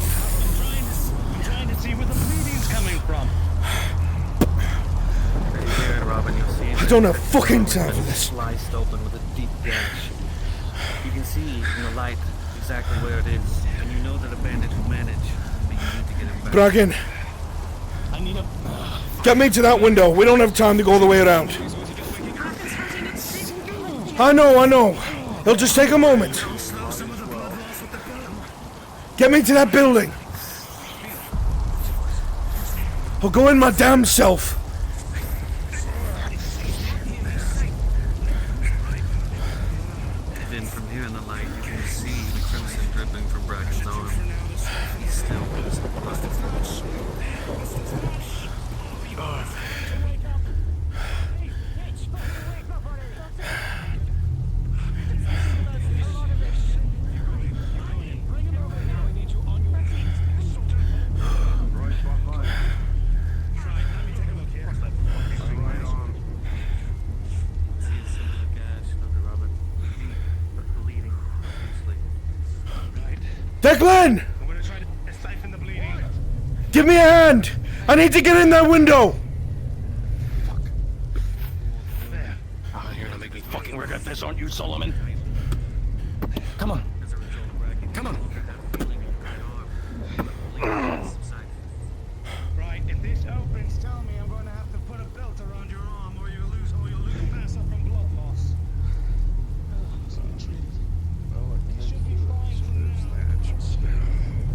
trying to see where the bleeding's coming from. Right here, Robin, you'll see I don't have fucking time for this. Sliced open with a deep gash. You can see in the light exactly where it is, and you know that a bandit will manage, but you need to get him back. Bracken, I need a... get me to that window. We don't have time to go all the way around. I know. It'll just take a moment. Get me to that building. I'll go in my damn self. And then from here in the light, you can see the crimson dripping from Bracken's arm. He's still losing blood. Declan! I'm gonna try to siphon the bleeding. Give me a hand! I need to get in that window! There. Oh, you're gonna make me fucking regret this, aren't you, Solomon? Come on. Come on. Right, if this opens, tell me I'm going to have to put a belt around your arm or you'll lose mass from blood loss.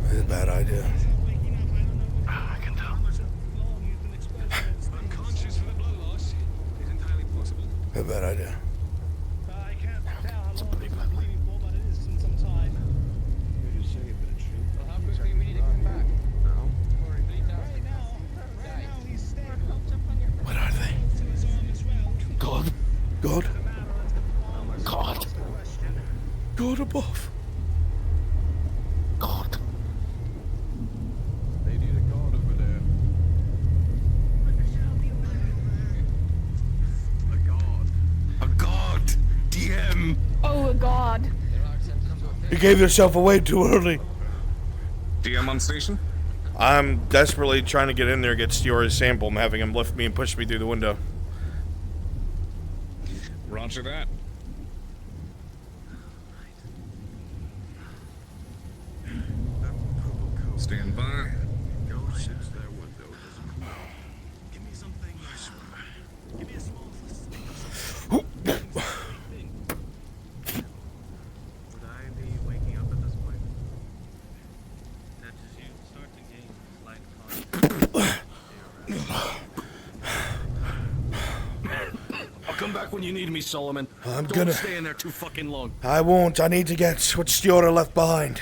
That's a bad idea. I can tell. Unconscious for the blood loss is entirely possible. That's a bad idea. I can't tell how long it's been bleeding for, but it is in some time. You say a bit of truth. Well, how quickly we need to come back? No. Right now he's stable. What are they? God. God? God. God above. God. They need a god over there. A god. A god. DM. Oh, a god. You gave yourself away too early. DM on station? I'm desperately trying to get in there, get Stiora's sample. I'm having him lift me and push me through the window. Roger that. Stand by. Give me something. Give me a small. Would I be waking up at this point? That is you start to gain slight consciousness. I'll come back when you need me, Solomon. Don't stay in there too fucking long. I won't. I need to get what Stiora left behind.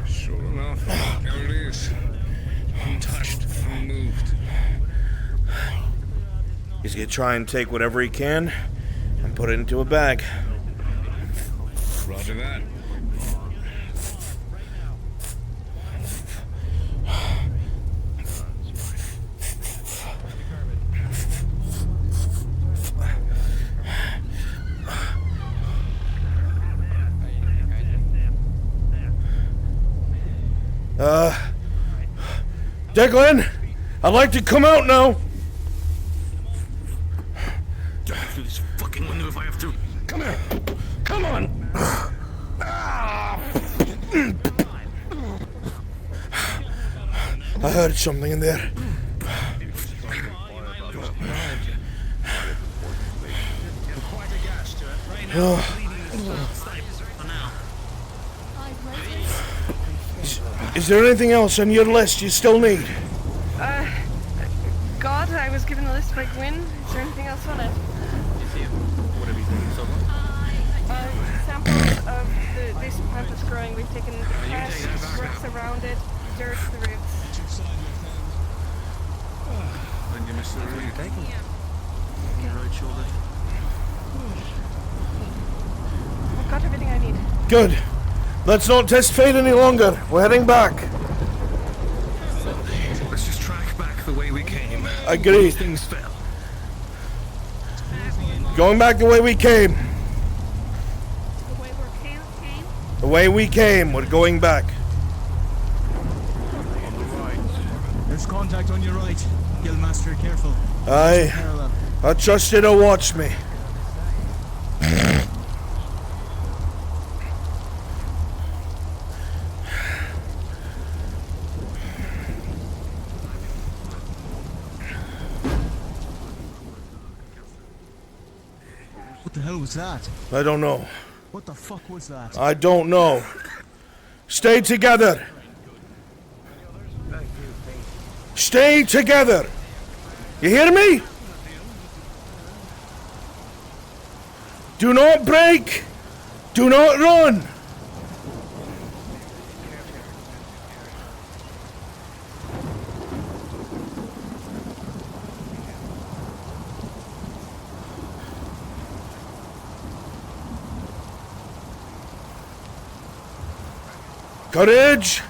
Sure enough, there it is. Untouched, unmoved. He's gonna try and take whatever he can and put it into a bag. Roger that. Declan, I'd like to come out now. Jump through this fucking window if I have to. Come here. Come on. I heard something in there. Is there anything else on your list you still need? God, I was given the list by Gwyn. Is there anything else on it? Whatever you think, so Samples of this plant that's growing. We've taken the grass, roots around it, dirt, the roots. Then you missed the room. Your right shoulder. I've got everything I need. Good. Let's not test fate any longer. We're heading back. Let's just track back the way we came. Agreed. Things fell. Going back the way we came. The way we came? The way we came. We're going back. There's contact on your right. Guildmaster, careful. Aye. I trust you to watch me. What the hell was that? I don't know. What the fuck was that? I don't know. Stay together. Stay together. You hear me? Do not break. Do not run. Courage.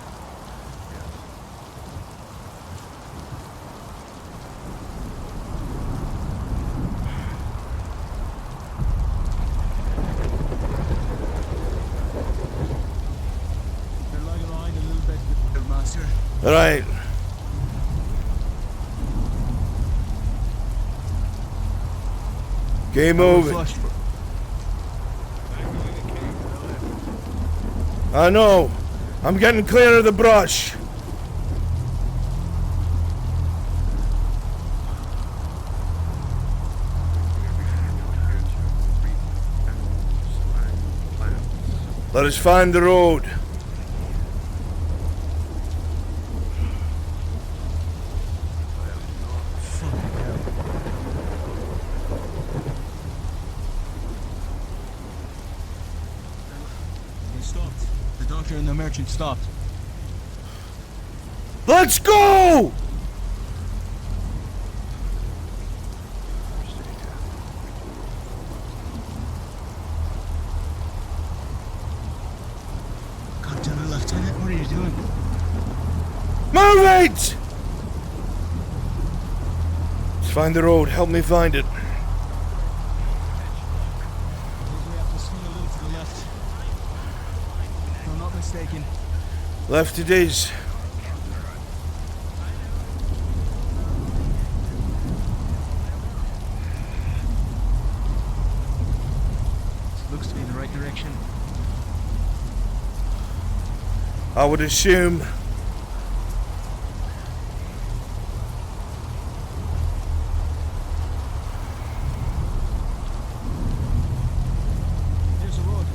Right. Keep moving. I know. I'm getting clear of the brush. Let us find the road. They stopped. The doctor and the merchant stopped. Let's go! Goddamn, Lieutenant, what are you doing? Move it! Let's find the road. Help me find it. We have to swing a little to the left. If I'm not mistaken. Left it is. Looks to be in the right direction. I would assume. There's a road.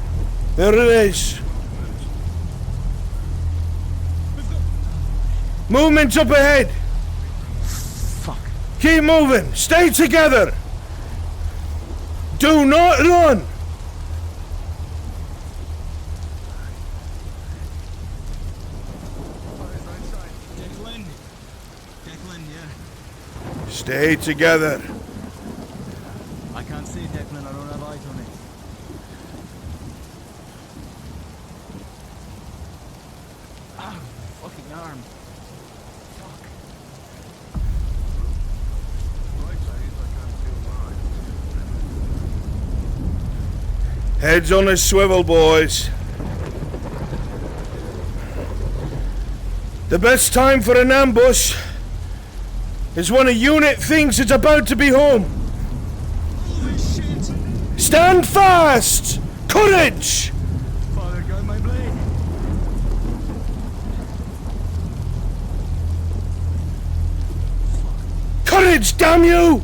There it is. Movement up ahead. Fuck. Keep moving. Stay together. Do not run. Declan, yeah. Stay together. I can't see Declan, I don't have eyes on it. Ah, fucking arm. Heads on a swivel, boys. The best time for an ambush is when a unit thinks it's about to be home. Holy shit! Stand fast! Courage! Father, guard my blade. Courage, damn you!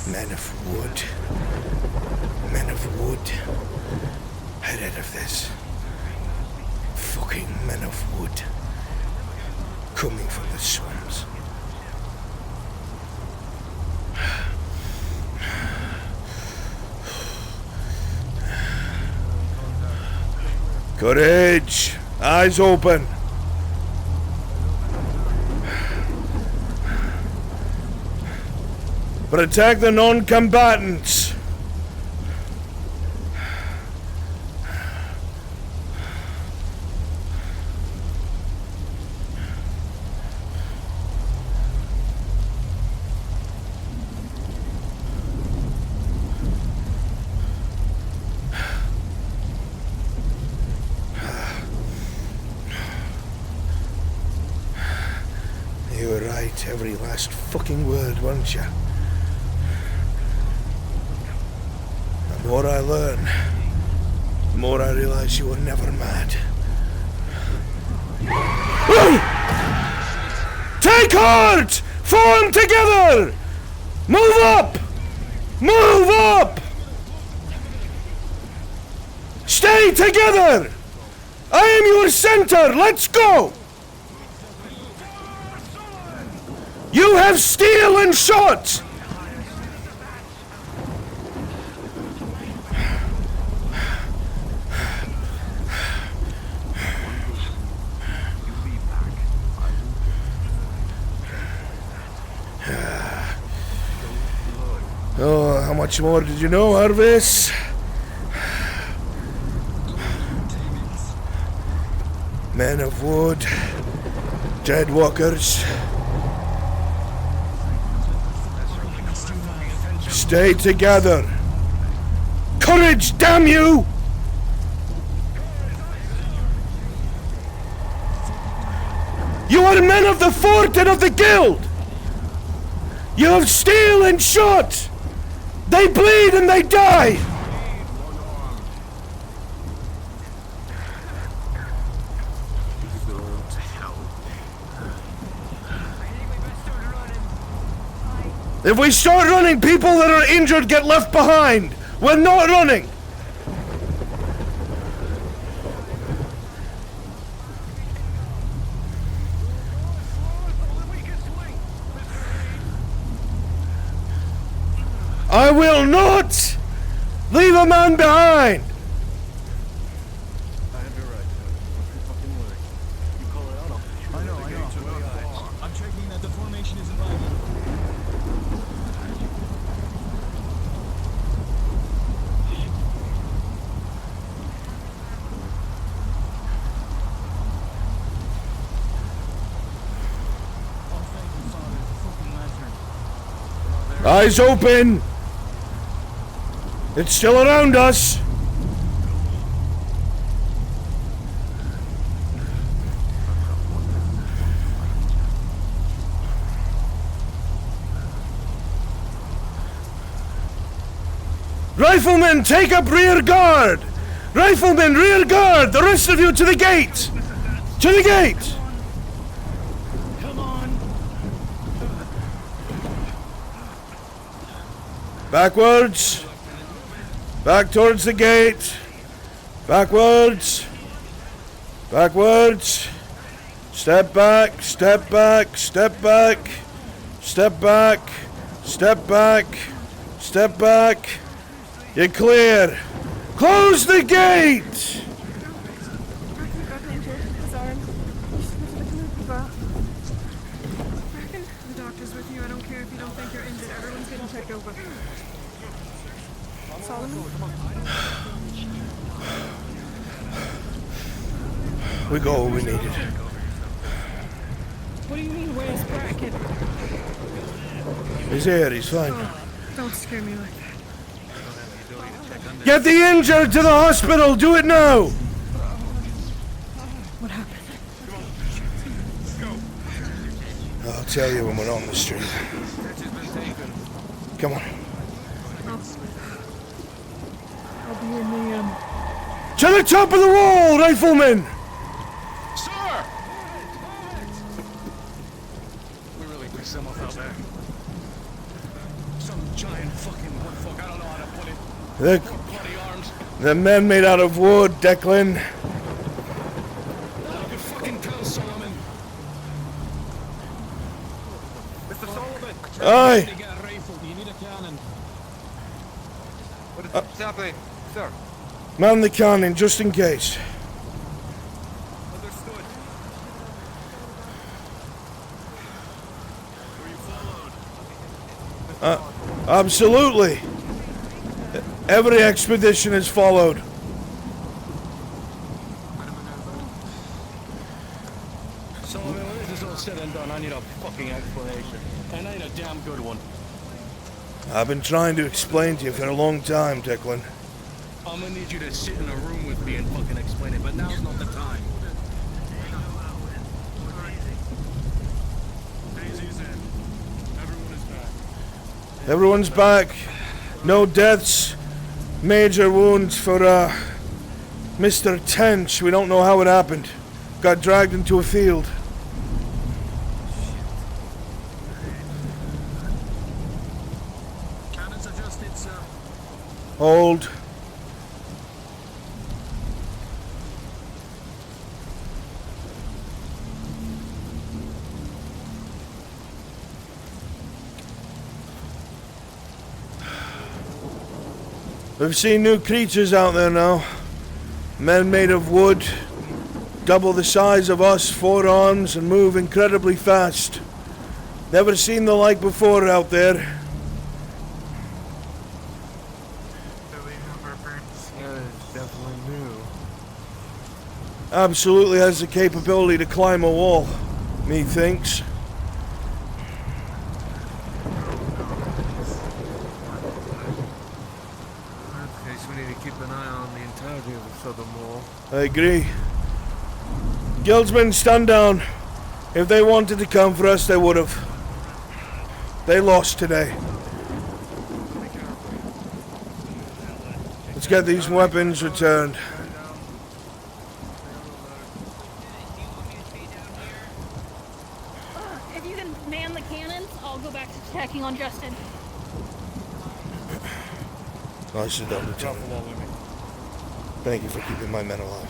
Men of wood. Men of wood. Head out of this. Fucking men of wood. Coming from the swamps. Courage! Eyes open! Protect the non-combatants! You were right, every last fucking word, weren't you? The more I learn, the more I realize you were never mad. Take heart! Form together! Move up! Move up! Stay together! I am your center! Let's go! You have steel and shot! Oh, how much more did you know, Harvis? Men of wood, Dead walkers. Stay together. Courage, damn you! You are men of the fort and of the guild! You have steel and shot! They bleed and they die! If we start running, people that are injured get left behind. We're not running. I will not leave a man behind. I'm checking that the formation isn't violent. Eyes open. It's still around us. Riflemen, take up rear guard! Riflemen, rear guard! The rest of you to the gate! To the gate! Come on! Backwards! Back towards the gate! Backwards! Backwards! Step back, step back, step back! Step back, step back, step back! You're clear! Close the gate! His arm. The doctor's with you. I don't care if you don't think you're injured. Everyone's getting checked over. Solomon? We got what we needed. What do you mean, where's Bracken? He's here, he's fine. Oh, don't scare me like that. Get the injured to the hospital! Do it now! What happened? I'll tell you when we're on the street. Come on. I'll be in the, To the top of the wall, riflemen! Sir! We really pissed them off out there. Some giant fucking wood fuck, I don't know how to put it. The men made out of wood, Declan. You could fucking tell, Solomon. Mr. Solomon! Aye! You get a rifle, do you need a cannon? What is happening, sir? Man the cannon, just in case. Understood. Were you followed? Absolutely. Every expedition is followed. Solomon, when this is all said and done, I need a fucking explanation. And I need a damn good one. I've been trying to explain to you for a long time, Declan. I'm gonna need you to sit in a room with me and fucking explain it, but now's not the time. Daisy's in. Everyone is back. Everyone's back. No deaths. Major wounds for, Mr. Tench. We don't know how it happened. Got dragged into a field. Cannons adjusted, sir. Hold. We've seen new creatures out there now. Men made of wood, double the size of us, 4 arms, and move incredibly fast. Never seen the like before out there. Definitely new. Absolutely has the capability to climb a wall. Methinks. Okay, so we need to keep an eye on the entirety of the southern wall. I agree. Guildsmen, stand down. If they wanted to come for us, they would have. They lost today. Let's get these weapons returned. If you can man the cannons, I'll go back to attacking on Justin. Nicely done, Lieutenant. Thank you for keeping my men alive.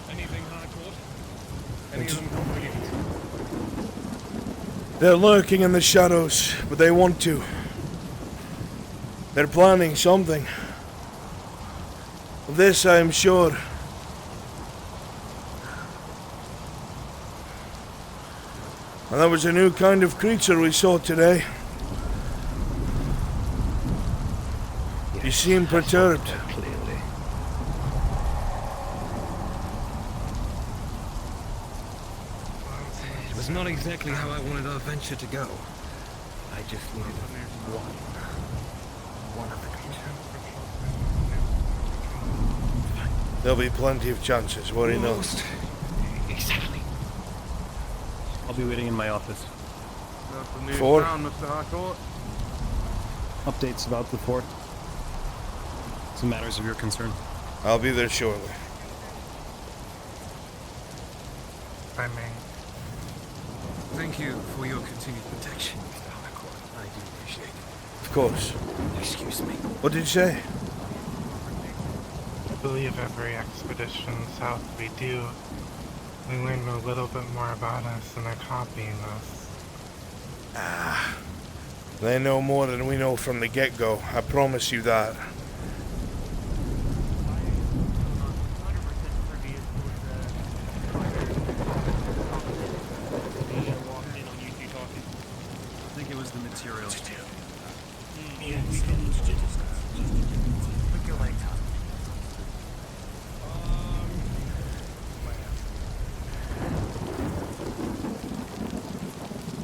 Anything, Harcourt? Any of them completed? They're lurking in the shadows, but they want to. They're planning something. Of this I am sure. And that was a new kind of creature we saw today. You seem perturbed. It was not exactly how I wanted our venture to go. I just needed one of the creature. There'll be plenty of chances, worry not. Exactly. I'll be waiting in my office. Fort? Mr. Harcourt. Updates about the fort. Some matters of your concern. I'll be there shortly. I may. Thank you for your continued protection, Mr. Harcourt. I do appreciate it. Of course. Excuse me. What did you say? I believe every expedition south we do, we learn a little bit more about us and they're copying us. Ah. They know more than we know from the get-go. I promise you that. I think it was the materials. Put your legs up.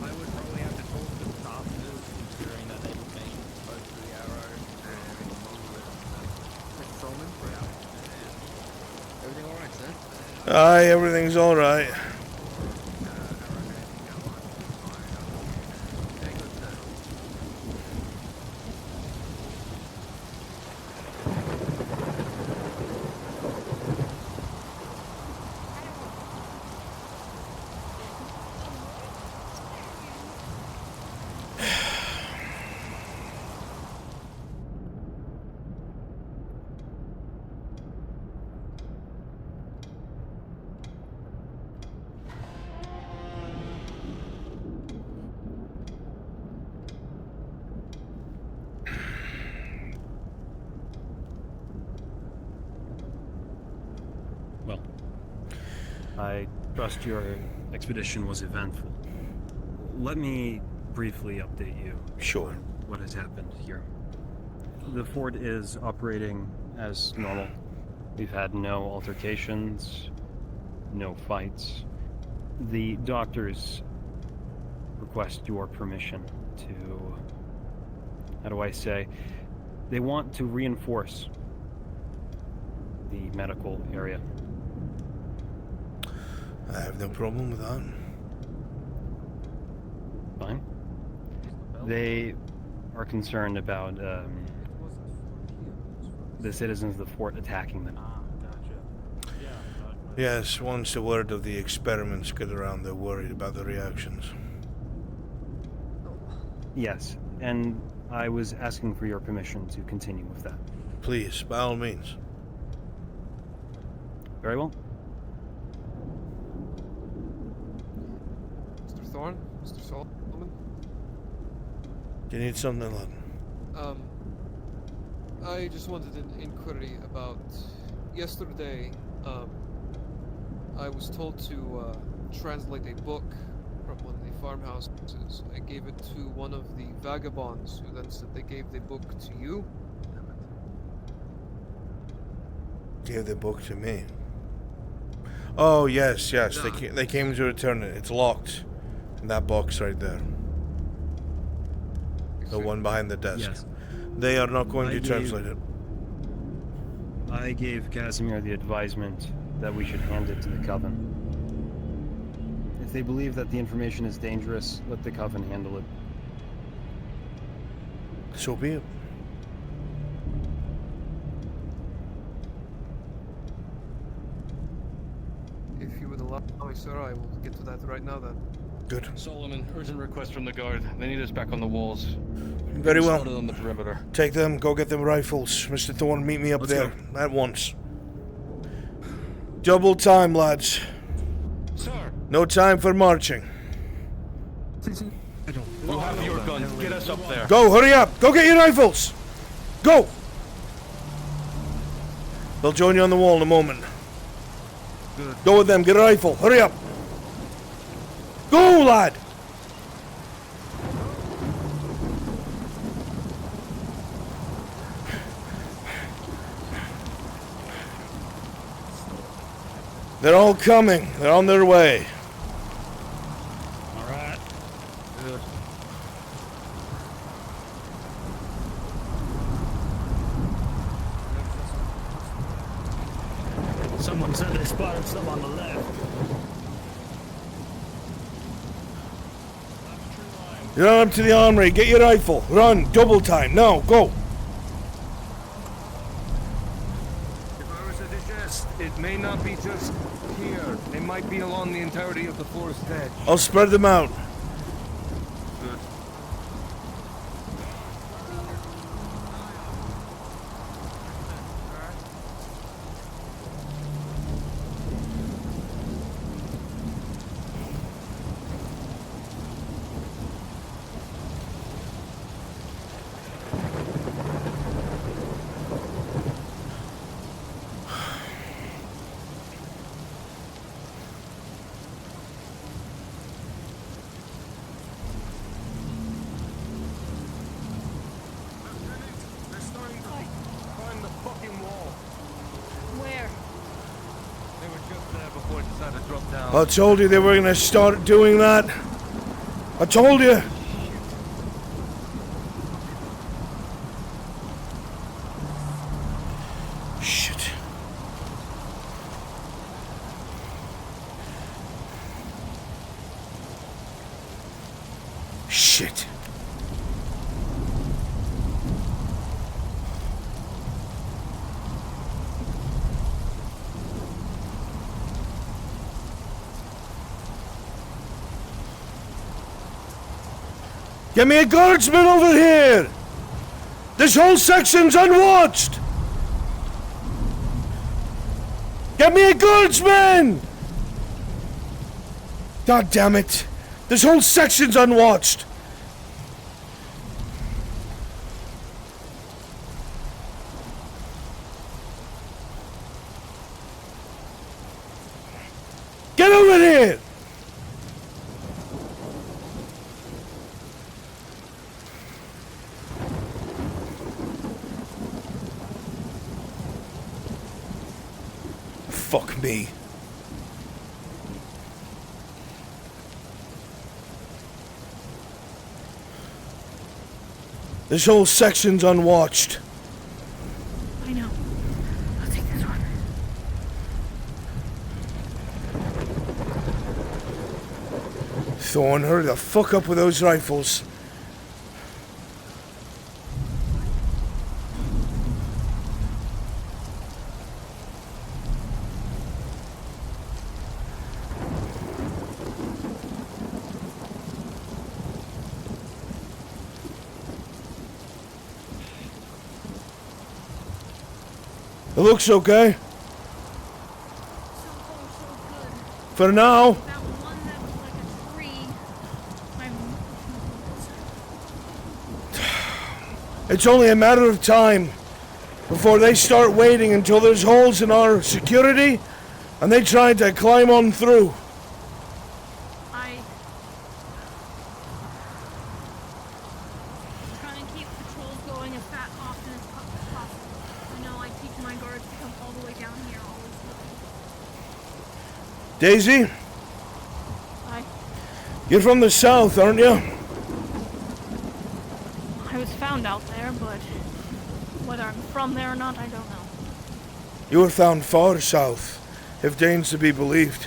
I would probably have to talk to the crafters, considering that they would make both the arrow and Mr. Freumhan Brèige. Everything alright, sir? Aye, everything's alright. Well, I trust your expedition was eventful. Let me briefly update you. Sure. On what has happened here. The fort is operating as normal. We've had no altercations, no fights. The doctors request your permission to, how do I say, they want to reinforce the medical area. I have no problem with that. Fine. They are concerned about the citizens of the fort attacking them. Yes, once the word of the experiments get around, they're worried about the reactions. Yes, and I was asking for your permission to continue with that. Please, by all means. Very well. Mr. Thorne? Mr. Solomon? Do you need something, lad? I just wanted an inquiry about yesterday. I was told to translate a book from one of the farmhouses. I gave it to one of the vagabonds, who then said they gave the book to you. Gave the book to me. Oh yes. They came to return it. It's locked in that box right there. The one behind the desk. Yes. They are not going to translate it. I gave Casimir the advisement that we should hand it to the Coven. If they believe that the information is dangerous, let the Coven handle it. So be it. If you would allow me, sir, I will get to that right now then. Good. Solomon, urgent request from the guard. They need us back on the walls. Very well. Started on the perimeter. Take them, go get them rifles. Mr. Thorne, meet me up there at once. Double time, lads. Sir! No time for marching. You have your guns. Get us up there. Go, hurry up! Go get your rifles! Go! They'll join you on the wall in a moment. Good. Go with them, get a rifle, hurry up! Go, lad! They're all coming. They're on their way. All right. Good. Someone said they spotted some on the left. Run up to the armory, get your rifle. Run, double time, now, go. If I was to suggest, it may not be just here. They might be along the entirety of the forest edge. I'll spread them out. Good. I told you they were gonna start doing that. I told you. Shit. Shit. Get me a guardsman over here! This whole section's unwatched! Get me a guardsman! God damn it! This whole section's unwatched! Get over here! Fuck me. This whole section's unwatched. I know. I'll take this one. Thorne, hurry the fuck up with those rifles. It looks okay. For now. It's only a matter of time before they start waiting until there's holes in our security and they try to climb on through. I'm trying to keep patrols going as often as possible. I know I teach my guards to come all the way down here, always looking. Daisy? Hi. You're from the south, aren't you? I was found out there, but whether I'm from there or not, I don't know. You were found far south, if Dane's to be believed.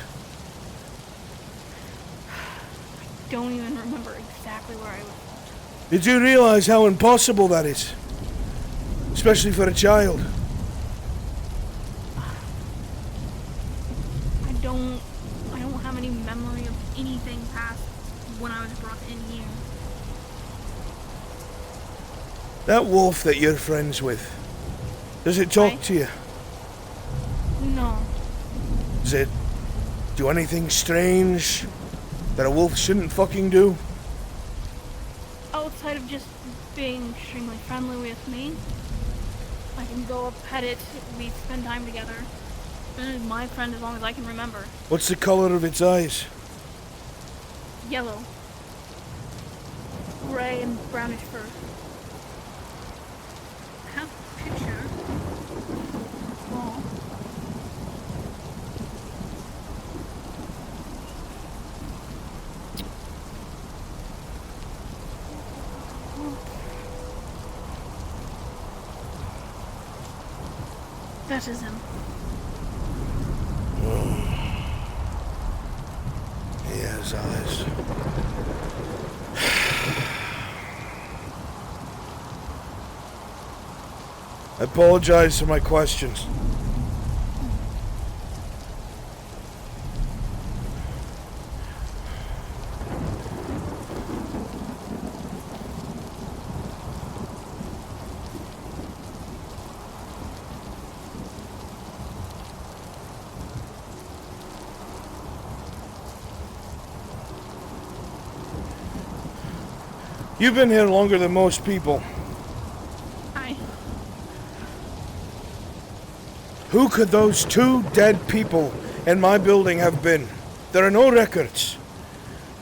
I don't even remember exactly where I was. Did you realize how impossible that is? Especially for a child. I don't have any memory of anything past when I was brought in here. That wolf that you're friends with, does it talk to you? No. Does it do anything strange that a wolf shouldn't fucking do? Outside of just being extremely friendly with me, I can go up, pet it, we spend time together. It's been my friend as long as I can remember. What's the color of its eyes? Yellow. Gray and brownish fur. I have a picture. Oh. That is him. He has eyes. I apologize for my questions. You've been here longer than most people. Hi. Who could those 2 dead people in my building have been? There are no records.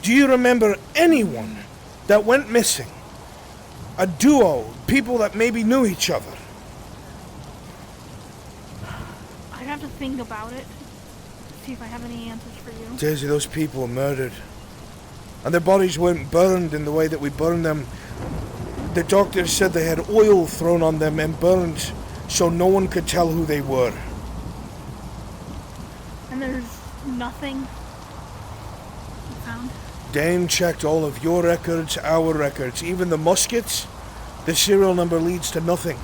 Do you remember anyone that went missing? A duo, people that maybe knew each other? I'd have to think about it. See if I have any answers for you. Daisy, those people were murdered. And their bodies weren't burned in the way that we burned them. The doctors said they had oil thrown on them and burned so no one could tell who they were. And there's nothing you found? Dane checked all of your records, our records, even the muskets. The serial number leads to nothing.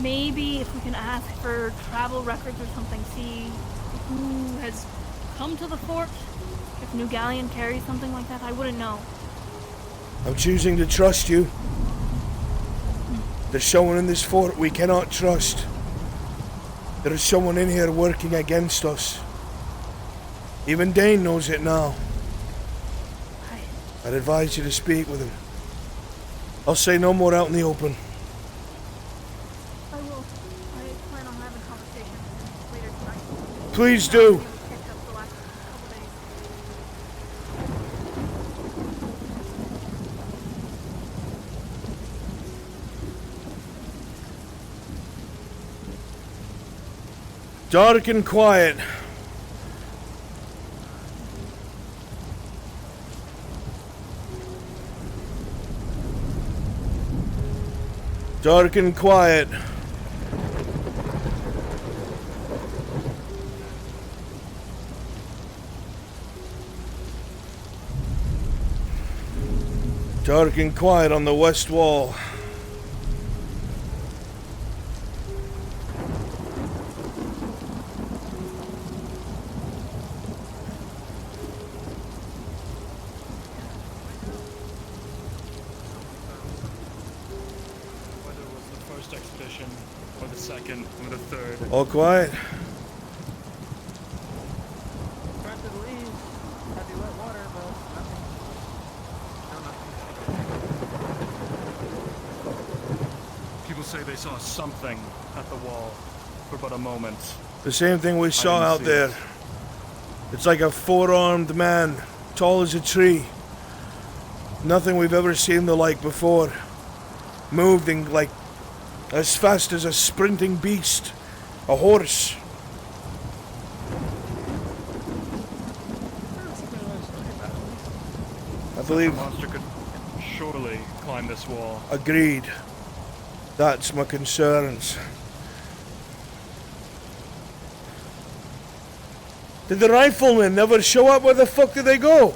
Maybe if we can ask for travel records or something, see who has come to the fort. If New Galleon carries something like that, I wouldn't know. I'm choosing to trust you. There's someone in this fort we cannot trust. There is someone in here working against us. Even Dane knows it now. I'd advise you to speak with him. I'll say no more out in the open. I will. I plan on having a conversation later tonight. Please do. Dark and quiet. Dark and quiet. Dark and quiet on the west wall. Expedition, or the second, or the third. All quiet. Practically say they saw something at the wall for but a moment. The same thing we saw didn't out see there. it. It's like a four-armed man, tall as a tree. Nothing we've ever seen the like before. Moving like as fast as a sprinting beast. A horse. I believe... The monster could surely climb this wall. Agreed. That's my concerns. Did the riflemen never show up? Where the fuck did they go?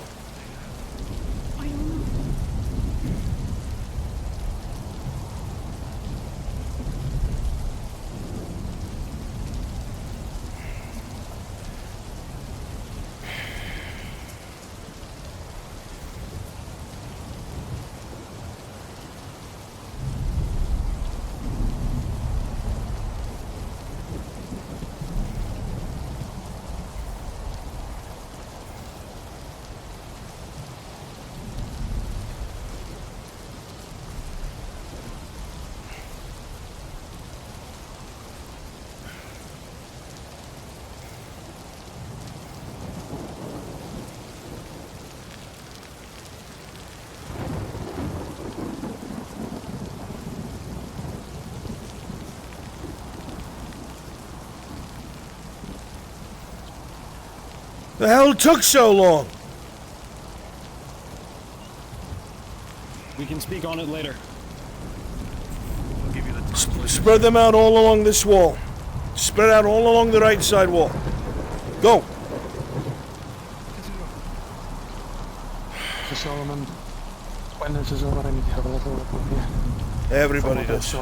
The hell took so long? We can speak on it later. Spread them out all along this wall. Spread out all along the right side wall. Go. So Solomon, when this is over, I need to have a little look with you. Everybody does.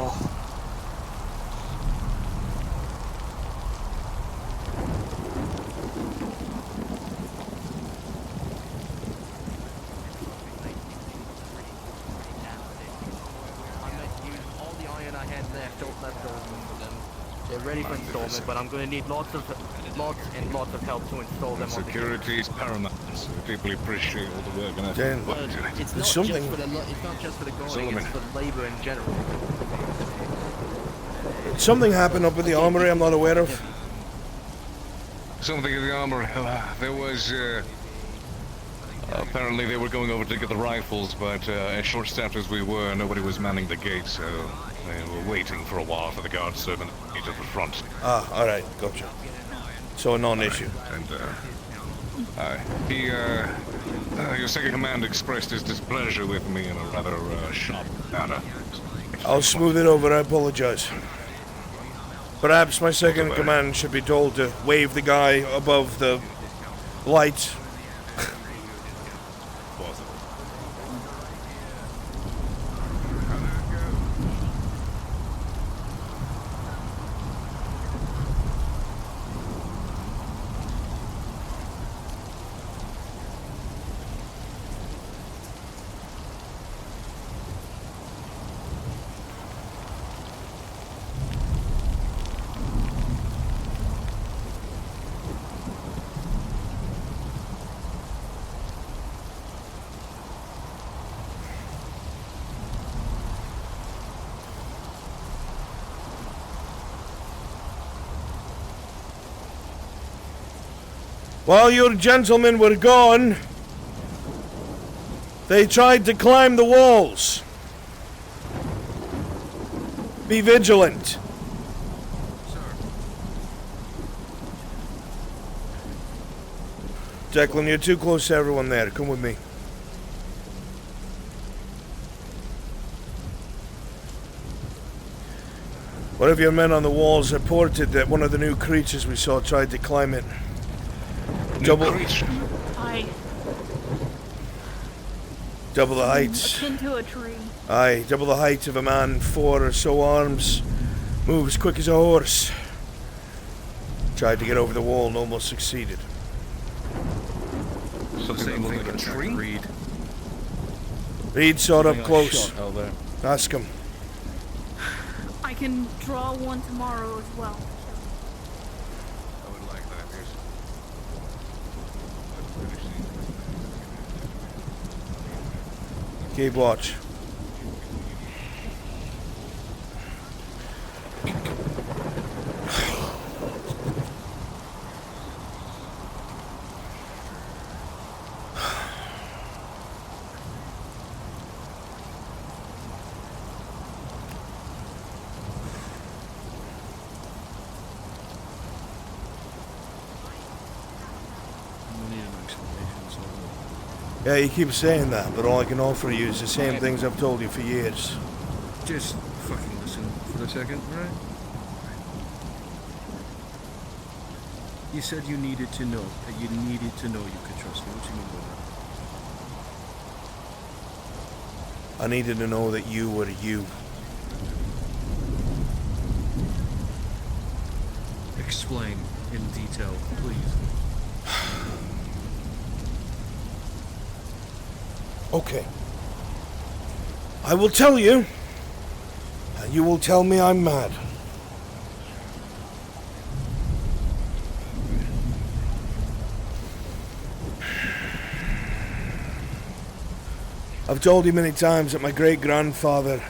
Ready for installment, but I'm going to need lots and lots of help to install them. Security is paramount, so deeply appreciate all the work and effort. Dan, it's not something. it's not just for the guarding, it's for labor in general. Something happened up in the armory I'm not aware of. Something in the armor. There was. Apparently, they were going over to get the rifles, but as short-staffed as we were, nobody was manning the gate, so they were waiting for a while for the guard servant to meet at the front. Ah, all right, gotcha. So a non-issue. And your second command expressed his displeasure with me in a rather sharp manner. I'll smooth it over. I apologize. Perhaps my second command should be told to wave the guy above the light. While your gentlemen were gone, they tried to climb the walls. Be vigilant. Declan, you're too close to everyone there. Come with me. One of your men on the walls reported that one of the new creatures we saw tried to climb it. Double the height. Akin to a tree. Aye, double the height of a man, 4 or so arms. Moves quick as a horse. Tried to get over the wall and almost succeeded. Something like a tree? Reed saw it up close. Ask him. I can draw one tomorrow as well. I would like that, yes. Keep watch. Yeah, you keep saying that, but all I can offer you is the same things I've told you for years. Just fucking listen for a second, right? You said you needed to know, that you needed to know you could trust me. What do you mean by that? I needed to know that you were you. Explain in detail, please. Okay. I will tell you, and you will tell me I'm mad. I've told you many times that my great-grandfather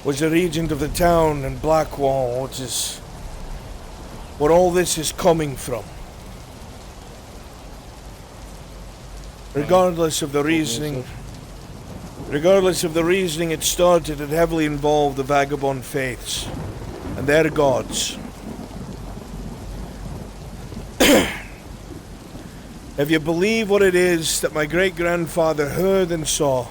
was the regent of the town in Blackwell, which is where all this is coming from. Regardless of the reasoning, it started and heavily involved the vagabond faiths and their gods. If you believe what it is that my great-grandfather heard and saw,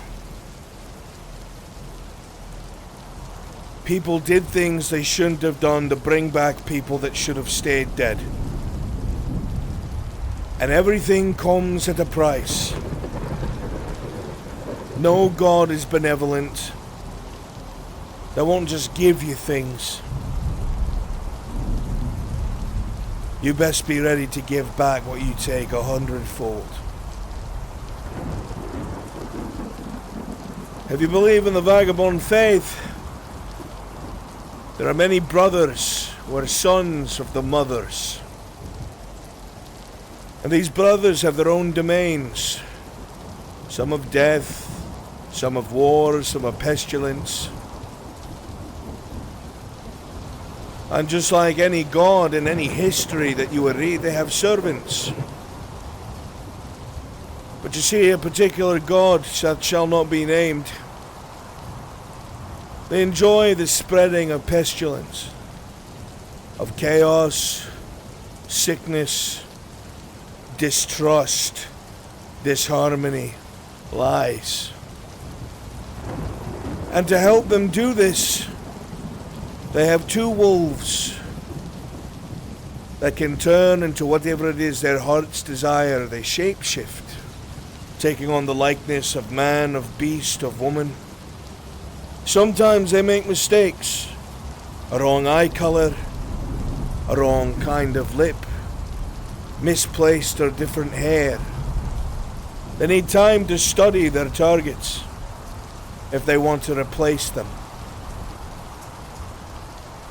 people did things they shouldn't have done to bring back people that should have stayed dead. And everything comes at a price. No God is benevolent. They won't just give you things. You best be ready to give back what you take 100-fold. If you believe in the vagabond faith, there are many brothers who are sons of the mothers. And these brothers have their own domains. Some of death, some of war, some of pestilence. And just like any god in any history that you would read, they have servants. But you see, a particular god that shall not be named, they enjoy the spreading of pestilence, of chaos, sickness, distrust, disharmony, lies. And to help them do this, they have two wolves that can turn into whatever it is their hearts desire. They shapeshift, taking on the likeness of man, of beast, of woman. Sometimes they make mistakes, a wrong eye color, a wrong kind of lip, misplaced or different hair. They need time to study their targets if they want to replace them.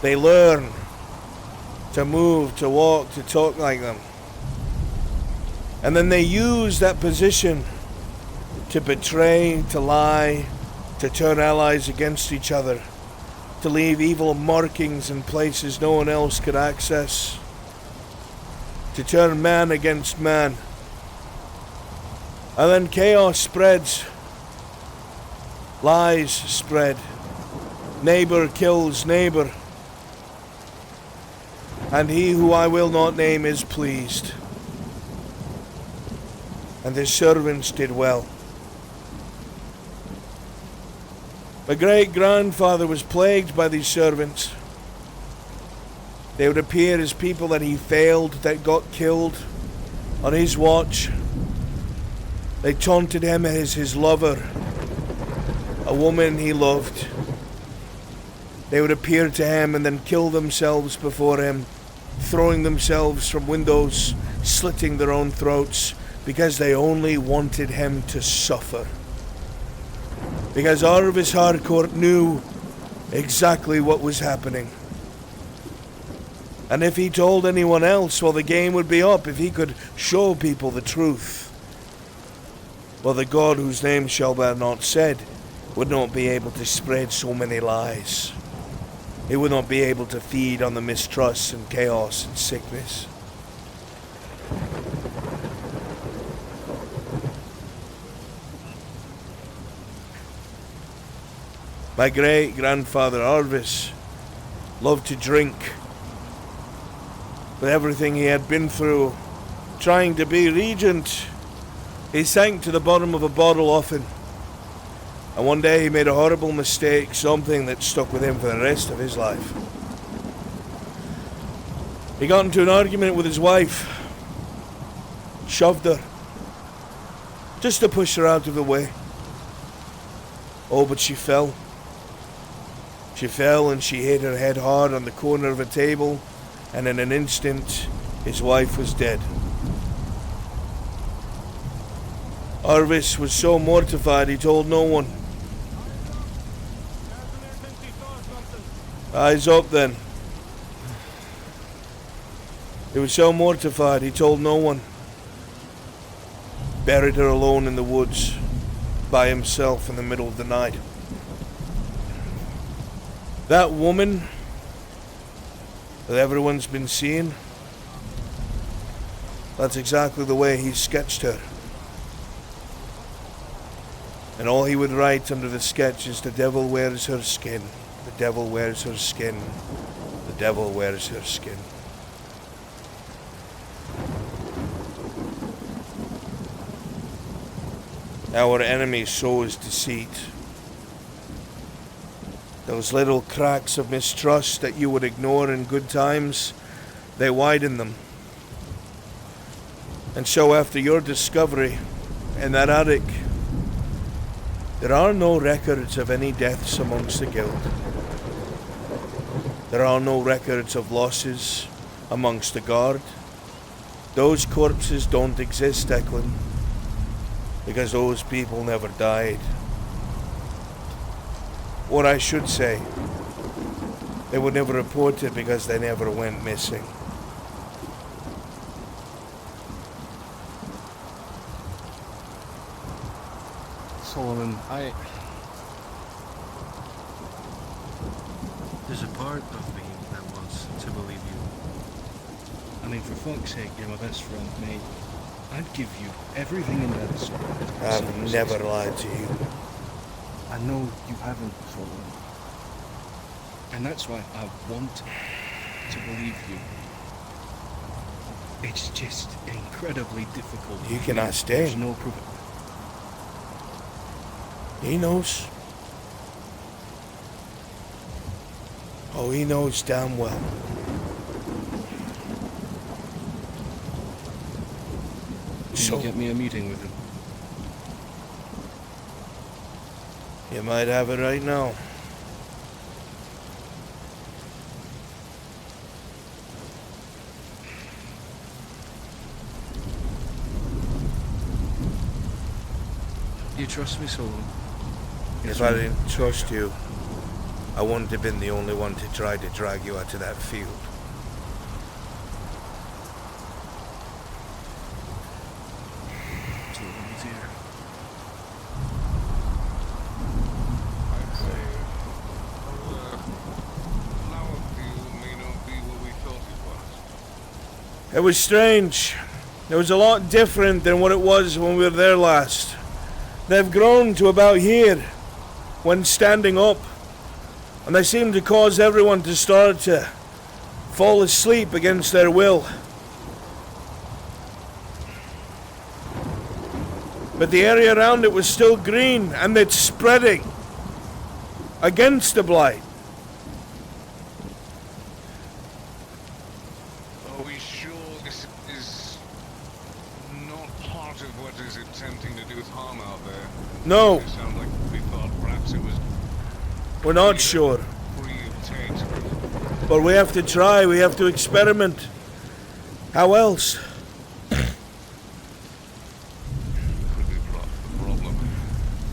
They learn to move, to walk, to talk like them. And then they use that position to betray, to lie, to turn allies against each other, to leave evil markings in places no one else could access, to turn man against man. And then chaos spreads, lies spread, neighbor kills neighbor, and he who I will not name is pleased. And his servants did well. My great-grandfather was plagued by these servants. They would appear as people that he failed, that got killed on his watch. They taunted him as his lover, a woman he loved. They would appear to him and then kill themselves before him, throwing themselves from windows, slitting their own throats, because they only wanted him to suffer. Because Arvis Harcourt knew exactly what was happening. And if he told anyone else, well, the game would be up. If he could show people the truth, well, the God whose name shall be not said would not be able to spread so many lies. He would not be able to feed on the mistrust and chaos and sickness. My great-grandfather Arvis loved to drink. With everything he had been through, trying to be regent, He sank to the bottom of a bottle often. And one day he made a horrible mistake, something that stuck with him for the rest of his life. He got into an argument with his wife. Shoved her. Just to push her out of the way. Oh, but she fell. She fell and she hit her head hard on the corner of a table, and in an instant, his wife was dead. Arvis was so mortified he told no one. Eyes up then. He was so mortified he told no one. Buried her alone in the woods, by himself in the middle of the night. That woman that everyone's been seeing, that's exactly the way he sketched her. And all he would write under the sketch is, the devil wears her skin, the devil wears her skin, the devil wears her skin. Our enemy sows deceit. Those little cracks of mistrust that you would ignore in good times, they widen them. And so after your discovery in that attic, there are no records of any deaths amongst the guild. There are no records of losses amongst the guard. Those corpses don't exist, Declan, because those people never died. Or I should say, they were never reported because they never went missing. Solomon, There's a part of me that wants to believe you. I mean, for fuck's sake, you're my best friend, mate. I'd give you everything in medicine. I've never lied to you. I know you haven't, Solomon. And that's why I want to believe you. It's just incredibly difficult. You can ask Dane. There's no proof. He knows. Oh, he knows damn well. Can you get me a meeting with him? You might have it right now. You trust me, Solomon? If I didn't trust you, I wouldn't have been the only one to try to drag you out of that field. Solomon's here. I'd say our flower field may not be what we thought it was. It was strange. It was a lot different than what it was when we were there last. They've grown to about here when standing up, and they seem to cause everyone to start to fall asleep against their will. But the area around it was still green, and it's spreading against the blight. Are we sure this is not part of what is attempting to do harm out there? No. It sounds like we thought perhaps it was We're not sure. free of taint. But we have to try, we have to experiment. How else? Could be the problem.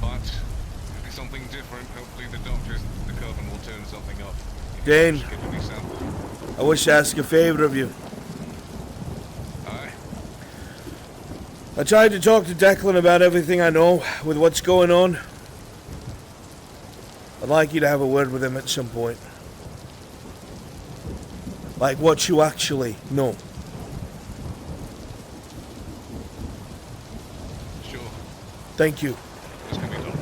But if it's something different, hopefully the doctors at the coven will turn something up. Dane, Just give me sample. I wish to ask a favor of you. Aye. I tried to talk to Declan about everything I know with what's going on. I'd like you to have a word with him at some point. Like what you actually know. Sure. Thank you. This can be done.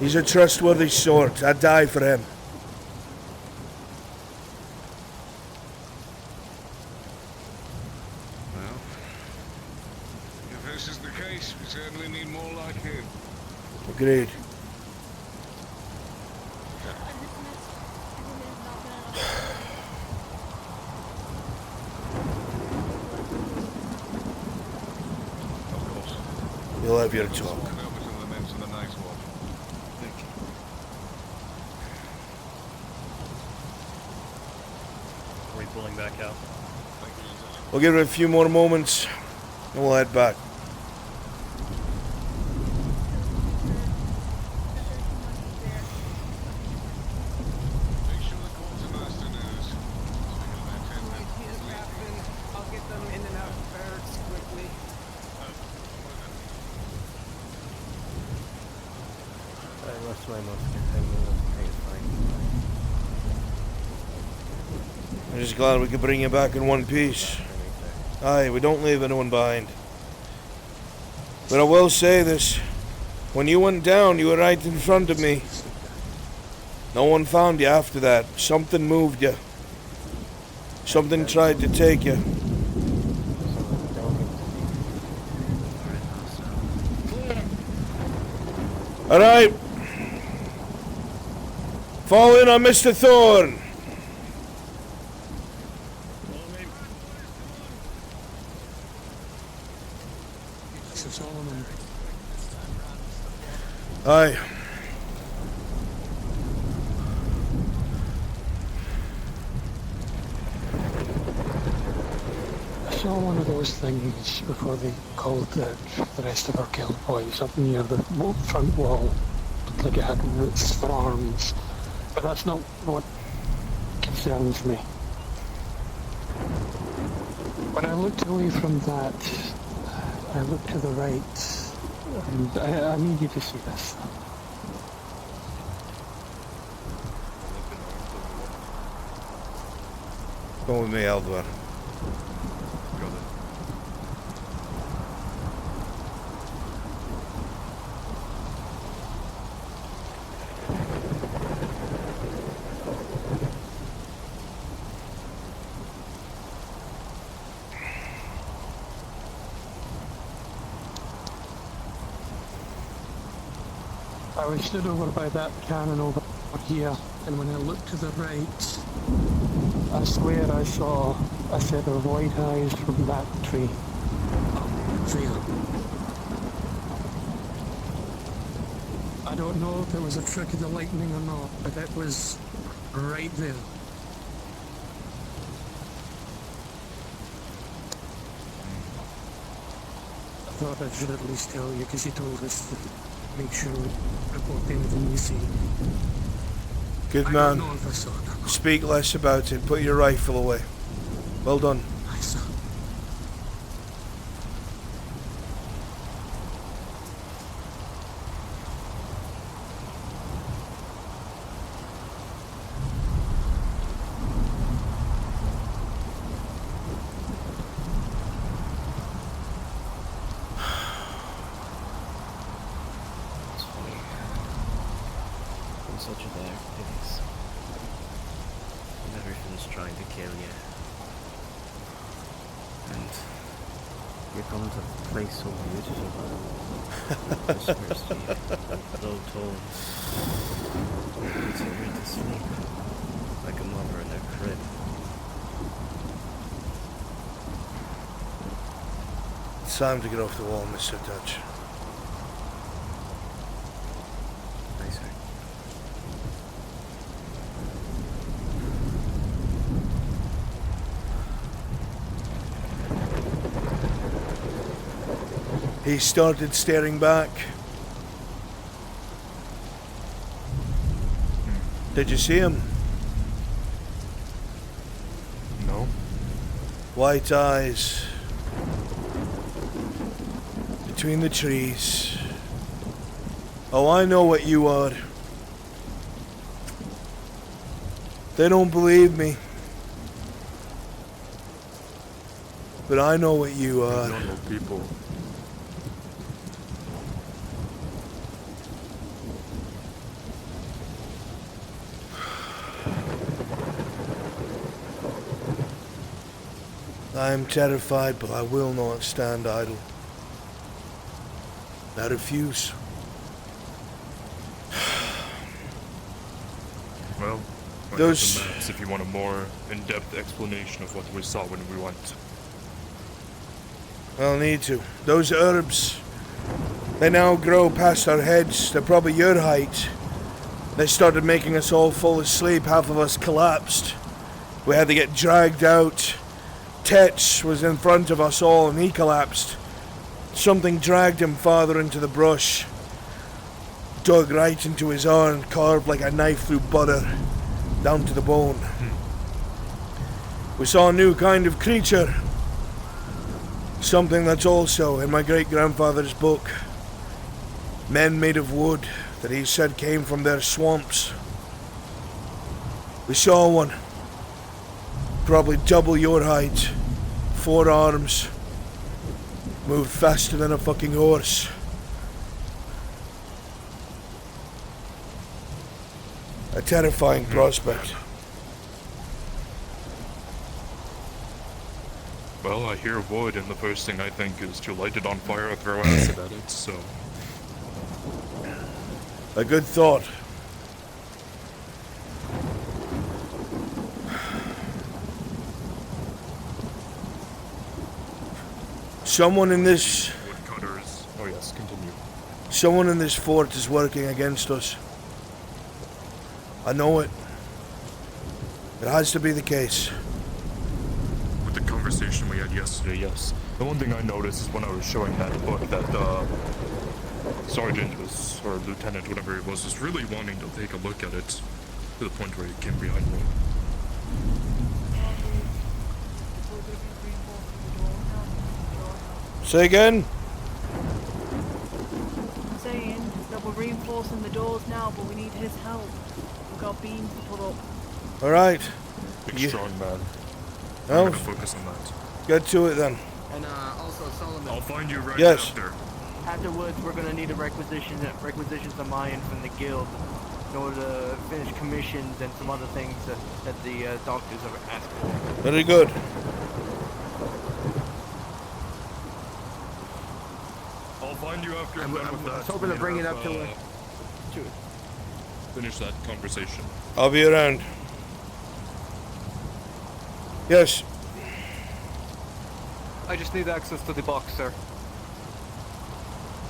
He's a trustworthy sort. I'd die for him. Well, if this is the case, we more like him. Agreed. Of course. You'll have your talk. Over to the men to the night watch. Thank you. Are we pulling back out? We'll give it a few more moments, and we'll head back. Make sure the quartermaster knows. I'll get them in and out of barracks quickly. I lost my musket. I'm just glad we could bring you back in one piece. Aye, we don't leave anyone behind. But I will say this. When you went down, you were right in front of me. No one found you after that. Something moved you. Something tried to take you. Alright. Fall in on Mr. Thorne. Aye. I saw one of those things before they called the rest of our guild boys up near the front wall. Looked like it had roots for arms, but that's not what concerns me. When I looked away from that, I looked to the right, and I need you to see this. Come with me, Eldwar. I was stood over by that cannon over here, and when I looked to the right, I swear I saw a set of white eyes from that tree. There. I don't know if it was a trick of the lightning or not, but it was right there. I thought I should at least tell you, because you told us to make sure we report anything you see. Good man. Speak less about it. Put your rifle away. Well done. Aye, sir. Such a dark place. And everything's trying to kill you. And you come to a place so beautiful. Whispers to you, low tones. Puts you right to sleep, like a mother in her crib. It's time to get off the wall, Mr. Dutch. Aye, sir. He started staring back. Did you see him? No. White eyes. Between the trees. Oh, I know what you are. They don't believe me. But I know what you are. Normal people. I am terrified, but I will not stand idle. I refuse. Well, I Those- have the maps if you want a more in-depth explanation of what we saw when we went. I'll need to. Those herbs, they now grow past our heads. They're probably your height. They started making us all fall asleep. Half of us collapsed. We had to get dragged out. Tetch was in front of us all and he collapsed. Something dragged him farther into the brush. Dug right into his arm, carved like a knife through butter, down to the bone. We saw a new kind of creature. Something that's also in my great-grandfather's book. Men made of wood that he said came from their swamps. We saw one. Probably double your height. 4 arms. Moved faster than a fucking horse. A terrifying prospect. Well, I hear wood, and the first thing I think is to light it on fire or throw acid at it, so... A good thought. Someone in this... Woodcutters. Oh yes, continue. Someone in this fort is working against us. I know it. It has to be the case. With the conversation we had yesterday, yes. The one thing I noticed is when I was showing that book that sergeant was, or lieutenant, whatever he was really wanting to take a look at it to the point where he came behind me. Say again? I'm saying that we're reinforcing the doors now, but we need his help. We've got beams to put up. Alright. Big strong man. Well, I'm gonna focus on that. get to it then. And also Solomon. I'll find you right Yes. after. Afterwards, we're gonna need a requisitions of mine from the guild in order to finish commissions and some other things that the doctors have asked for. Very good. I'll find you after I'm done with that. I was hoping to bring it up to finish that conversation. I'll be around. Yes. I just need access to the box, sir.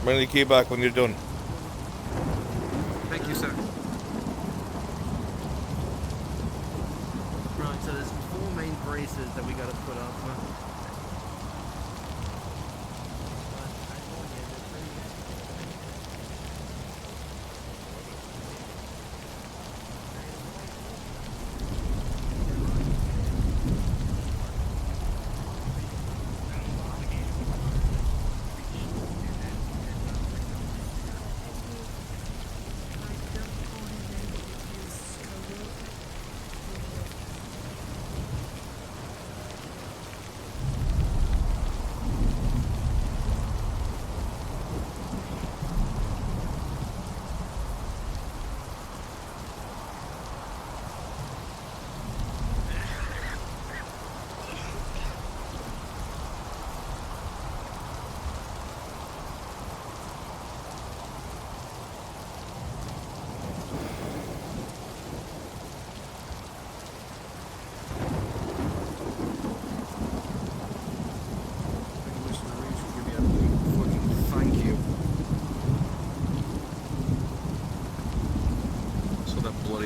Bring the key back when you're done. Thank you, sir. Right, so there's 4 main braces that we gotta put up.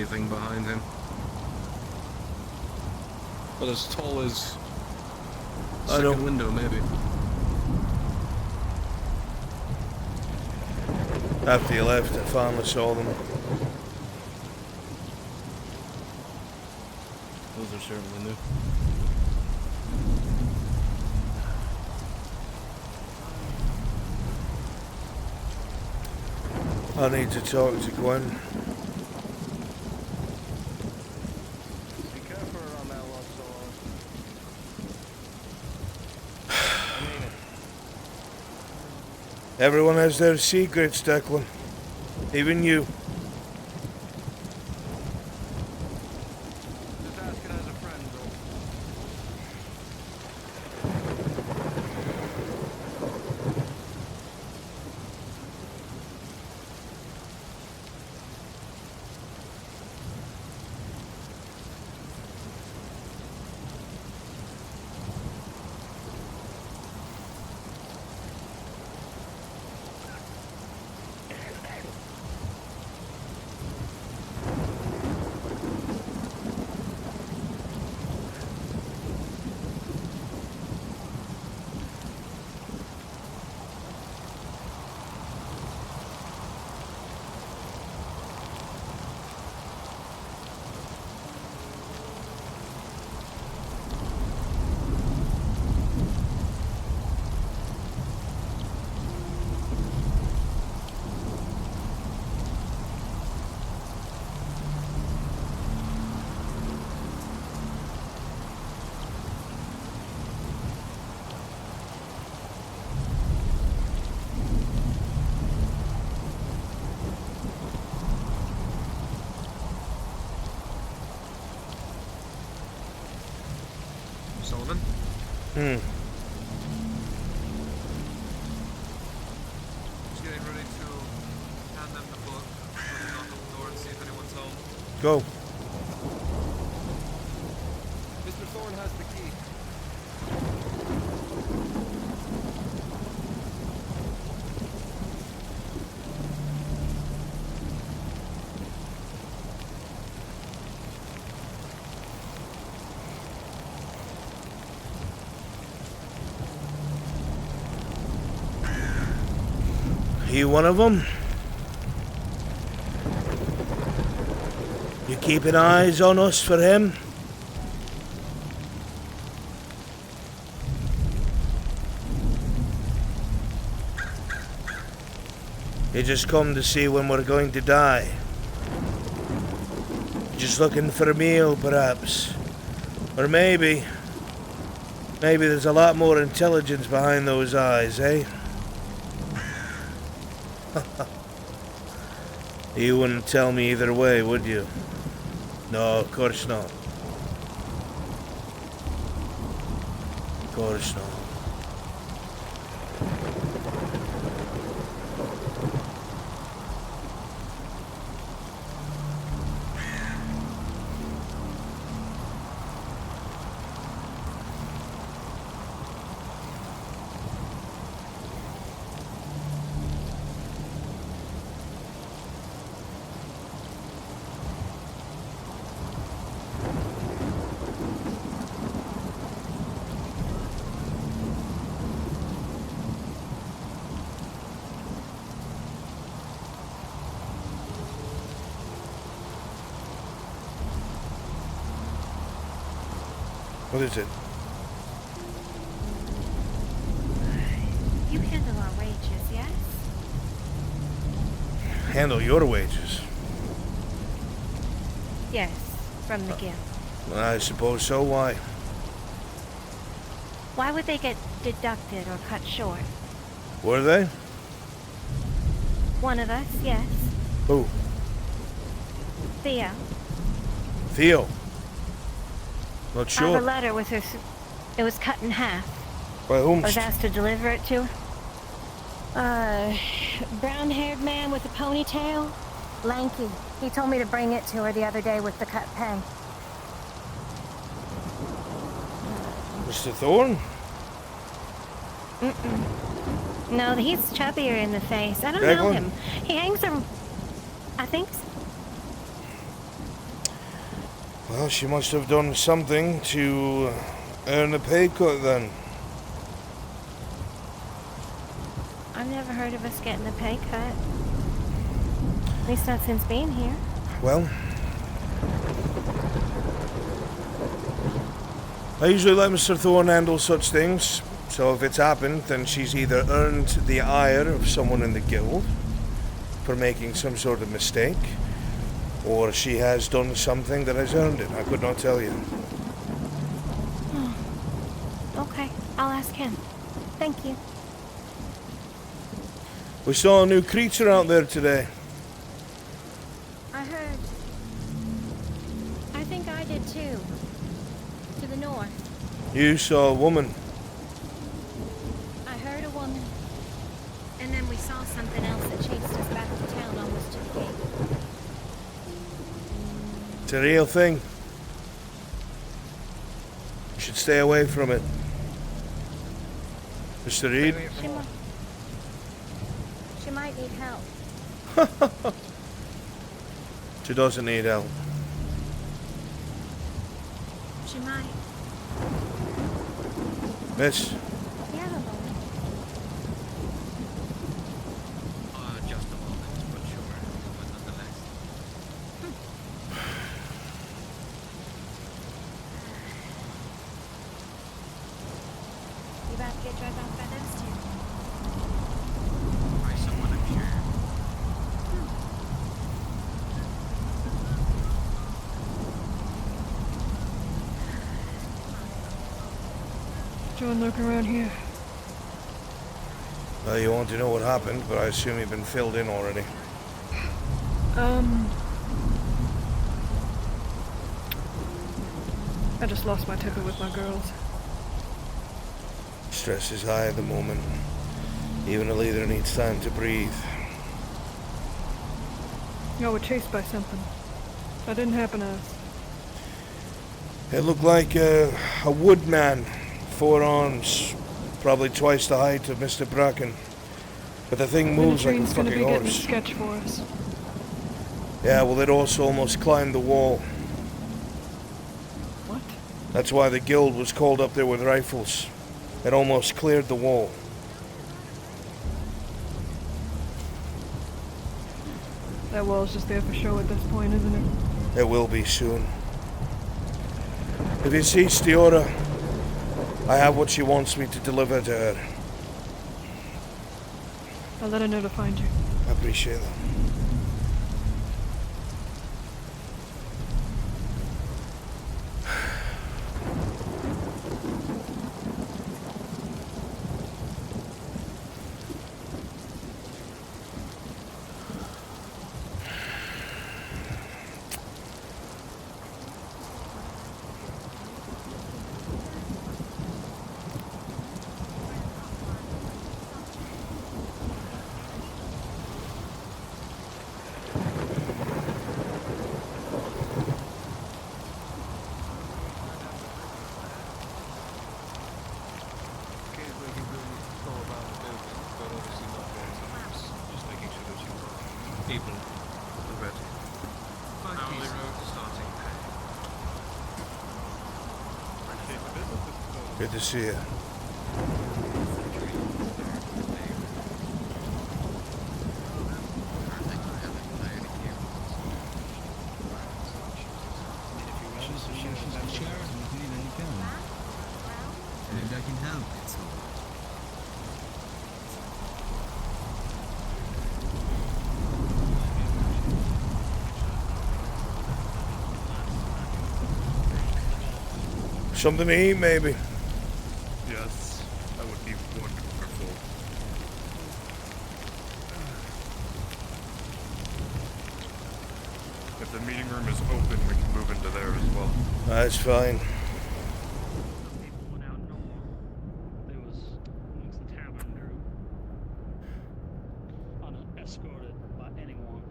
Thing behind him. But as tall as second window, maybe. After you left, I finally saw them. Those are certainly new. I need to talk to Gwen. Everyone has their secrets, Declan. Even you. Just asking as a friend, though. gentlemen. Just getting ready to hand them the book. Knock on the door and see if anyone's home. Go. Mr. Thorne has the key. You one of them? You keeping eyes on us for him? You just come to see when we're going to die? Just looking for a meal, perhaps? Or maybe there's a lot more intelligence behind those eyes, eh? You wouldn't tell me either way, would you? No, of course not. Of course not. What is it? You handle our wages, yes? Handle your wages? Yes, from the guild. I suppose so. Why? Why would they get deducted or cut short? Were they? One of us, yes. Who? Theo. Theo? Not I sure. have a letter with her. It was cut in half. By whom? I was asked to deliver it to her. Brown-haired man with a ponytail. Lanky. He told me to bring it to her the other day with the cut pay. Mr. Thorne? No, he's chubbier in the face. I don't know Blackwell? him. He hangs around. I think so. Well, she must have done something to earn a pay cut then. I've never heard of us getting a pay cut. At least not since being here. Well, I usually let Mr. Thorne handle such things, so if it's happened, then she's either earned the ire of someone in the guild for making some sort of mistake, or she has done something that has earned it. I could not tell you. Okay, I'll ask him. Thank you. We saw a new creature out there today. I heard. I think I did too. To the north. You saw a woman. I heard a woman. And then we saw something else that chased us back to town almost to the gate. It's a real thing. You should stay away from it. Mr. Reed? She might need help. She doesn't need help. She might. Miss? Yeah, a moment. Just a moment, but sure. But nonetheless. You about to get drugged off by those two? By someone I'm sure. John, look around here. Well, you want to know what happened, but I assume you've been filled in already. I just lost my temper with my girls. Stress is high at the moment. Even a leader needs time to breathe. No, we're chased by something. That didn't happen to us. It looked like a woodman. 4 arms. Probably twice the height of Mr. Bracken. But the thing moves like a Minitrine's gonna fucking be getting a horse. sketch for us. Yeah, well, it also almost climbed the wall. What? That's why the guild was called up there with rifles. It almost cleared the wall. That wall's just there for show at this point, isn't it? It will be soon. If you see Stiora, I have what she wants me to deliver to her. I'll let her know to find you. I appreciate that. Good to see you. Maybe I can help. Something to eat, maybe. Yes, that would be wonderful. If the meeting room is open, we can move into there as well. That's fine. Escorted by anyone.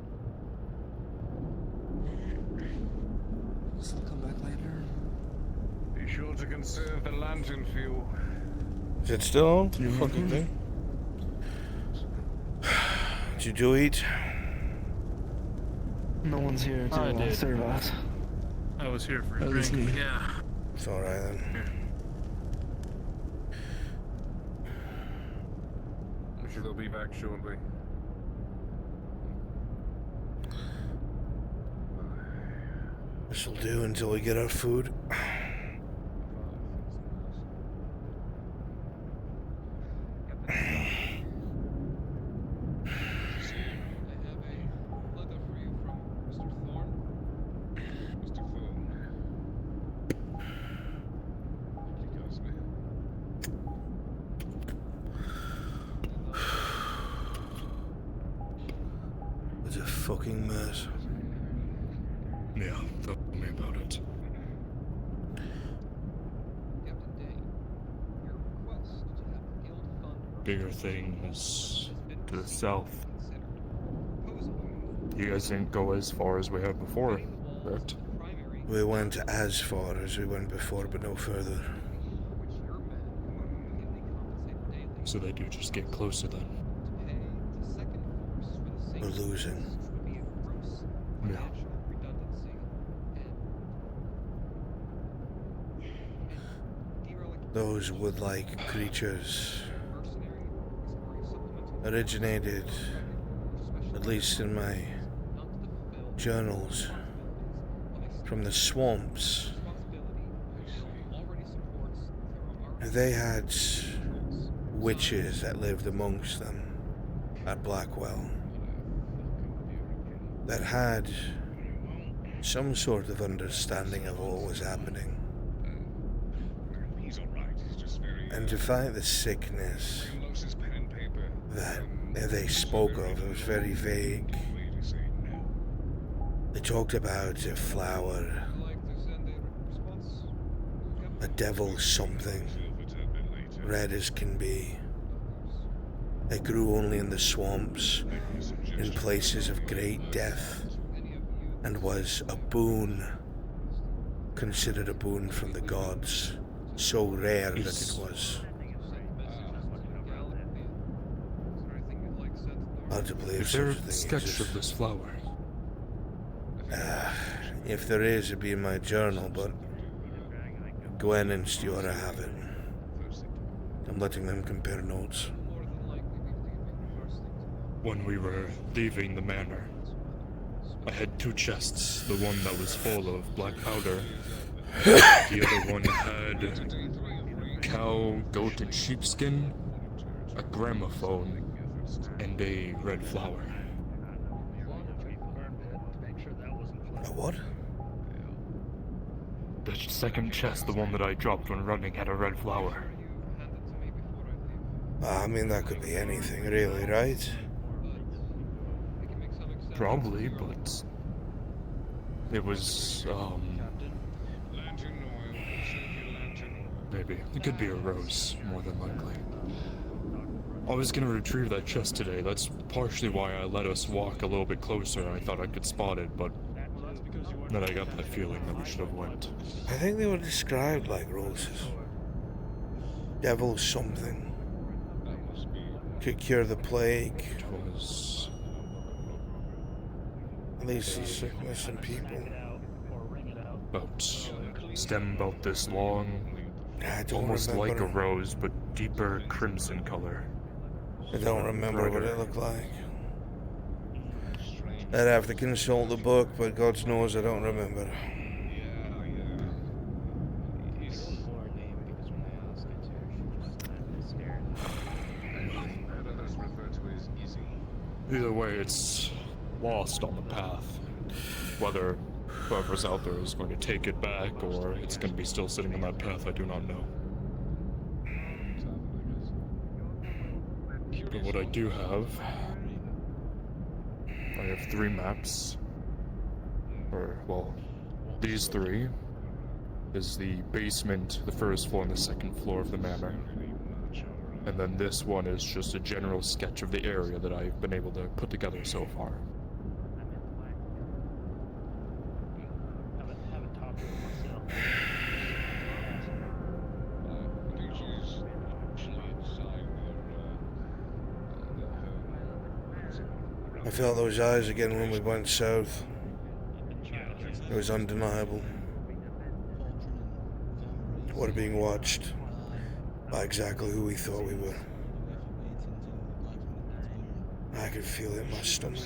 I'll come back later. Be sure to conserve the lantern fuel. Is it still on? Fucking thing. Did you eat? No one's here to serve us. I was here for a At least drink. me. Yeah. It's alright then. I'm sure they'll be back shortly. This'll do until we get our food. It's a fucking mess. Yeah, tell me about it. Bigger thing is to the south. You guys didn't go as far as we have before, correct? We went as far as we went before, but no further. So they do just get closer then. We're losing. Yeah. Those wood-like creatures originated, at least in my journals, from the swamps. They had witches that lived amongst them at Blackwell that had some sort of understanding of what was happening. And to fight the sickness that they spoke of, it was very vague. They talked about a flower, a devil something. red as can be. It grew only in the swamps, in places of great death, and was a boon, considered a boon from the gods, so rare that it was. Hard to believe Is there such a a thing sketch exists. of this flower? If there is, it'd be in my journal, but Gwen and Stuart have it. I'm letting them compare notes. When we were leaving the manor, I had 2 chests. The one that was full of black powder. The other one had cow, goat, and sheepskin, a gramophone, and a red flower. A what? The second chest, the one that I dropped when running, had a red flower. I mean, that could be anything, really, right? Probably, but it was, maybe. It could be a rose, more than likely. I was gonna retrieve that chest today. That's partially why I let us walk a little bit closer. I thought I could spot it, but then I got that feeling that we should have went. I think they were described like roses. Devil something. Could cure the plague. It was... At least see sickness in people. Stem about this long, I don't almost remember. like a rose, but deeper crimson color. I don't remember what it looked like. I'd have to consult the book, but God knows I don't remember. Either way, it's lost on the path. Whether whoever's out there is going to take it back, or it's going to be still sitting on that path, I do not know. But what I do have... I have 3 maps. Or, well, these 3 is the basement, the first floor, and the second floor of the manor. And then this one is just a general sketch of the area that I've been able to put together so far. I felt those eyes again when we went south. It was undeniable. We're being watched by exactly who we thought we were. I could feel it in my stomach.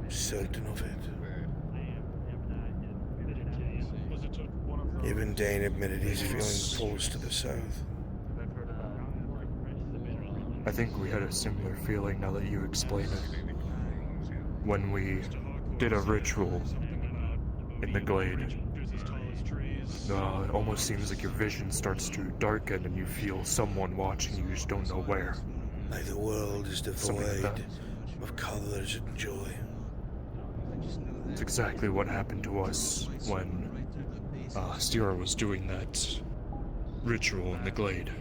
Certain of it. Even Dane admitted he's feeling pulls to the south. I think we had a similar feeling now that you explain it. When we did a ritual in the glade. It almost seems like your vision starts to darken and you feel someone watching you just don't know where. Like the world is devoid of colors and joy. It's exactly what happened to us when Stira was doing that ritual in the glade.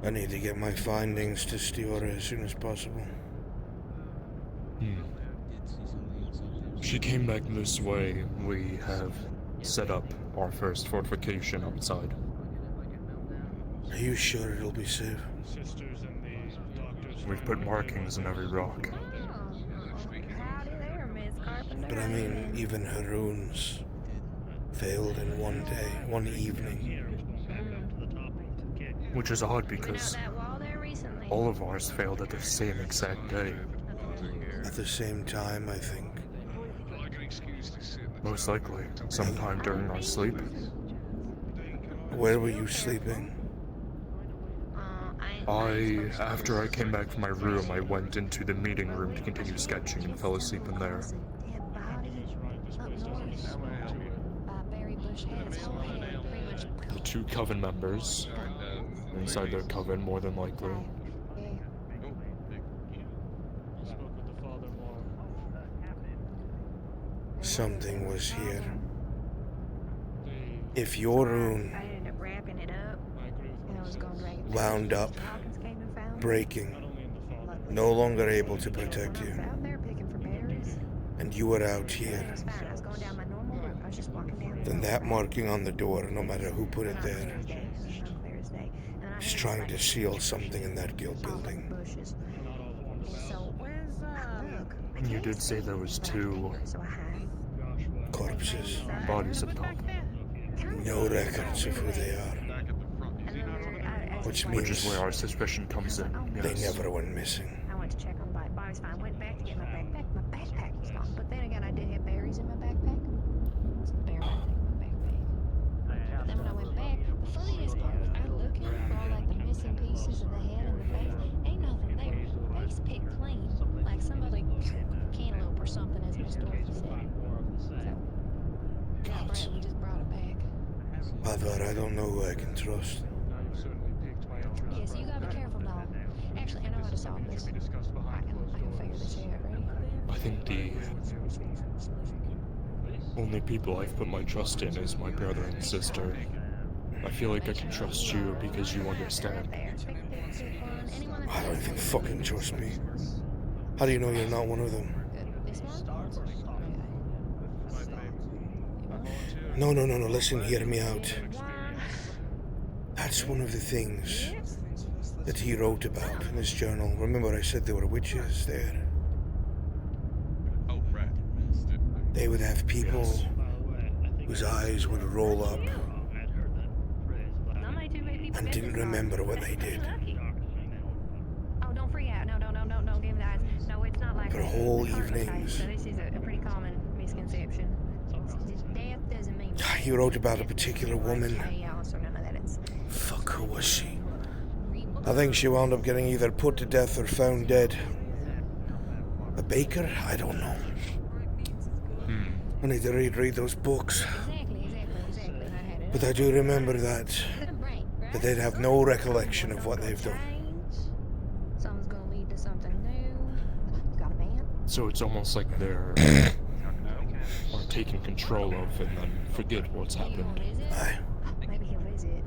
I need to get my findings to Stiora as soon as possible. She came back this way. We have set up our first fortification outside. Are you sure it'll be safe? We've put markings in every rock. But I mean, even her runes failed in one day, one evening. Which is odd because all of ours failed at the same exact day. At the same time, I think. Most likely, sometime during our sleep. Where were you sleeping? After I came back from my room, I went into the meeting room to continue sketching and fell asleep in there. The 2 coven members are inside their coven, more than likely. Something was here. If your rune wound up, breaking, no longer able to protect you, and you were out here, then that marking on the door, no matter who put it there, is trying to seal something in that guild building. You did say there was 2 corpses. Bodies of them. No records of who they are. Which is where our suspicion comes in. They Yes. never went missing. I went to check on Blight. Body was fine. Went back to get my backpack. My backpack was gone. But then again, I did have berries in my backpack. Some berry I think in my backpack. But then when I went back, the funniest part was I looking for all like the missing pieces of the head and the face. Ain't nothing there. Face picked clean. Like somebody cantaloupe or something, as Mr. Dorothy said. So, yeah, Bradley just brought it back. Mother, I don't know who I can trust. Yeah, so you gotta be careful, dog. Actually, I know how to solve this. I can figure this out, right? I think the only people I've put my trust in is my brother and sister. I feel like I can trust you because you understand. I don't even fucking trust me. How do you know you're not one of them? No, listen, hear me out. That's one of the things that he wrote about in his journal. Remember I said there were witches there? They would have people whose eyes would roll up and didn't remember what they did. Oh, don't freak out. No, don't give me the eyes. No, it's not like For whole evenings. So this is a pretty common misconception. Death doesn't mean... He wrote about a particular woman. So none of that is... Fuck, who was she? I think she wound up getting either put to death or found dead. A baker? I don't know. I need to read those books. But I do remember that they'd have no recollection of what they've done. Something's gonna lead to something new. You got a man? So it's almost like they're are taken control of and then forget what's happened. Aye. Maybe he'll visit.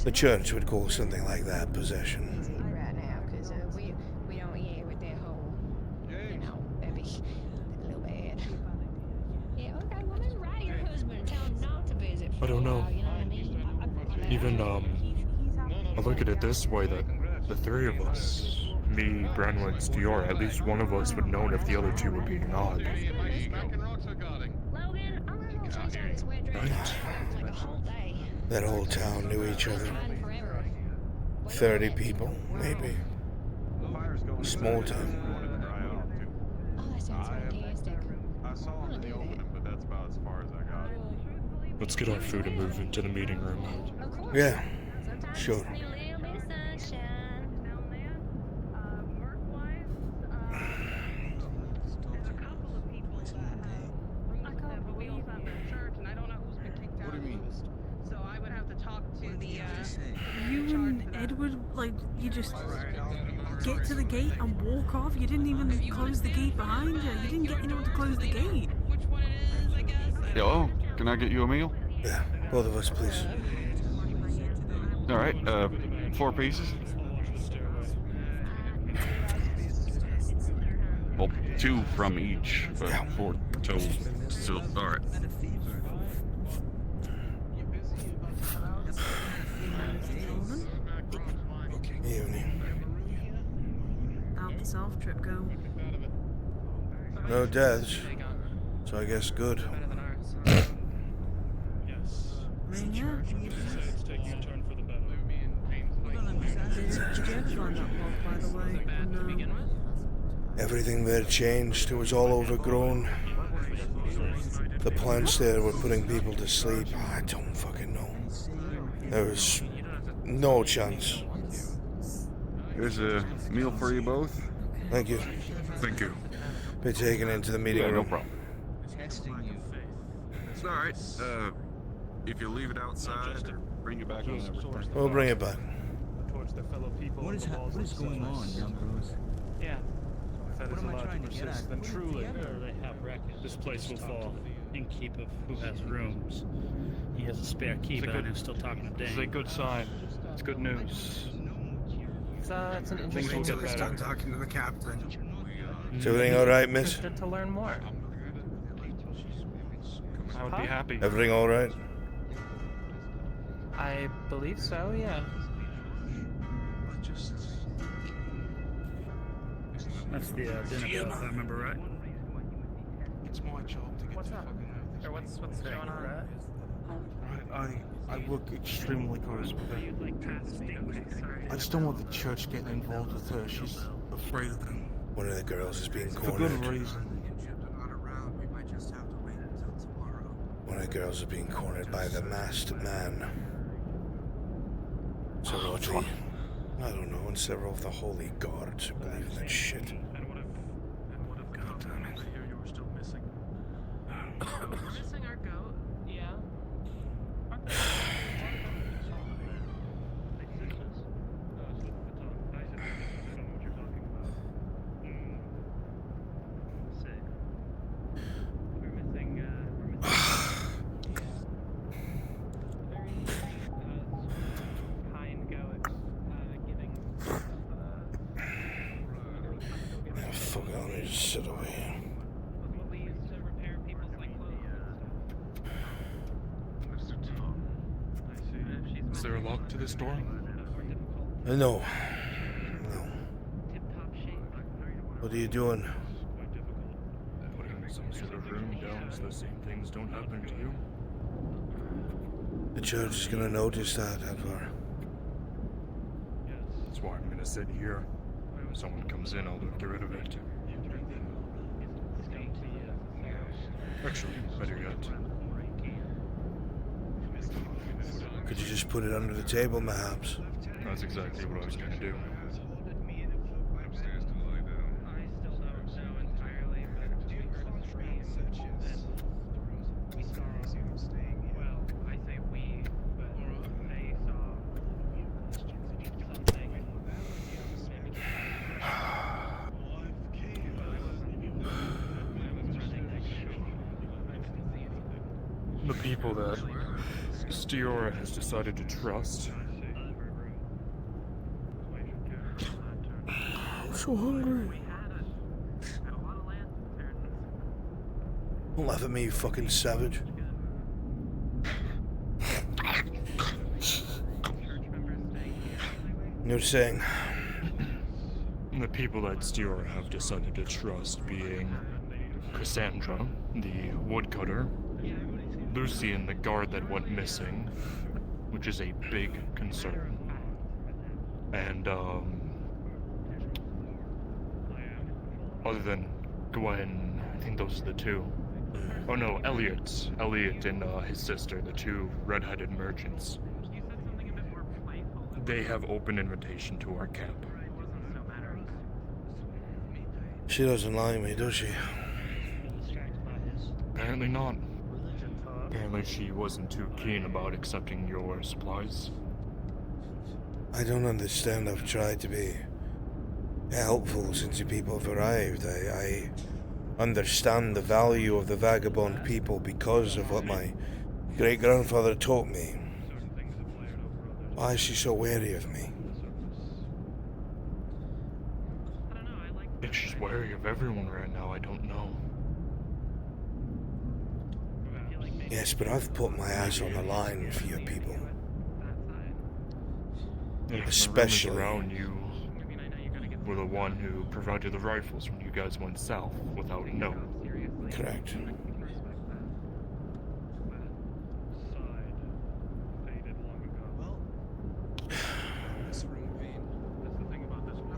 The church would call something like that possession. Right now, because we don't, with that whole, that'd be a little bad. Yeah, okay, well then write your husband and tell him not to visit for I don't a know. while, you know what I mean? Even, I look at it this way, that the 3 of us, me, Branwell, and Stior, at least one of us would know if the other 2 were being odd. Logan, I'm gonna go chase down this wet dress. Like a whole day. That whole town knew each other. 30 people, maybe. Small town. Oh, that sounds fantastic. I saw him in the opening, but that's about as far as I got. Let's get our food and move into the meeting room. Yeah, sure. What do you mean? So I would have to talk to the You and Edward, like, you just get to the gate and walk off? You didn't even close the gate behind you? You didn't get anyone to close the gate? Hello, can I get you a meal? Yeah, both of us, please. Alright, 4 pieces. Well, 2 from each, but 4 total. So, alright. Evening. How'd the South trip go? No deaths, so I guess good. I mean, yeah. Did you ever find that log, by the way? No. Everything there changed. It was all overgrown. The plants there were putting people to sleep. I don't fucking know. There was no chance. Here's a meal for you both. Thank you. Thank you. Be taken into the meeting room. No problem. Testing you. It's alright. If you leave it outside, bring it back whenever. We'll bring it back. Towards the fellow people What is going on, young bros? Yeah. That What is am I allowed trying to to get persist, at? then truly, They have records. This place will fall in keep of who has rooms. He has a spare key, but I'm still talking to This is Dane. a good sign. It's good news. it's an Things will interesting get better. Start talking to the captain. Is everything alright, miss? Interested to learn more. I would be happy. Everything alright? I believe so, yeah. That's the dinner bell, if I remember right. It's my job to get What's the up? fucking out. Or what's going on? I work extremely close with her. I just don't want the church getting involved with her. She's afraid of them. One of the girls is being For cornered. good reason. One of the girls is being cornered by the masked man. Several of the, I don't know, and several of the holy guards who believe in that shit. God damn it. We're missing our goat, yeah. Fuck it, let me just sit over here. Is there a lock to this door? No. No. What are you doing? Putting some sort of room down so the same things don't happen to you? The church is gonna notice that, Edward. That's why I'm gonna sit here. If someone comes in, I'll get rid of it. Actually, better yet. Could you just put it under the table, perhaps? That's exactly what I was gonna do. The people that Stiora has decided to trust. I'm so hungry. Don't laugh at me, you fucking savage. You're saying? The people that Stiora have decided to trust being Cassandra, the woodcutter, Lucian, the guard that went missing, which is a big concern, and other than Gwen, I think those are the two. Oh no, Elliot and his sister, the two red-headed merchants. They have open invitation to our camp. She doesn't like me, does she? Apparently not. Apparently she wasn't too keen about accepting your supplies. I don't understand. I've tried to be helpful since you people have arrived. I understand the value of the vagabond people because of what my great-grandfather taught me. Why is she so wary of me? If she's wary of everyone right now, I don't know. Yes, but I've put my ass on the line for you people. Especially around you were the one who provided the rifles when you guys went south without a note. Correct.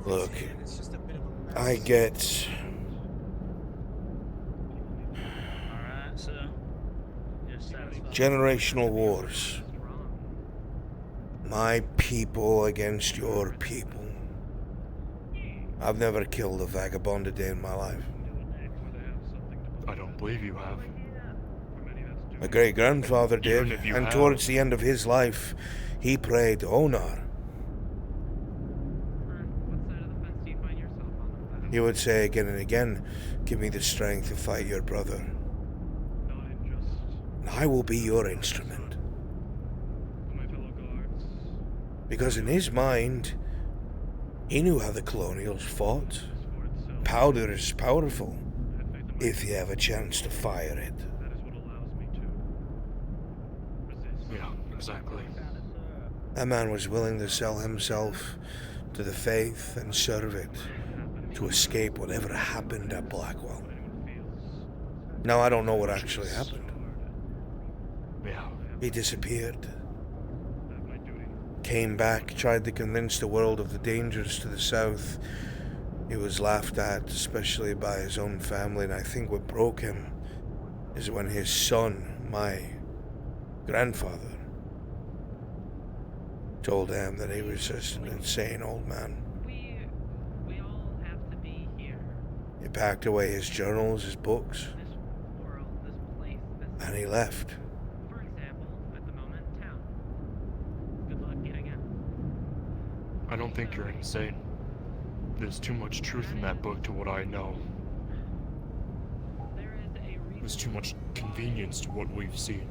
Look, I get generational wars. My people against your people. I've never killed a vagabond a day in my life. I don't believe you have. My great-grandfather did, Even if you and have. towards the end of his life, he prayed, Onar. He would say again and again, give me the strength to fight your brother. And I will be your instrument. Because in his mind, he knew how the colonials fought. Powder is powerful if you have a chance to fire it. Yeah, exactly. That man was willing to sell himself to the faith and serve it to escape whatever happened at Blackwell. Now, I don't know what actually happened. Yeah. He disappeared. Came back, tried to convince the world of the dangers to the south. He was laughed at, especially by his own family, and I think what broke him is when his son, my grandfather, told him that he was just an insane old man. We all have to be here. He packed away his journals, his books, This world, this place, this... and he left. For example, at the moment, town. Good luck getting out. I don't think you're insane. There's too much truth in that book to what I know. There's too much convenience to what we've seen.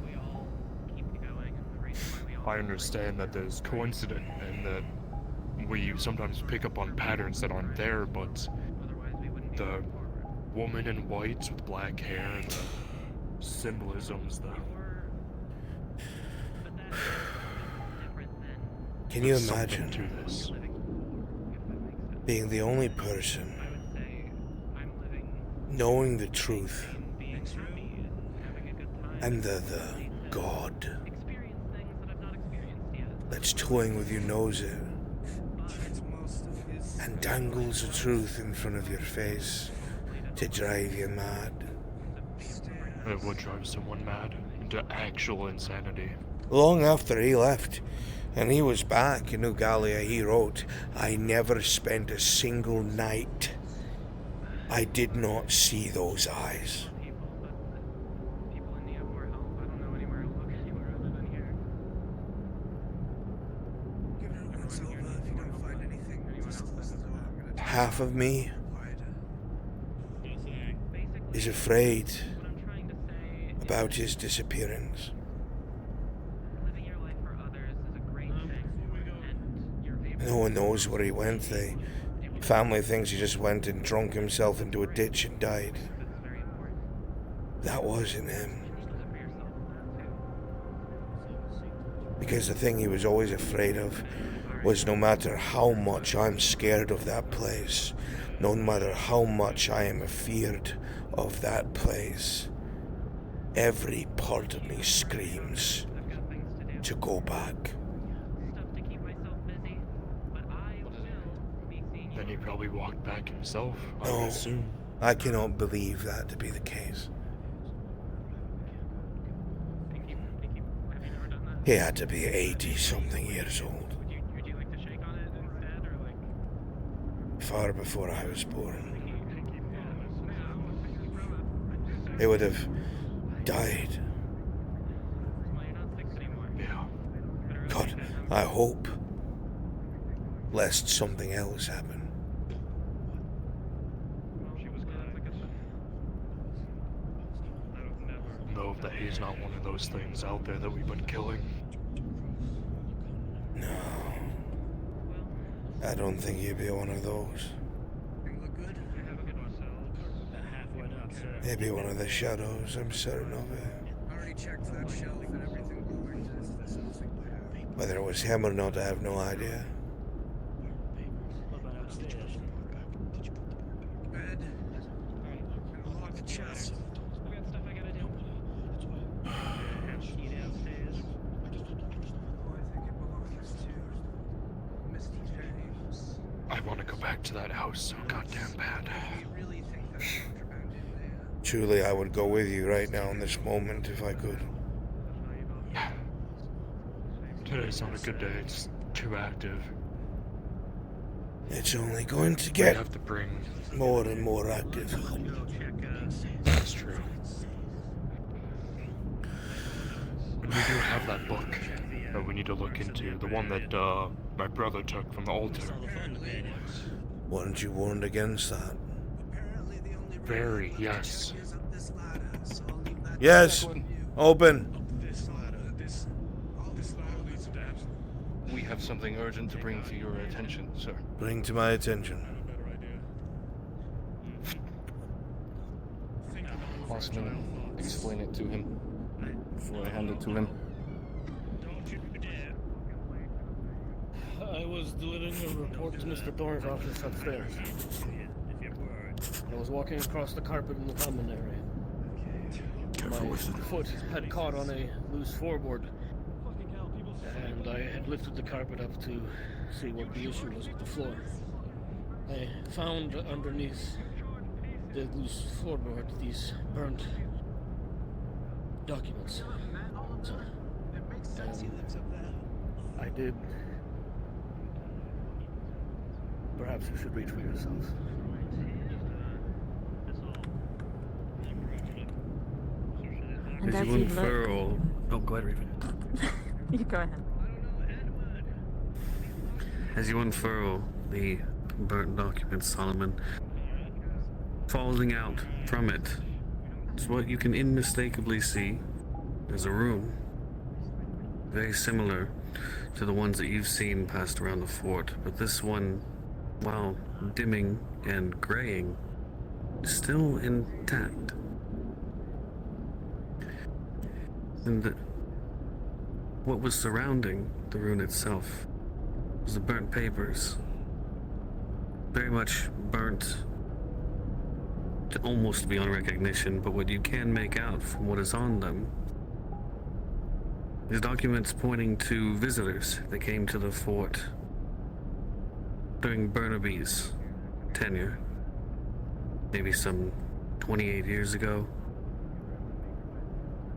We all keep going, and the reason why we all... I understand that there's coincidence and that we sometimes pick up on patterns that aren't there, but the woman in white with black hair, the symbolisms, the... Can you There's imagine something to this? being the only person knowing the truth and the God that's toying with your nose and dangles the truth in front of your face to drive you mad? It would drive someone mad into actual insanity. Long after he left, and he was back in Ugalia, he wrote, I never spent a single night I did not see those eyes. Half of me is afraid about his disappearance. No one knows where he went. The family thinks he just went and drunk himself into a ditch and died. That wasn't him. Because the thing he was always afraid of was no matter how much I'm scared of that place, no matter how much I am afeared of that place, every part of me screams to go back. Then he probably walked back himself, I No, would assume. I cannot believe that to be the case. He had to be 80-something years old. Far before I was born. He would have died. Yeah. God, I hope. Lest something else happen. Know that he's not one of those things out there that we've been killing. No. I don't think he'd be one of those. He'd be one of the shadows, I'm certain of it. Already checked that shelf and everything belonged to this. Whether it was him or not, I have no idea. Bed. Unlock the chest. I want to go back to that house so goddamn bad. Truly, I would go with you right now in this moment if I could. Today's not a good day, it's too active. It's only going to We get have to bring. more and more active. That's true. We do have that book that we need to look into. The one that my brother took from the altar. Weren't you warned against that? Very, yes. Yes! Open! We have something urgent to bring to your attention, sir. Bring to my attention. Horseman, explain it to him before I hand it to him. I was delivering a report to Mr. Thorne's office upstairs. I was walking across the carpet in the common area. My foot had caught on a loose floorboard, and I had lifted the carpet up to see what the issue was with the floor. I found underneath the loose floorboard these burnt documents. I did. Perhaps you should read for yourself. As you unfurl... Oh, go ahead, Raven. You go ahead. As you unfurl the burnt documents, Solomon, falling out from it is what you can unmistakably see is a room. Very similar to the ones that you've seen passed around the fort, but this one, while dimming and graying, is still intact. And what was surrounding the rune itself was the burnt papers. Very much burnt to almost beyond recognition, but what you can make out from what is on them is documents pointing to visitors that came to the fort during Burnaby's tenure, maybe some 28 years ago.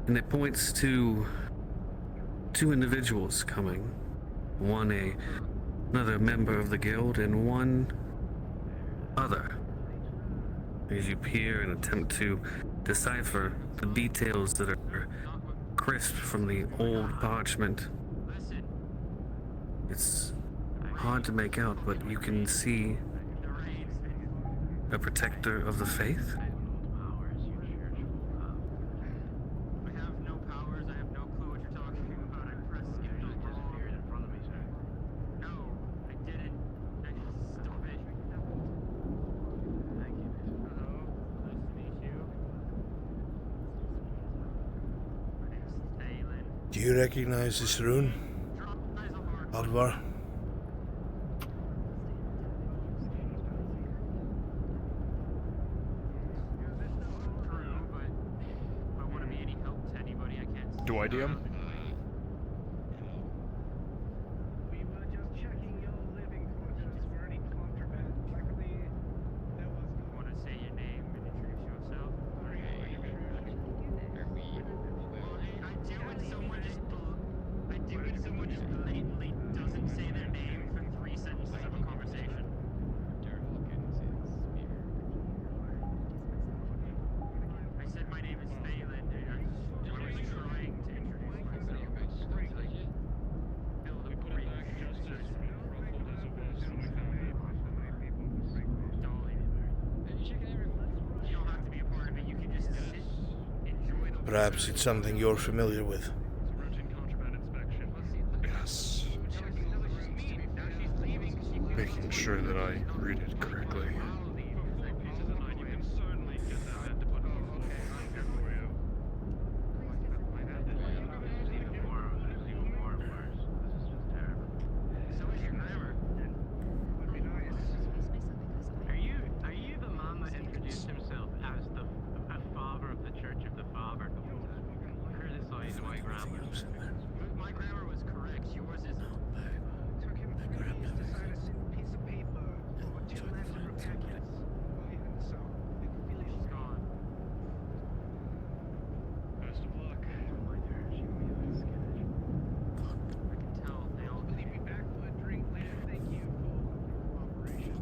And it points to two individuals coming. One another member of the guild, and one other. As you peer and attempt to decipher the details that are crisp from the old parchment, it's hard to make out, but you can see a protector of the faith. Do you recognize this rune, Alvar? Do I, DM? Perhaps it's something you're familiar with. Yes. Making sure that I read it correctly. Are you the man that introduced himself as the father of the Church of the Father? Criticized my grammar. My grammar was correct. Yours is. Took him 4 years to sign a piece of paper for 2 left repentance. Even so, she's gone. Best of luck. She was skittish. I can tell. They all leave me back for a drink later. Thank you for your cooperation.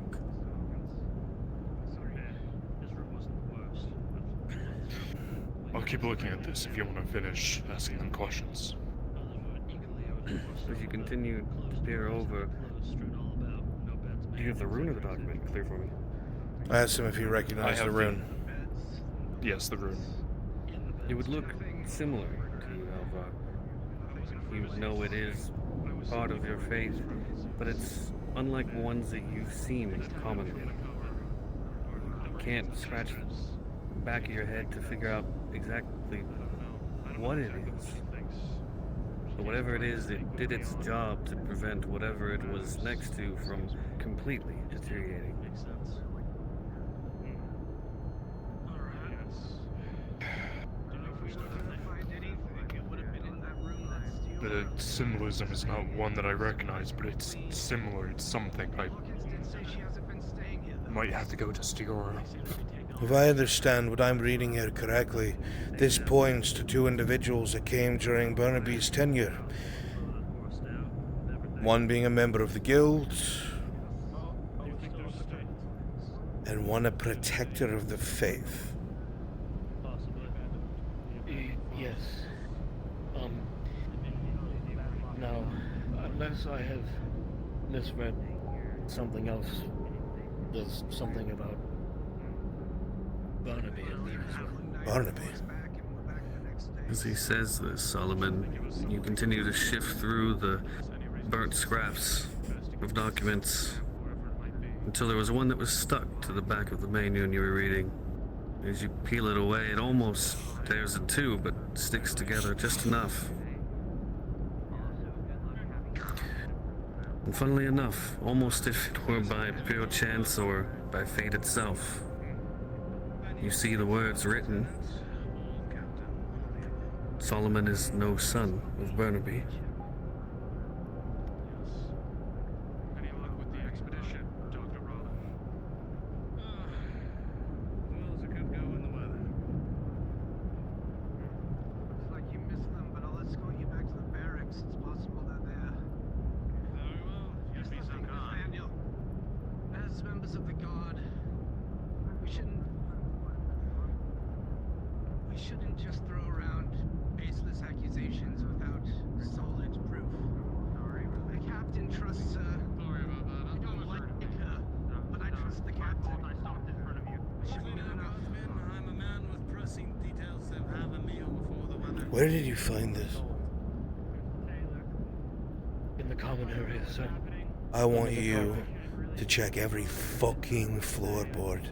keep looking at this if you want to finish asking them questions. As you continue to peer over, Do you have the rune of the document clear for me? I asked him if he recognized the rune. Yes, the rune. it would look similar to Alvar. You would know it is part of your faith, but it's unlike ones that you've seen commonly. You can't scratch the back of your head to figure out exactly what it is. But whatever it is, it did its job to prevent whatever it was next to from completely deteriorating. The symbolism is not one that I recognize, but it's similar. It's something. I might have to go to Stiora. If I understand what I'm reading here correctly, this points to two individuals that came during Burnaby's tenure. One being a member of the guild, and one a protector of the faith. Yes. Now, unless I have misread something else, there's something about Barnaby in there as well. Barnaby? As he says this, Solomon, you continue to shift through the burnt scraps of documents until there was one that was stuck to the back of the manual you were reading. As you peel it away, it almost tears in two, but sticks together just enough. And funnily enough, almost if it were by pure chance or by fate itself, you see the words written. Solomon is no son of Burnaby. Where did you find this? In the common area, sir. I want you to check every fucking floorboard.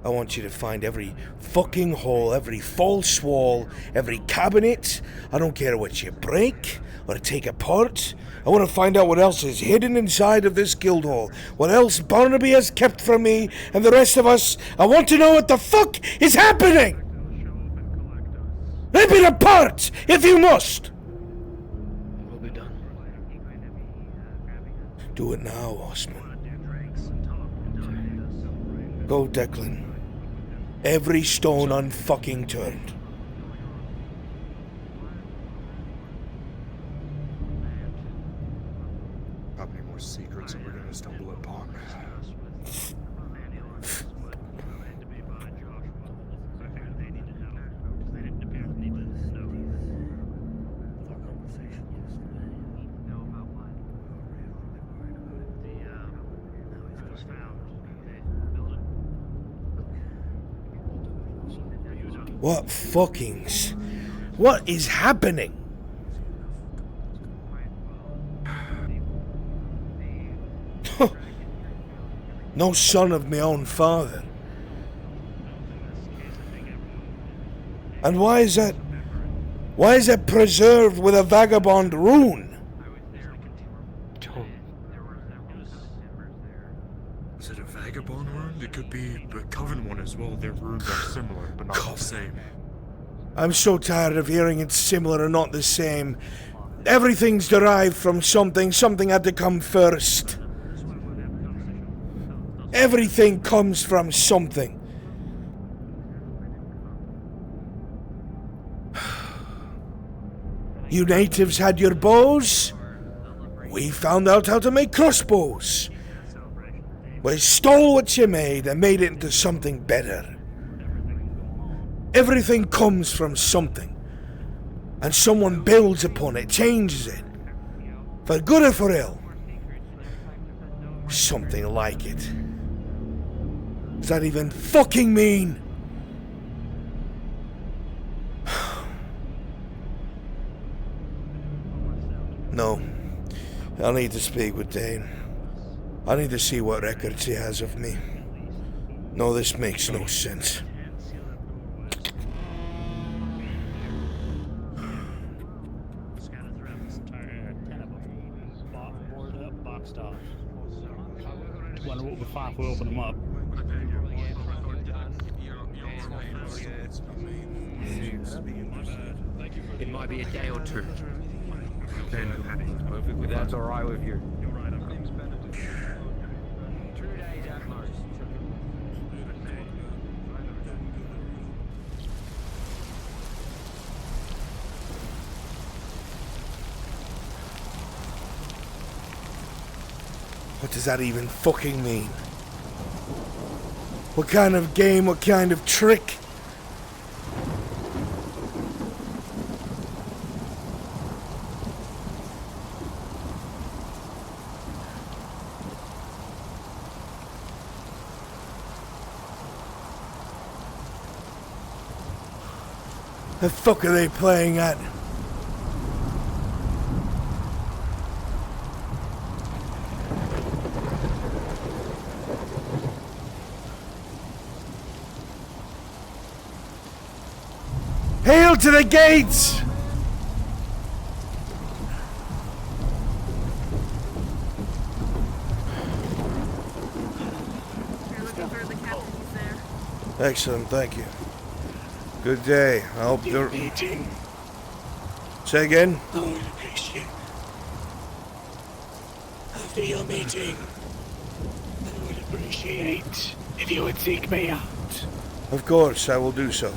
I want you to find every fucking hole, every false wall, every cabinet. I don't care what you break or take apart. I want to find out what else is hidden inside of this guild hall. What else Barnaby has kept from me and the rest of us. I want to know what the fuck is happening! Rip it apart, if you must! It will be done. Do it now, Osman. Go, Declan. Every stone unfucking turned. How many more secrets are we gonna stumble upon? What fuckings? What is happening? No son of my own father. And why is that? Why is it preserved with a vagabond rune? Is it a vagabond rune? It could be the coven one as well. Their runes are similar, but not the same. I'm so tired of hearing it's similar or not the same. Everything's derived from something. Something had to come first. Everything comes from something. You natives had your bows. We found out how to make crossbows. We stole what you made and made it into something better. Everything comes from something. And someone builds upon it, changes it. For good or for ill. Something like it. Does that even fucking mean? No. I need to speak with Dane. I need to see what records he has of me. No, this makes no sense. Wonder what we find if we open them up. It might be a day or two. Then that's all right with you. 2 days at most. What does that even fucking mean? What kind of game, what kind of trick? The fuck are they playing at? Hail to the gates! You're looking for the captain, he's there. Excellent, thank you. Good day. I hope you're meeting. Say again? I would appreciate. After your meeting, I would appreciate if you would seek me out. Of course, I will do so.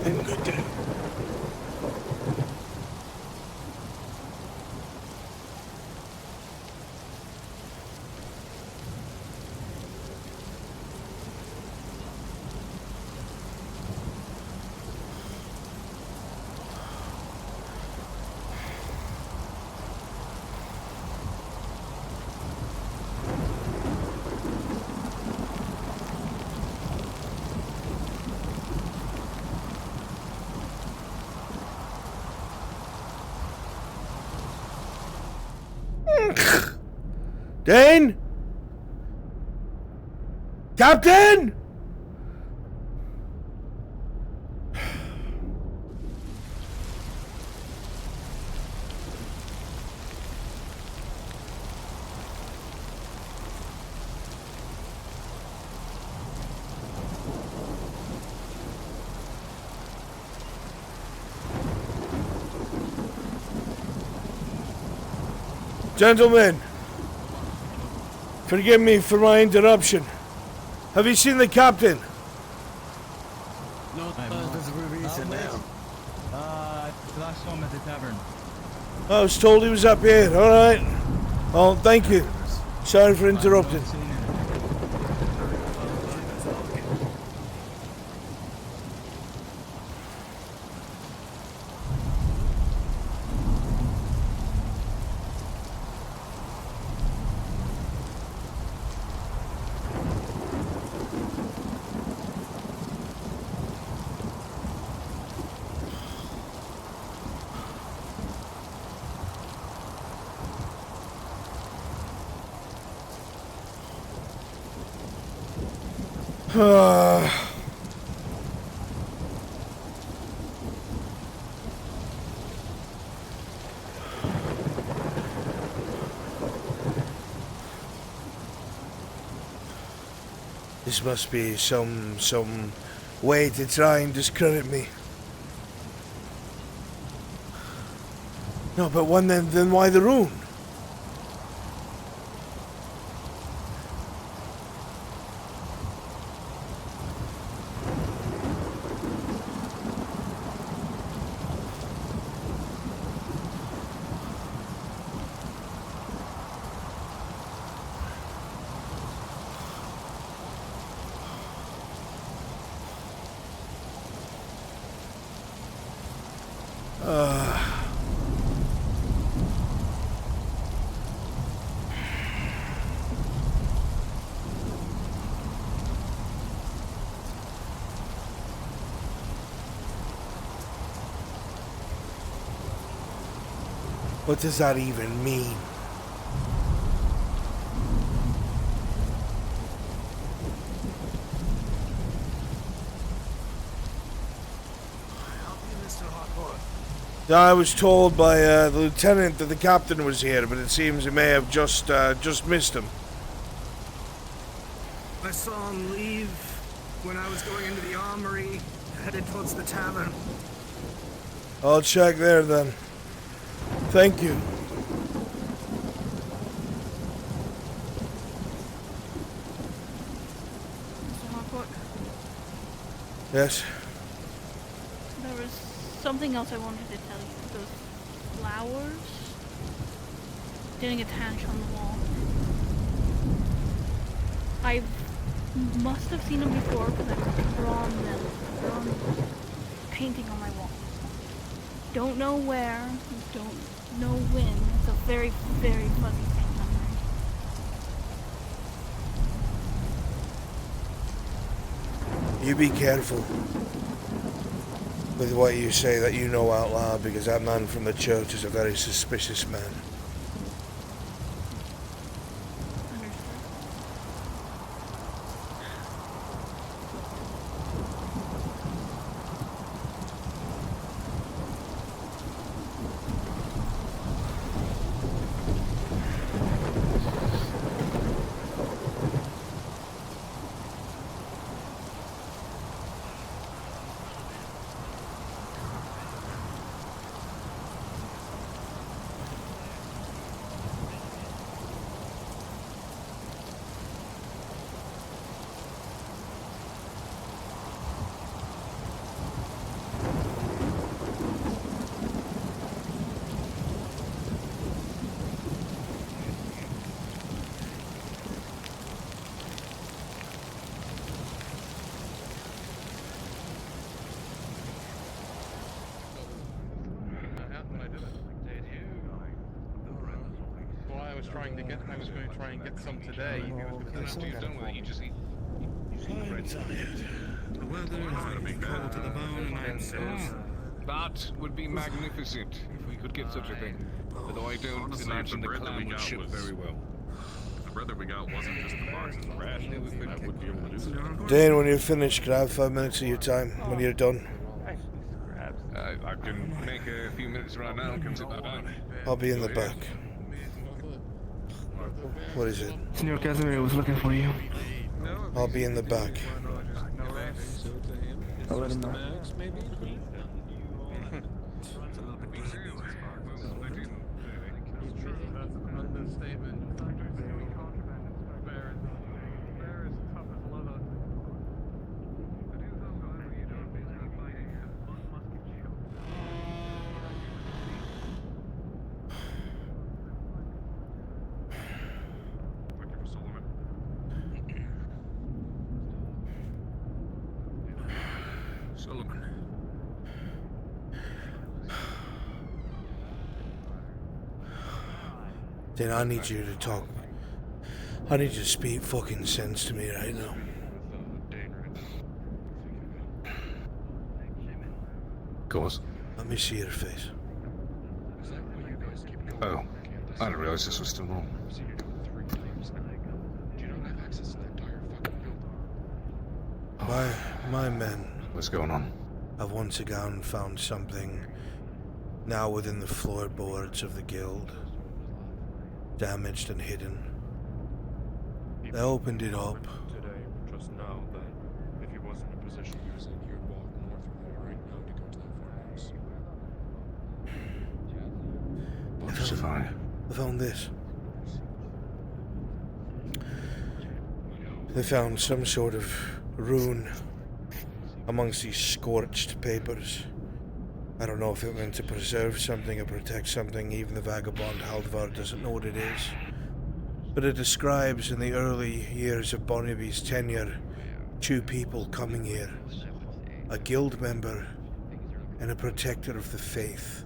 And good day. Dane? Captain? Gentlemen, forgive me for my interruption. Have you seen the captain? No, there's a reason now. Last saw him at the tavern. I was told he was up here, alright. Oh, thank you. Sorry for interrupting. This must be some way to try and discredit me. No, but then why the rune? What does that even mean? I was told by the lieutenant that the captain was here, but it seems he may have just missed him. I saw him leave when I was going into the armory, headed towards the tavern. I'll check there then. Thank you. Mr. Harcourt, Yes? there was something else I wanted to tell you. Those flowers didn't attach on the wall. I must have seen them before because I've drawn them. Drawn painting on my wall. Don't know where, don't know when. It's a very, very fuzzy thing memory. You be careful with what you say that you know out loud, because that man from the church is a very suspicious man. I was going to try and get some today. The weather has been cold to the bone, and I'm so... That would be magnificent if we could get such a thing. Although I don't imagine the clan would ship very well. The bread that we got wasn't just the boxes of rations. I would be able to do that. Dane, when you're finished, can I have 5 minutes of your time when you're done? I can make a few minutes right now and come sit that down. I'll be in the back. What is it? Senor Casimiro was looking for you. I'll be in the back. I'll let him know. Then I need you to talk. I need you to speak fucking sense to me right now. Of course. Let me see your face. Oh, I didn't realize this was still on. My men. What's going on? Have once again found something now within the floorboards of the guild. Damaged and hidden. They opened it up. Today, just now, that if he wasn't in a position using, he would walk north from here right now to go to the farmhouse. What's the fire? They found this. They found some sort of rune amongst these scorched papers. I don't know if it meant to preserve something or protect something. Even the vagabond Haldvar doesn't know what it is. But it describes in the early years of Barnaby's tenure, 2 people coming here. A guild member and a protector of the faith.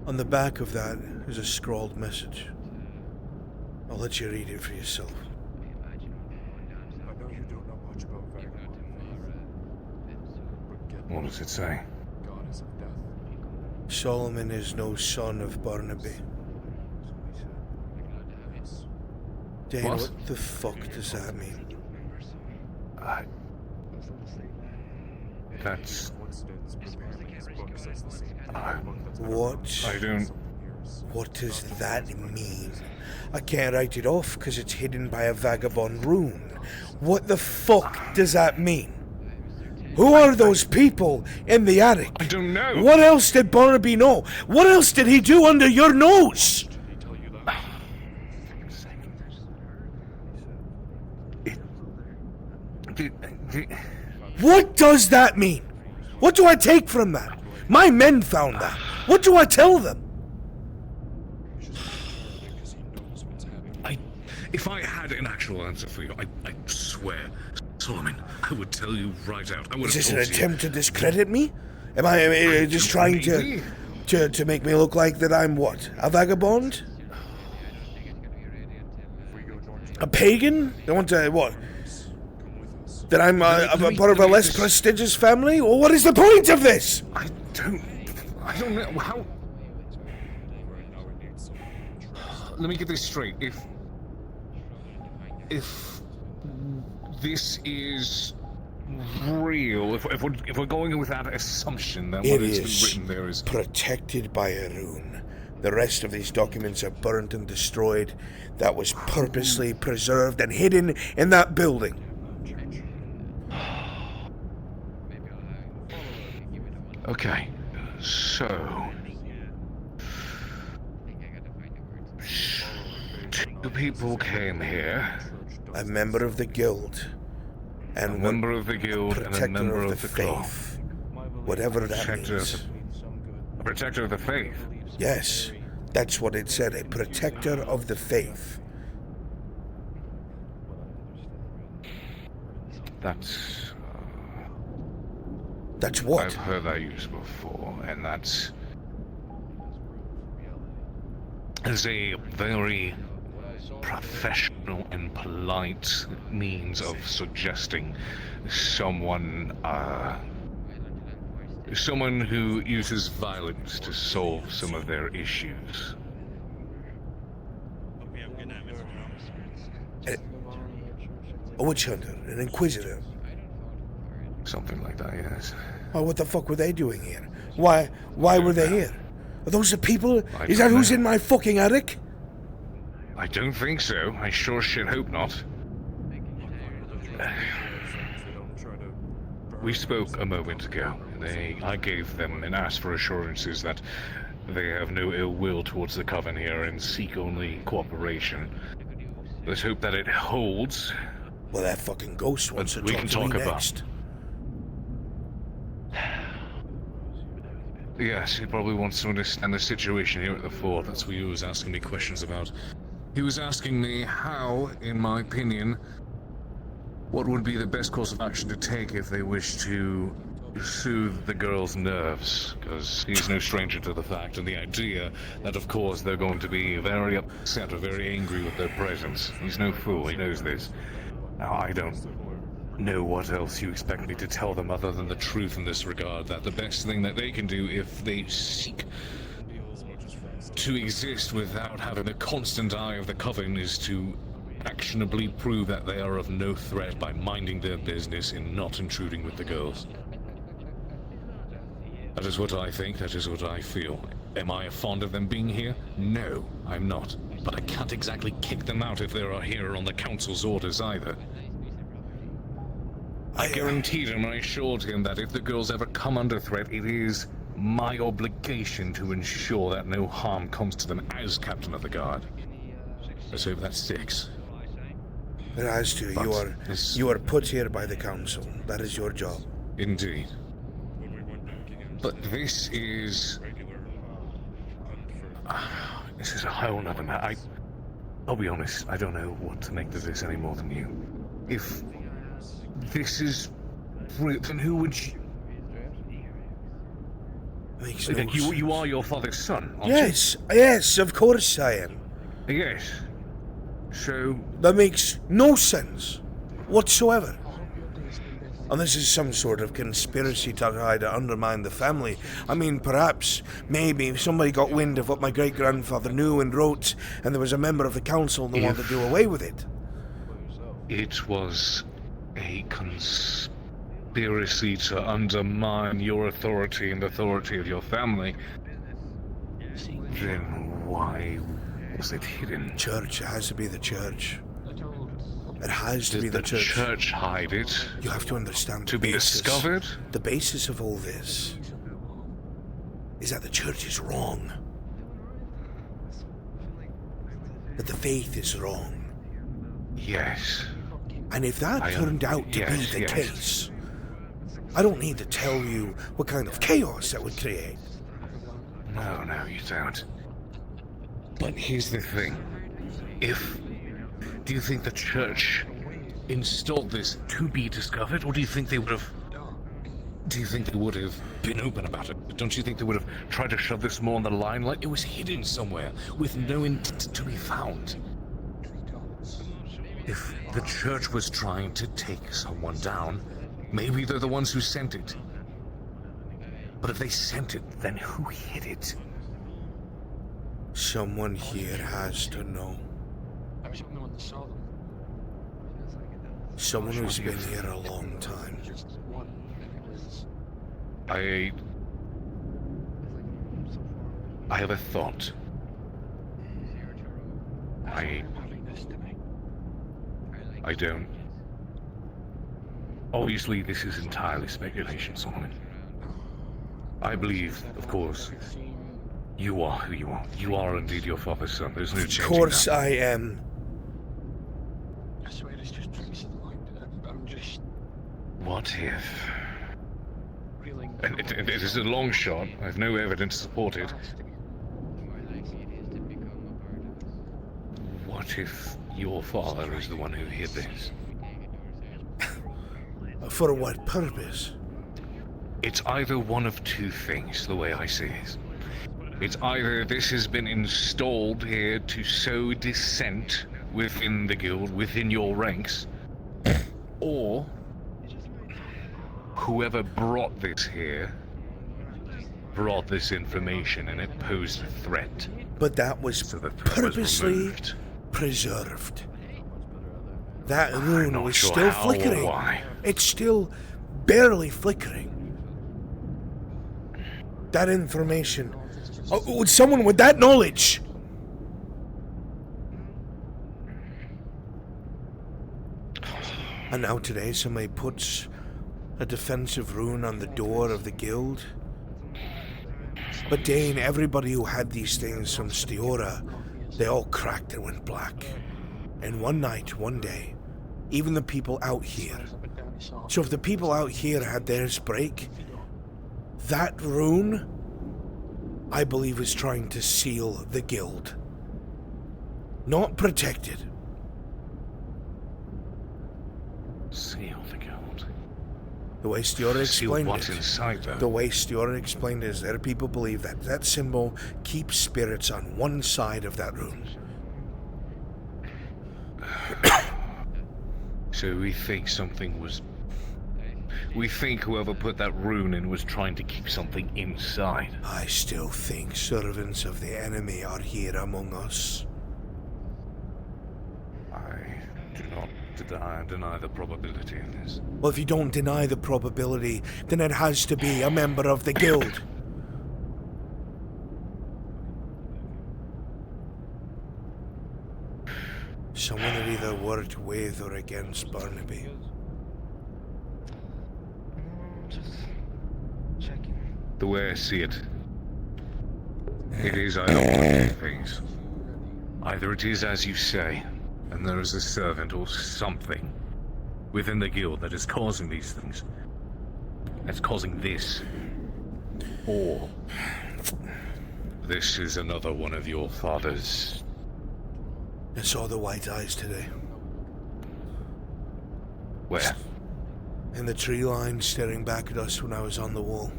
On the back of that is a scrawled message. I'll let you read it for yourself. What does it say? Solomon is no son of Barnaby. Dane, what the fuck does that mean? That's... What? I don't... What does that mean? I can't write it off because it's hidden by a vagabond rune. What the fuck does that mean? Who are those people in the attic? I don't know. What else did Barnaby know? What else did he do under your nose? What does that mean? What do I take from that? My men found that. What do I tell them? If I had an actual answer for you, I swear, Solomon, I would tell you right out. I would Is have this an told you. attempt to discredit me? Am I just trying to make me look like that I'm what? A vagabond? A pagan? I want to what? That I'm a part of a less prestigious family? Or what is the point of this? I don't know how. Let me get this straight. If this is real, if we're going with that assumption, then what It has is been written there is protected by a rune. The rest of these documents are burnt and destroyed. That was purposely preserved and hidden in that building. Okay, so two people came here. A member of the guild, and a member of the guild, and a member of the faith. Whatever that means. A protector of the faith. Yes, that's what it said. A protector of the faith. That's what? I've heard that used before, and that's as a very professional and polite means of suggesting someone who uses violence to solve some of their issues. A witch hunter, an inquisitor. Something like that, yes. Oh, what the fuck were they doing here? Why were they here? Are those the people? I Is that don't who's know. in my fucking attic? I don't think so. I sure shit hope not. We spoke a moment ago. I gave them and asked for assurances that they have no ill will towards the Coven here and seek only cooperation. Let's hope that it holds. Well, that fucking ghost wants to we talk can to talk me about. next. Yes, he probably wants to understand the situation here at the fort. That's what he was asking me questions about. He was asking me how, in my opinion, what would be the best course of action to take if they wish to soothe the girl's nerves, because he's no stranger to the fact and the idea that, of course, they're going to be very upset or very angry with their presence. He's no fool, he knows this. Now, I don't know what else you expect me to tell them other than the truth in this regard, that the best thing that they can do if they seek to exist without having the constant eye of the Coven is to actionably prove that they are of no threat by minding their business and not intruding with the girls. That is what I think, that is what I feel. Am I fond of them being here? No, I'm not. But I can't exactly kick them out if they are here on the Council's orders either. I guaranteed him and I assured him that if the girls ever come under threat, it is my obligation to ensure that no harm comes to them as Captain of the Guard. Let's hope that sticks. But as to you are put here by the Council. That is your job. Indeed. But this is a whole nother matter. I'll be honest, I don't know what to make of this any more than you. If this is Then who would you... Makes Then no you sense. are your father's son, aren't Yes, yes, of course I am. you? Yes. So... That makes no sense whatsoever. Unless it's some sort of conspiracy to try to undermine the family. I mean, perhaps, maybe, somebody got wind of what my great-grandfather knew and wrote, and there was a member of the council that wanted to do away with it. It was a conspiracy to undermine your authority and the authority of your family. Then why was it hidden? Church, it has to be the church. It has to Did be the church. church hide it? You have to understand To the be basis. discovered? The basis of all this is that the church is wrong. That the faith is wrong. Yes. And if that I turned out to be yes, the yes. case, I don't need to tell you what kind of chaos that would create. No, you don't. But here's the thing. Do you think the church installed this to be discovered, or do you think they would have... Do you think they would have been open about it? Don't you think they would have tried to shove this more on the line, like it was hidden somewhere, with no intent to be found? If the church was trying to take someone down, maybe they're the ones who sent it. But if they sent it, then who hid it? Someone here has to know. Someone who's been here a long time. I have a thought. I don't... Obviously, this is entirely speculation, Solomon. I believe, of course, you are who you are. You are indeed your father's son. There's no changing Of course that. I am. What if... And it is a long shot. I have no evidence to support it. What if your father is the one who hid this? For what purpose? It's either one of two things, the way I see it. It's either this has been installed here to sow dissent within the guild, within your ranks, or whoever brought this here brought this information and it posed a threat. But that was So the threat was purposely removed. preserved. That rune not was sure still how or flickering. why. It's still barely flickering. That information. Would someone with that knowledge? And now today somebody puts a defensive rune on the door of the guild. But Dane, everybody who had these things from Stiora, they all cracked and went black. And one night, one day, even the people out here. So if the people out here had theirs break, that rune, I believe, is trying to seal the guild. Not protect it. Seal the guild. The way Stiora Seal explained what's it. inside, though? The way Stiora explained it is that people believe that that symbol keeps spirits on one side of that rune. So we think something was... We think whoever put that rune in was trying to keep something inside. I still think servants of the enemy are here among us. I do not deny the probability in this. Well, if you don't deny the probability, then it has to be a member of the guild. Someone that either worked with or against Barnaby. The way I see it, it is either one of two things. Either it is as you say, and there is a servant or something within the guild that is causing these things. That's causing this. Or this is another one of your father's... I saw the white eyes today. Where? And the tree line staring back at us when I was on the wall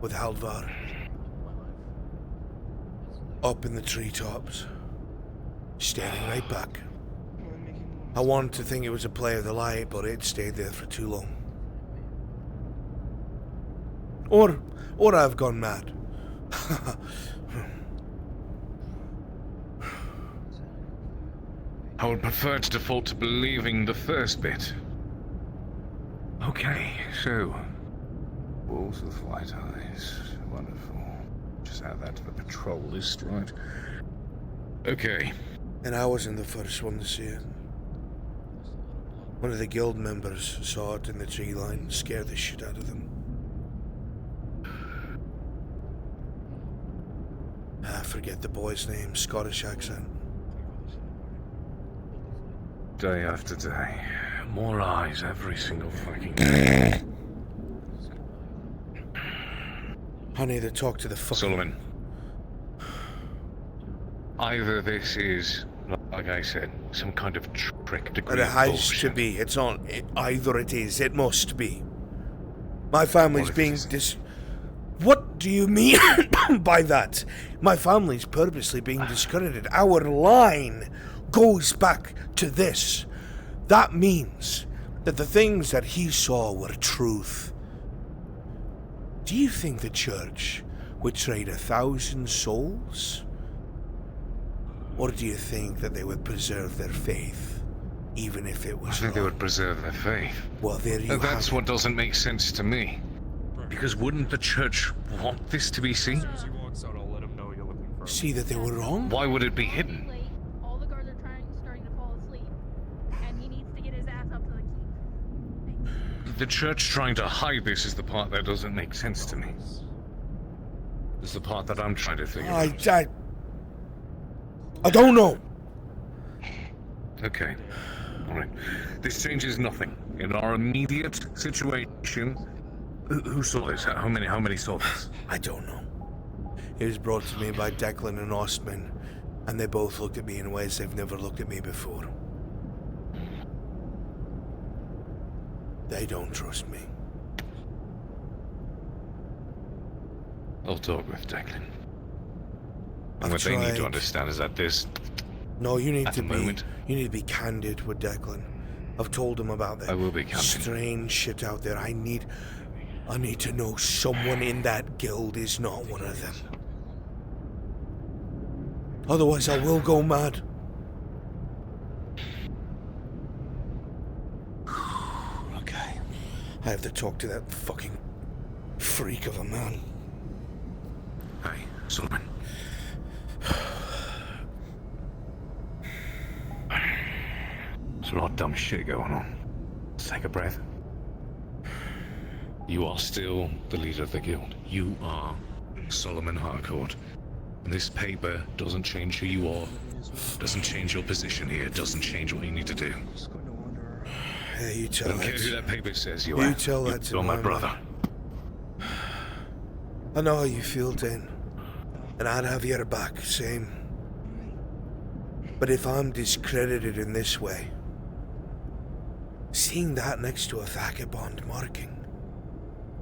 with Halvar. Up in the treetops, staring right back. I wanted to think it was a play of the light, but it stayed there for too long. Or I've gone mad. I would prefer to default to believing the first bit. Okay, so... Wolves with white eyes. Wonderful. Just add that to the patrol list, right? Okay. And I wasn't the first one to see it. One of the guild members saw it in the tree line and scared the shit out of them. I forget the boy's name, Scottish accent. Day after day. More eyes every single fucking day. I need to talk to the fucking... Solomon. Either this is, like I said, some kind of trick degree But it of has bullshit. to be. It's not... either it is. It must be. My family's being What do you mean by that? My family's purposely being discredited. Our line goes back to this. That means that the things that he saw were truth. Do you think the church would trade 1,000 souls? Or do you think that they would preserve their faith, even if it was I think they would preserve their faith. Well, there you That's have what doesn't make sense to me. Because wouldn't the church want this to be seen? See that they were wrong? Why would it be hidden? All the guards are starting to fall asleep, and he needs to get his ass up to the keep. The church trying to hide this is the part that doesn't make sense to me. It's the part that I'm trying to figure out. I don't know. Okay. Alright. This changes nothing. In our immediate situation, who saw this? How many saw this? I don't know. It was brought to me by Declan and Ostman, and they both looked at me in ways they've never looked at me before. They don't trust me. I'll talk with Declan. And I've what they need to tried. understand is that this... No, you need At to the be. moment. You need to be candid with Declan. I've told him about the I will be candid. strange shit out there. I need to know someone in that guild is not one of them. Otherwise, I will go mad. Okay. I have to talk to that fucking freak of a man. Hey, Solomon. There's a lot of dumb shit going on. Let's take a breath. You are still the leader of the guild. You are Solomon Harcourt. And this paper doesn't change who you are. Doesn't change your position here. Doesn't change what you need to do. Hey, you I tell don't that. care who that paper says you You are. tell that to You're my my brother. I know how you feel, Dan. And I'd have your back, same. But if I'm discredited in this way, seeing that next to a vagabond marking,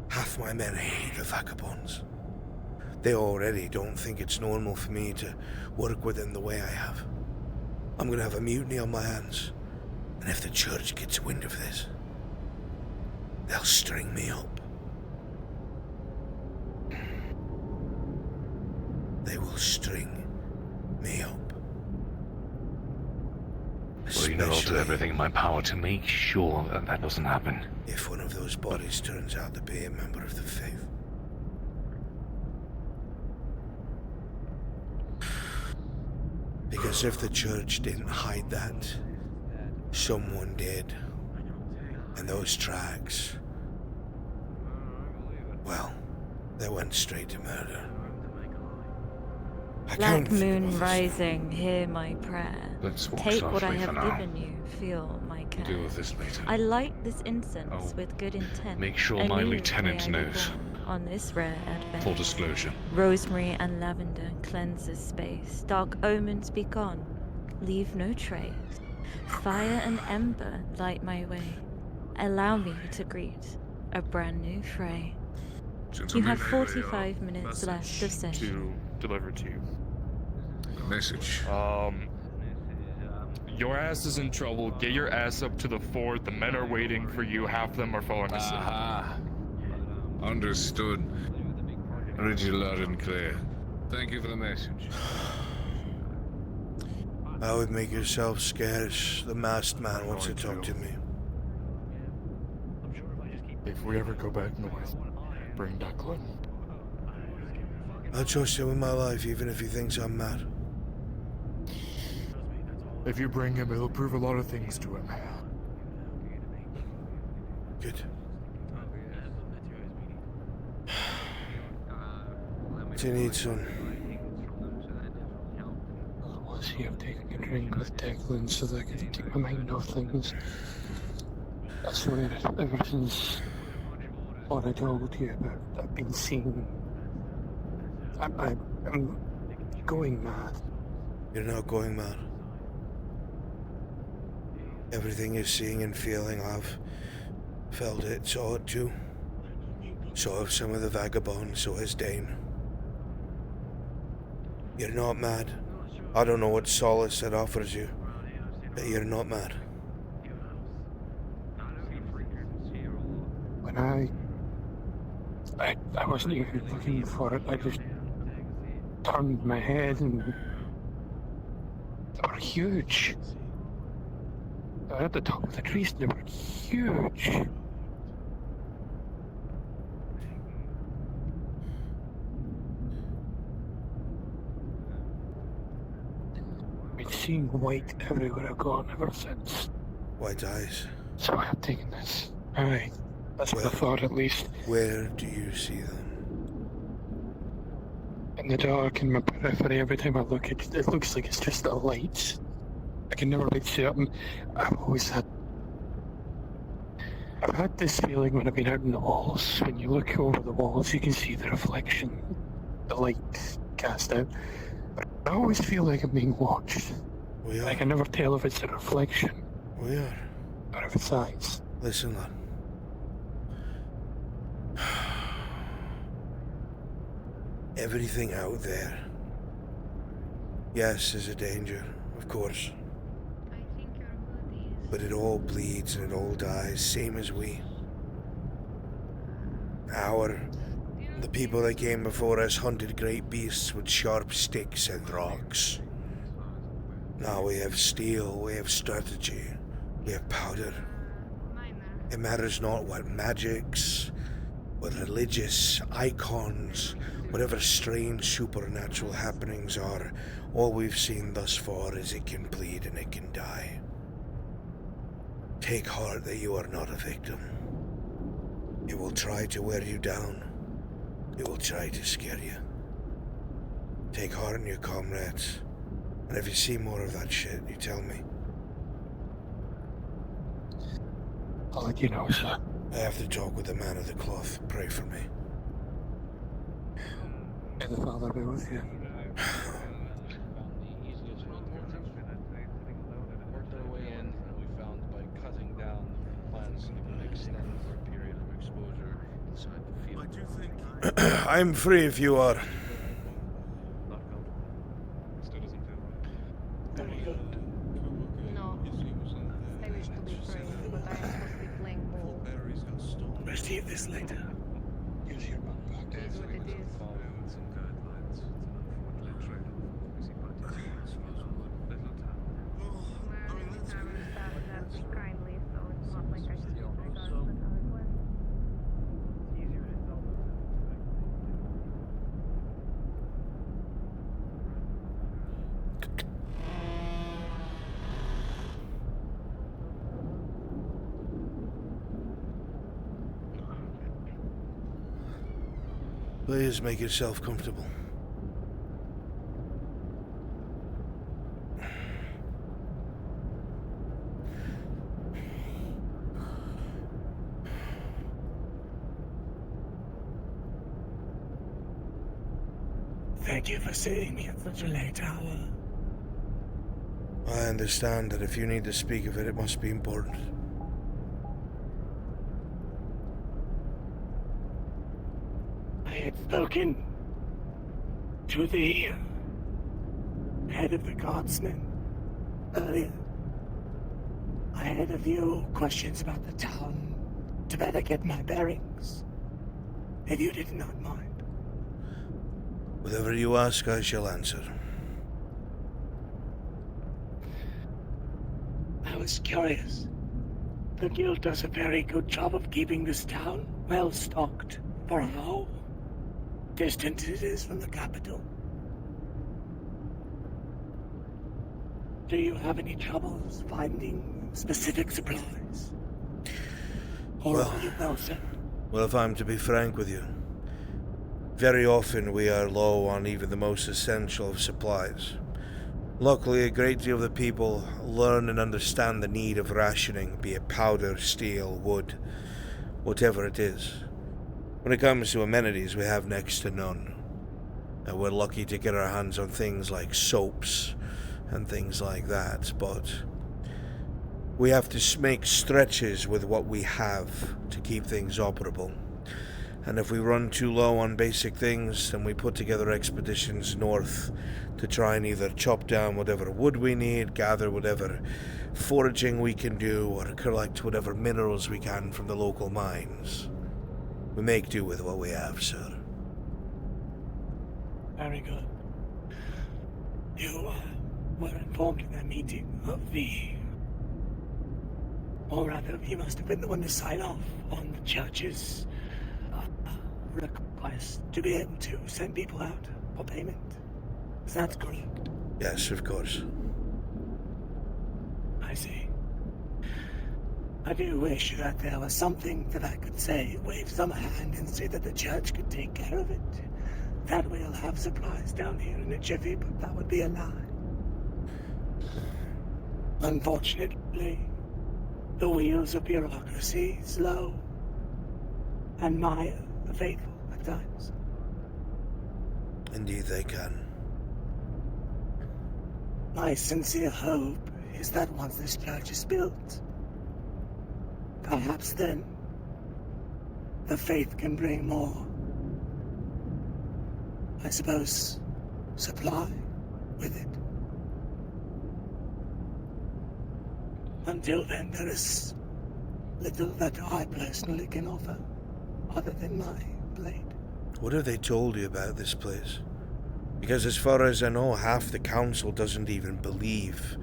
half my men hate the vagabonds. They already don't think it's normal for me to work with them the way I have. I'm gonna have a mutiny on my hands. And if the church gets wind of this, they'll string me up. They will string me up. Well, you know, I'll do Especially everything in my power to make sure that that doesn't happen. if one of those bodies turns out to be a member of the faith. Because if the church didn't hide that, someone did. And those tracks, well, they went straight to murder. I Black can't think moon of this. rising, hear my prayer. Let's walk Take what I softly for have now. given you, feel my care. Deal with this later. I light this incense Oh, with good intent. make sure my Anew lieutenant may I be knows. born on this rare adventure. Full disclosure. Rosemary and lavender cleanses space. Dark omens be gone. Leave no trace. Fire and ember light my way. Allow me to greet a brand new Frey. You Gentlemen, have 45 minutes left of to session. deliver to you. A message. Your ass is in trouble. Get your ass up to the fort. The men are waiting for you. Half of them are falling asleep. Aha. Understood. Read you loud and clear. Thank you for the message. I would make yourself scarce. The masked man wants to talk to me. If we ever go back north, bring Blackwell. I'll trust him with my life, even if he thinks I'm mad. If you bring him, it'll prove a lot of things to him. Good. What do you need, son? I was here taking a drink with Declan so that I could take my mind off things. I swear, ever since what I told you about, I've been seeing. I'm going mad. You're not going mad. Everything you're seeing and feeling, I've felt it, saw it too. So have some of the vagabonds, so has Dane. You're not mad. I don't know what solace it offers you, but you're not mad. When I wasn't even looking for it, I just turned my head and they were huge. They were at the top of the trees and they were huge. I've been seeing white everywhere I've gone ever since. White eyes. So I have taken this. Aye. That's what I thought, at least. Where do you see them? In the dark, in my periphery, every time I look, it looks like it's just a light. I can never be certain. I've had this feeling when I've been out in the walls. When you look over the walls, you can see the reflection, the light cast out. But I always feel like I'm being watched. We are. I can never tell if it's a reflection. We are. Or if it's eyes. Listen, lad. Everything out there, yes, is a danger, of course. But it all bleeds and it all dies, same as we. The people that came before us hunted great beasts with sharp sticks and rocks. Now we have steel, we have strategy, we have powder. It matters not what magics, what religious icons, whatever strange supernatural happenings are, all we've seen thus far is it can bleed and it can die. Take heart that you are not a victim. It will try to wear you down. It will try to scare you. Take heart in your comrades, and if you see more of that shit, you tell me. I'll let you know, sir. I have to talk with the man of the cloth. Pray for me. May the Father be with you. Worked our way in, and we found by cutting down plants that would extend for a period of exposure inside the field. I do think I'm free if you are. Very good. No. I wish to be free, but I am supposed to be playing ball. Receive this later. Use your backpack. It is what it is. Kindly, so it's not like I should disregard what how it went. Please make yourself comfortable. Thank you for seeing me at such a late hour. I understand that if you need to speak of it, it must be important. I had spoken to the head of the guardsmen earlier. I had a few questions about the town to better get my bearings, if you did not mind. Whatever you ask, I shall answer. I was curious. The guild does a very good job of keeping this town well stocked for how distant it is from the capital. Do you have any troubles finding specific supplies? Or Well, are you well set? Well, if I'm to be frank with you, very often we are low on even the most essential of supplies. Luckily, a great deal of the people learn and understand the need of rationing, be it powder, steel, wood, whatever it is. When it comes to amenities, we have next to none. And we're lucky to get our hands on things like soaps and things like that, but we have to make stretches with what we have to keep things operable. And if we run too low on basic things, then we put together expeditions north to try and either chop down whatever wood we need, gather whatever foraging we can do, or collect whatever minerals we can from the local mines. We make do with what we have, sir. Very good. You were informed in that meeting of or rather, you must have been the one to sign off on the church's request to be able to send people out for payment. Is that correct? Yes, of course. I see. I do wish that there was something that I could say, wave some hand and say that the church could take care of it. That way I'll have supplies down here in a jiffy, but that would be a lie. Unfortunately, the wheels of bureaucracy slow and mire the faithful at times. Indeed they can. My sincere hope is that once this church is built, perhaps then the faith can bring more, I suppose, supply with it. Until then, there is little that I personally can offer, other than my blade. What have they told you about this place? Because as far as I know, half the council doesn't even believe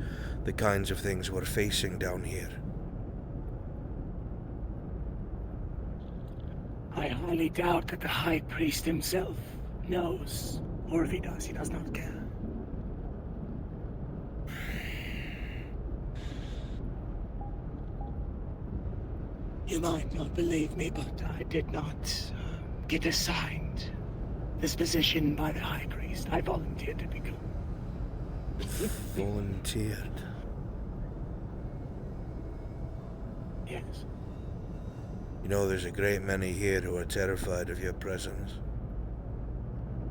the kinds of things we're facing down here. I highly doubt that the High Priest himself knows, or if he does not care. You might not believe me, but I did not get assigned this position by the High Priest. I volunteered to become. Volunteered? Yes. You know, there's a great many here who are terrified of your presence.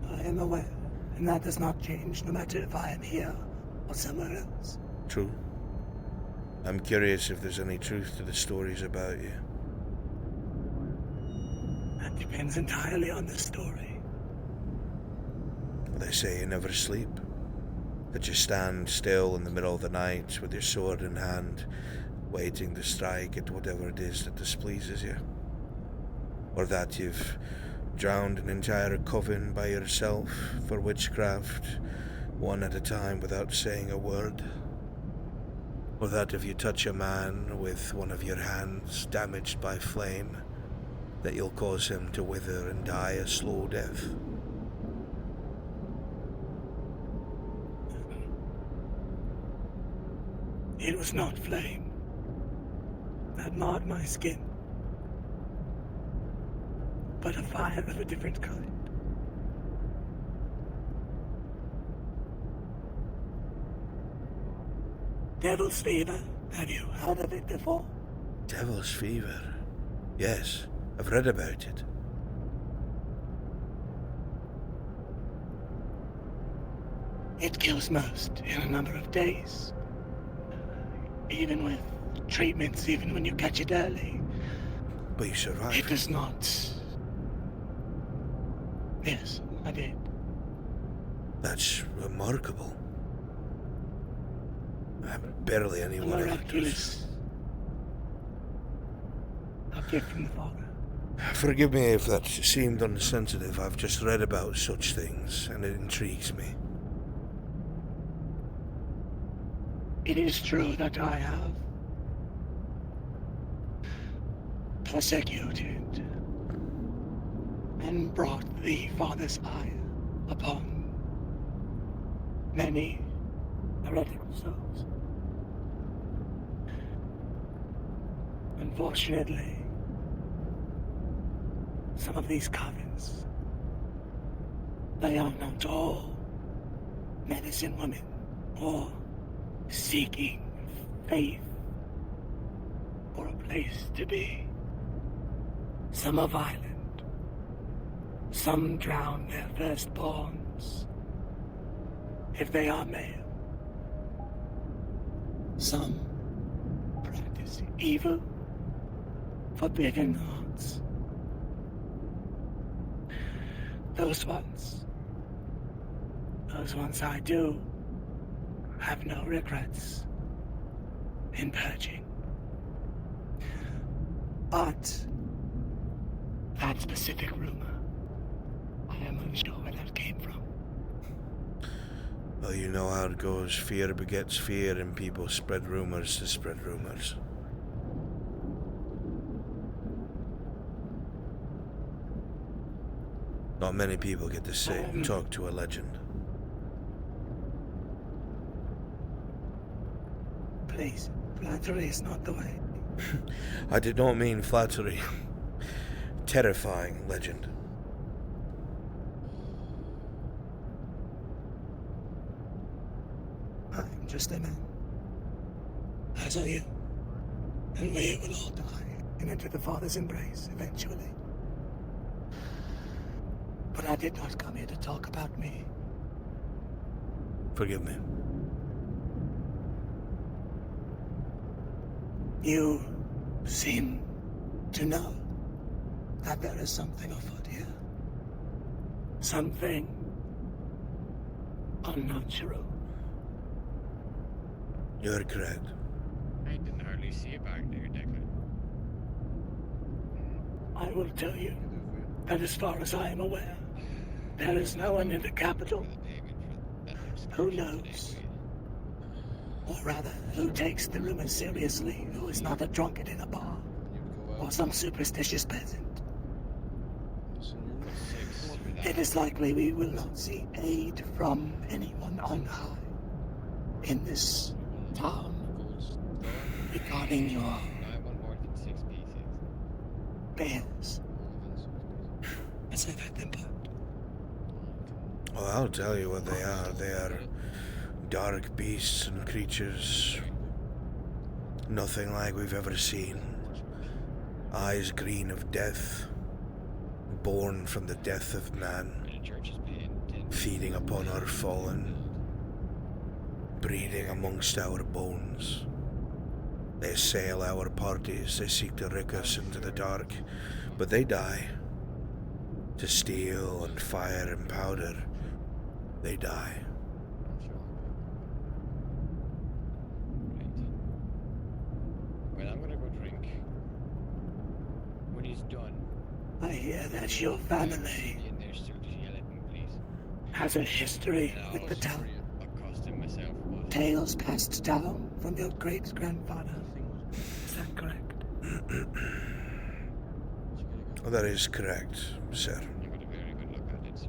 I am aware, and that does not change no matter if I am here or somewhere else. True. I'm curious if there's any truth to the stories about you. That depends entirely on the story. They say you never sleep. That you stand still in the middle of the night with your sword in hand, waiting to strike at whatever it is that displeases you. Or that you've drowned an entire coven by yourself for witchcraft, one at a time without saying a word. Or that if you touch a man with one of your hands damaged by flame, that you'll cause him to wither and die a slow death. It was not flame that marred my skin, but a fire of a different kind. Devil's fever. Have you heard of it before? Devil's fever? Yes, I've read about it. It kills most in a number of days. Even with treatments, even when you catch it early. But you survive. It does not. Yes, I did. That's remarkable. Barely anyone ever does. Miraculous. A gift from the Father. Forgive me if that seemed insensitive. I've just read about such things, and it intrigues me. It is true that I have persecuted and brought the Father's ire upon many heretical souls. Unfortunately, some of these covens, they are not all medicine women or seeking faith or a place to be. Some are violent. Some drown their firstborns if they are male. Some practice evil, forbidden arts. Those ones I do have no regrets in purging. But that specific rumor, I am unsure where that came from. Well, you know how it goes. Fear begets fear, and people spread rumors to spread rumors. Not many people get to sit and talk to a legend. Please, flattery is not the way. I did not mean flattery. Terrifying legend. I'm just a man. As are you. And we will all die and enter the Father's embrace eventually. But I did not come here to talk about me. Forgive me. You seem to know that there is something afoot here. Something unnatural. You're correct. I didn't hardly see you back there, Declan. I will tell you that as far as I am aware, there is no one in the capital who knows, or rather, who takes the rumors seriously, who is not a drunkard in a bar, or some superstitious peasant. It is likely we will not see aid from anyone on high in this town regarding your bears, as I've had them put. Well, I'll tell you what they are. They are dark beasts and creatures. Nothing like we've ever seen. Eyes green of death. Born from the death of man. Feeding upon our fallen. Breeding amongst our bones. They assail our parties. They seek to rick us into the dark. But they die. To steel and fire and powder. They die. Well, I'm gonna go drink. When he's done, I hear that your family has a history with the town. Tales passed down from your great-grandfather. Is that correct? Well, that is correct, sir. you got a very good look at it, sir.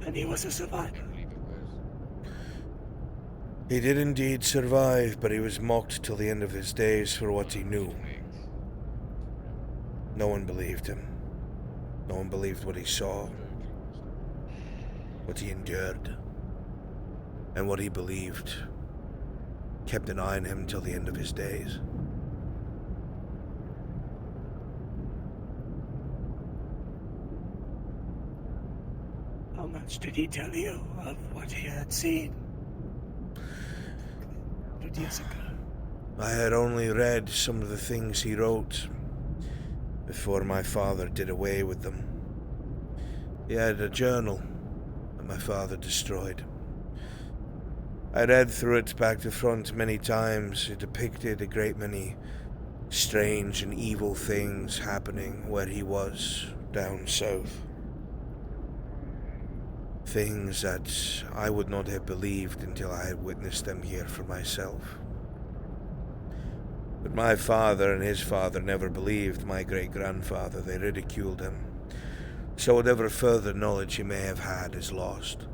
And he was a survivor. He did indeed survive, but he was mocked till the end of his days for what he knew. No one believed him. No one believed what he saw, what he endured, and what he believed kept an eye on him till the end of his days. How much did he tell you of what he had seen 100 years ago? I had only read some of the things he wrote before my father did away with them. He had a journal that my father destroyed. I read through it back to front many times. It depicted a great many strange and evil things happening where he was, down south. Things that I would not have believed until I had witnessed them here for myself. But my father and his father never believed my great-grandfather. They ridiculed him. So whatever further knowledge he may have had is lost.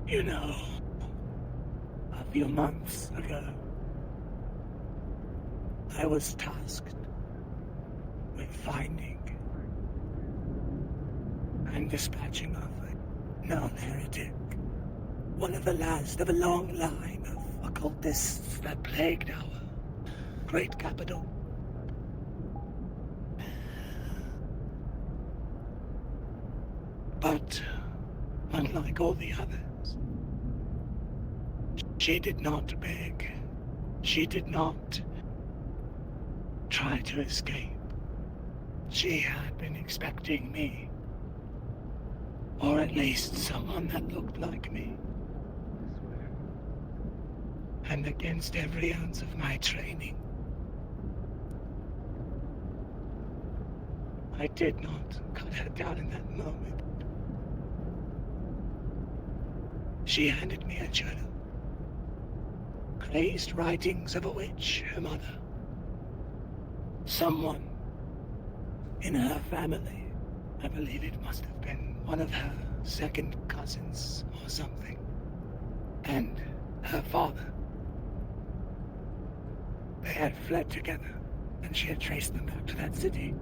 You know, a few months ago, I was tasked with finding and dispatching of a known heretic, one of the last of a long line of occultists that plagued our great capital. But, unlike all the others, she did not beg. She did not try to escape. She had been expecting me. Or at least someone that looked like me. And against every ounce of my training, I did not cut her down in that moment. She handed me a journal. Crazed writings of a witch, her mother. Someone in her family. I believe it must have been one of her second cousins or something. And her father. They had fled together, and she had traced them back to that city.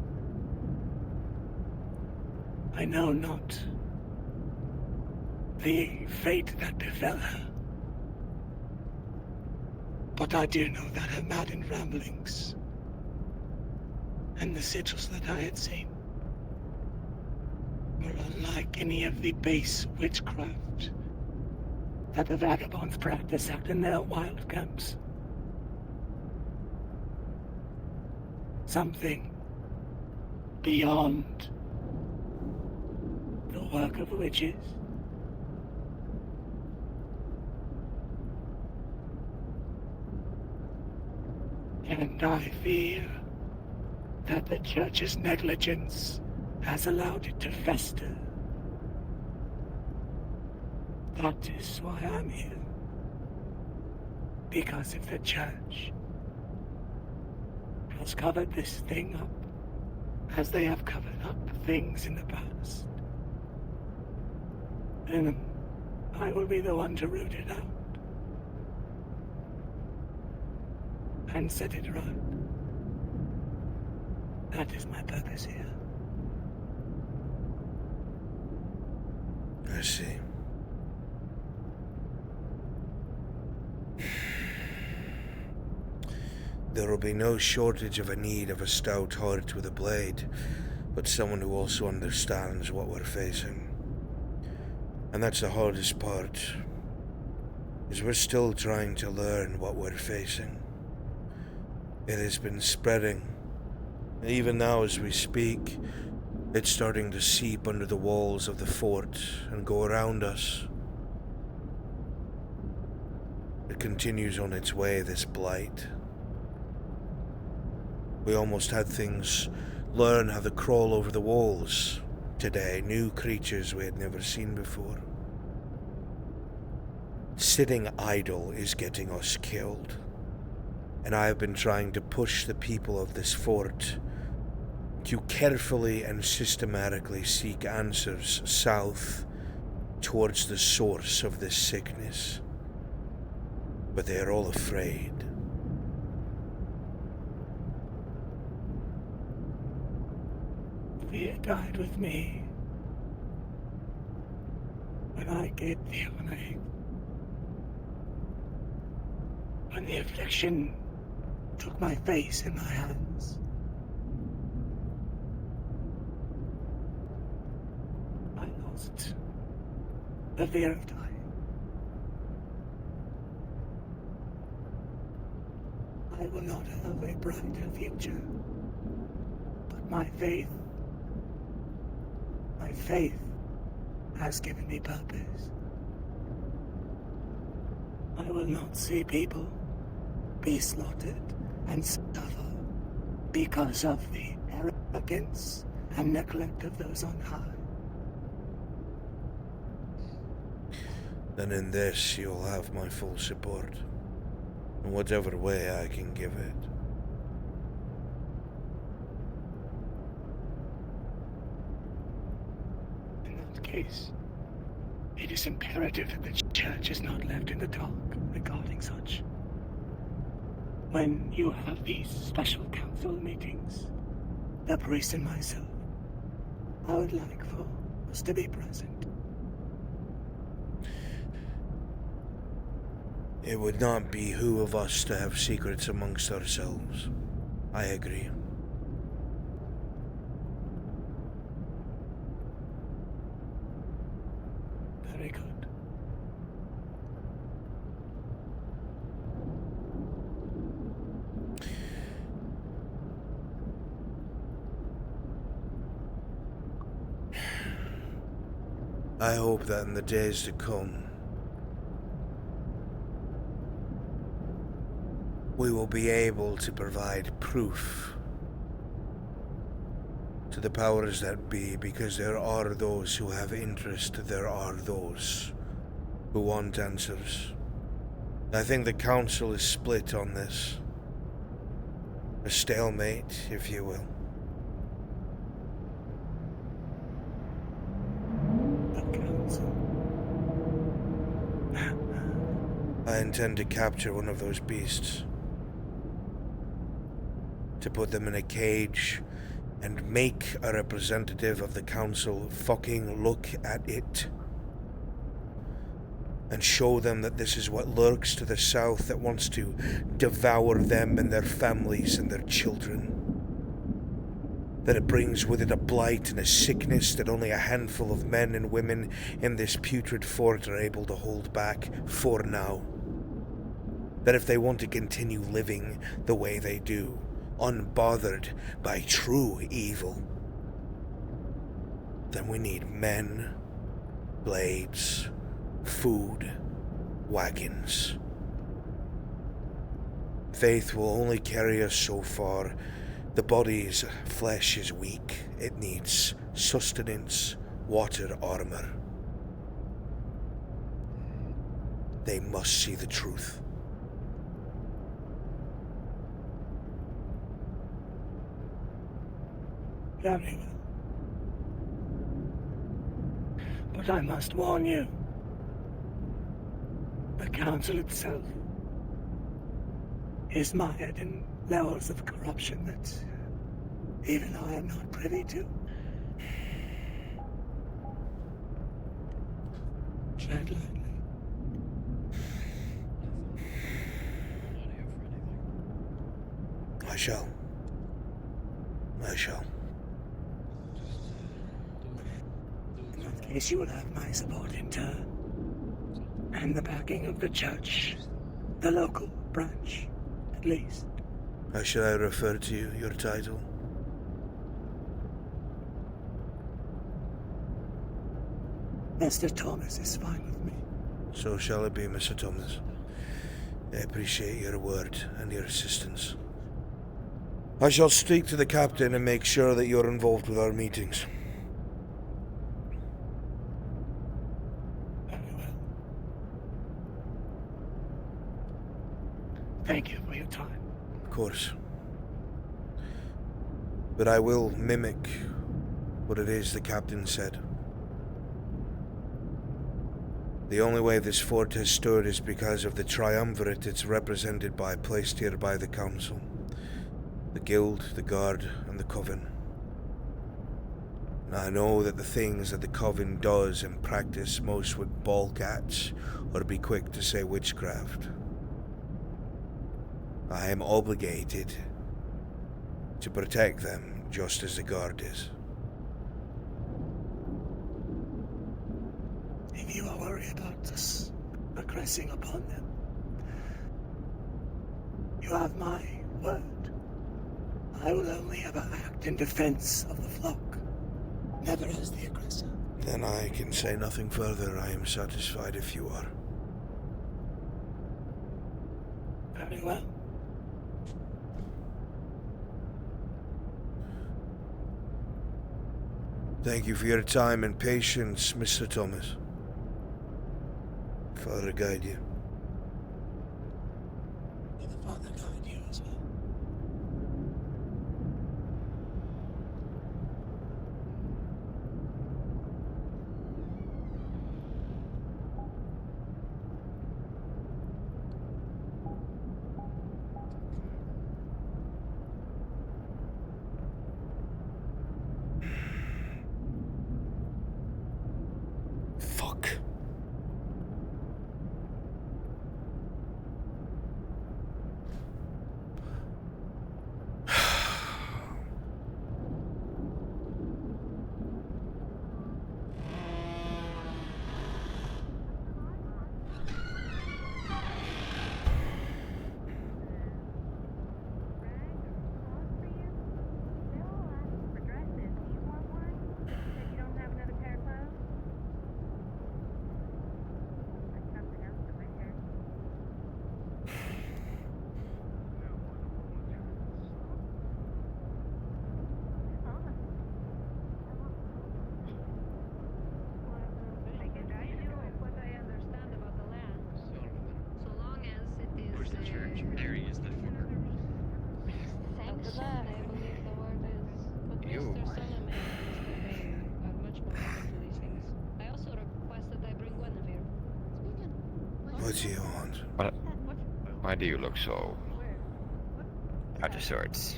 I know not the fate that befell her, but I do know that her maddened ramblings and the sigils that I had seen were unlike any of the base witchcraft that the vagabonds practice out in their wild camps. Something beyond the work of witches. And I fear that the church's negligence has allowed it to fester. That is why I'm here. Because if the church has covered this thing up, as they have covered up things in the past, then I will be the one to root it out and set it right. That is my purpose here. I see. There will be no shortage of a need of a stout heart with a blade, but someone who also understands what we're facing. And that's the hardest part, is we're still trying to learn what we're facing. It has been spreading, and even now as we speak, it's starting to seep under the walls of the fort and go around us. It continues on its way, this blight. We almost had things learn how to crawl over the walls today, new creatures we had never seen before. Sitting idle is getting us killed, and I have been trying to push the people of this fort to carefully and systematically seek answers south towards the source of this sickness. But they are all afraid. Fear died with me when I gave the away. When the affliction took my face in my hands. I lost the fear of dying. I will not have a brighter future, but my faith has given me purpose. I will not see people be slaughtered and suffer because of the arrogance and neglect of those on high. Then in this you'll have my full support, in whatever way I can give it. In that case, it is imperative that the church is not left in the dark regarding such. When you have these special council meetings, the priest and myself, I would like for us to be present. It would not behoove us to have secrets amongst ourselves. I agree. Very good. I hope that in the days to come, we will be able to provide proof to the powers that be, because there are those who have interest, there are those who want answers. I think the council is split on this. A stalemate, if you will. I intend to capture one of those beasts, to put them in a cage and make a representative of the council fucking look at it and show them that this is what lurks to the south, that wants to devour them and their families and their children. That it brings with it a blight and a sickness that only a handful of men and women in this putrid fort are able to hold back for now. That if they want to continue living the way they do, unbothered by true evil, then we need men, blades, food, wagons. Faith will only carry us so far. The body's flesh is weak. It needs sustenance, water, armor. They must see the truth. Very well. But I must warn you, the council itself is mired in levels of corruption that even I am not privy to. Tread lightly. I shall. In that case, you will have my support in turn, and the backing of the church, the local branch, at least. How should I refer to you, your title? Mr. Thomas is fine with me. So shall it be, Mr. Thomas. I appreciate your word and your assistance. I shall speak to the captain and make sure that you're involved with our meetings. Very well. Thank you for your time. Of course. But I will mimic what it is the captain said. The only way this fort has stood is because of the triumvirate it's represented by, placed here by the council. The guild, the guard, and the coven. And I know that the things that the coven does in practice most would balk at, or be quick to say witchcraft. I am obligated to protect them just as the guard is. if you are worried about us progressing upon them, you have my word. I will only ever act in defense of the flock, never as the aggressor. Then I can say nothing further. I am satisfied if you are. Very well. Thank you for your time and patience, Mr. Thomas. Father guide you. May the Father guide you as well. Fuck. What do you want? Why do you look so out of sorts?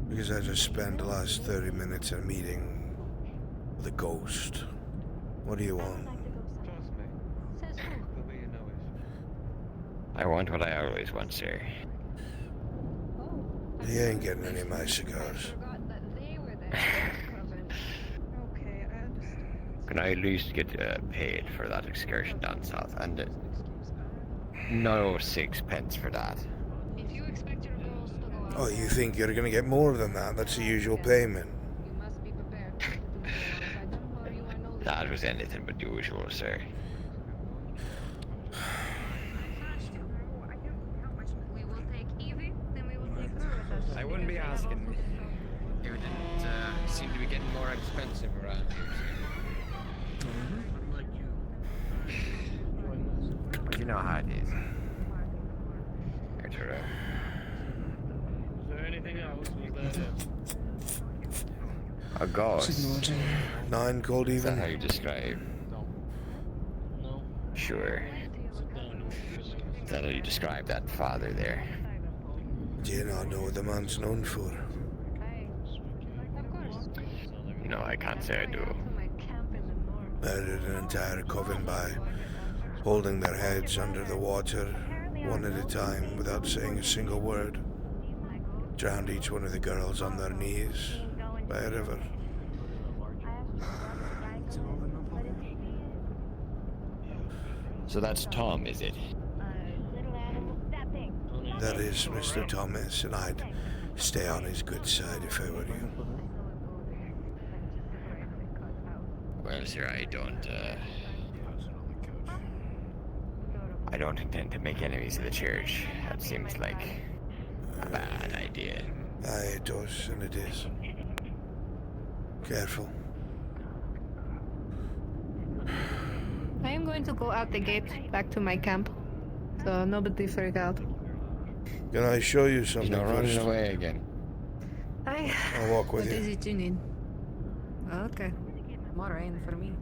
Because I just spent the last 30 minutes in a meeting with a ghost. What do you want? I want what I always want, sir. You ain't getting any of my cigars. Can I at least get paid for that excursion down south? And no 6 pence for that. Oh, you think you're gonna get more than that? That's the usual payment. That was anything but usual, sir. I wouldn't be asking. It didn't seem to be getting more expensive around here. You know how it is. Arturo. Is there anything else? Was that A ghost? 9 cold even? Is that how you describe? No. Sure. Is that how you describe that father there? Do you not know what the man's known for? No, I can't say I do. Murdered an entire coven by holding their heads under the water, one at a time, without saying a single word. Drowned each one of the girls on their knees by a river. So that's Tom, is it? That is Mr. Thomas, and I'd stay on his good side if I were you. Well, sir, I don't intend to make enemies of the church. That seems like a bad idea. Aye, it does, and it is. Careful. I am going to go out the gate back to my camp, so nobody freak out. Can I show you something He's not running first? away again. I'll walk with What you. is it you need? Okay. More rain for me.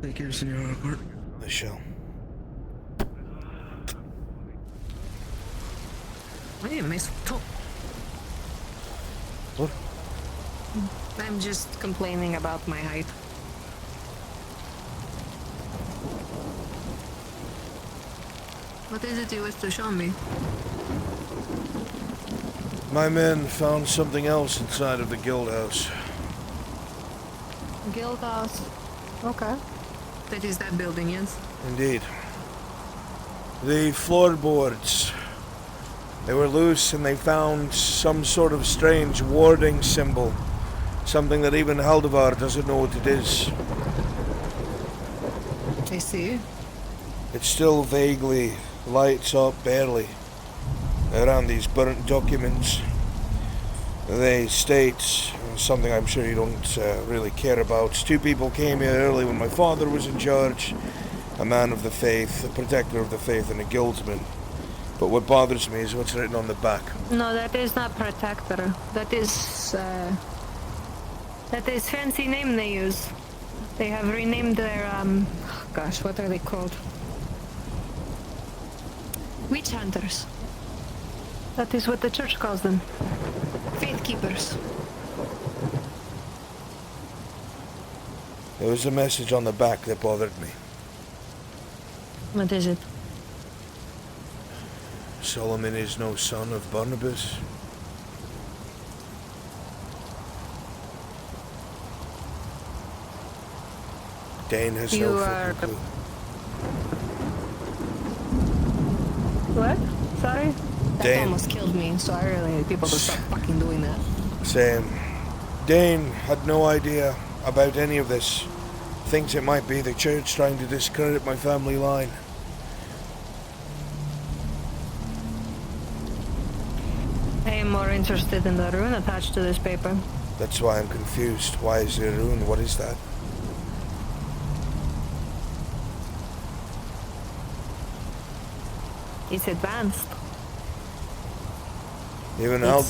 Take care, Senor Harcourt. I shall. Hey, Miss Top. What? I'm just complaining about my height. What is it you wish to show me? My men found something else inside of the guild house. Guild house. Okay. That is that building, yes? Indeed. The floorboards. They were loose and they found some sort of strange warding symbol. Something that even Haldivar doesn't know what it is. I see. It still vaguely lights up, barely, around these burnt documents. They state something I'm sure you don't really care about. 2 people came here early when my father was in charge. A man of the faith, a protector of the faith, and a guildsman. But what bothers me is what's written on the back. No, that is not protector. That is fancy name they use. They have renamed their, gosh, what are they called? Witch hunters. That is what the church calls them. Faith keepers. There was a message on the back that bothered me. What is it? Solomon is no son of Barnabas. Dane has no fucking clue. What? Sorry? That Dane. almost killed me, so I really need people to stop fucking doing that. Same. Dane had no idea about any of this. Thinks it might be the church trying to discredit my family line. I am more interested in the rune attached to this paper. That's why I'm confused. Why is there a rune? What is that? It's advanced. Even how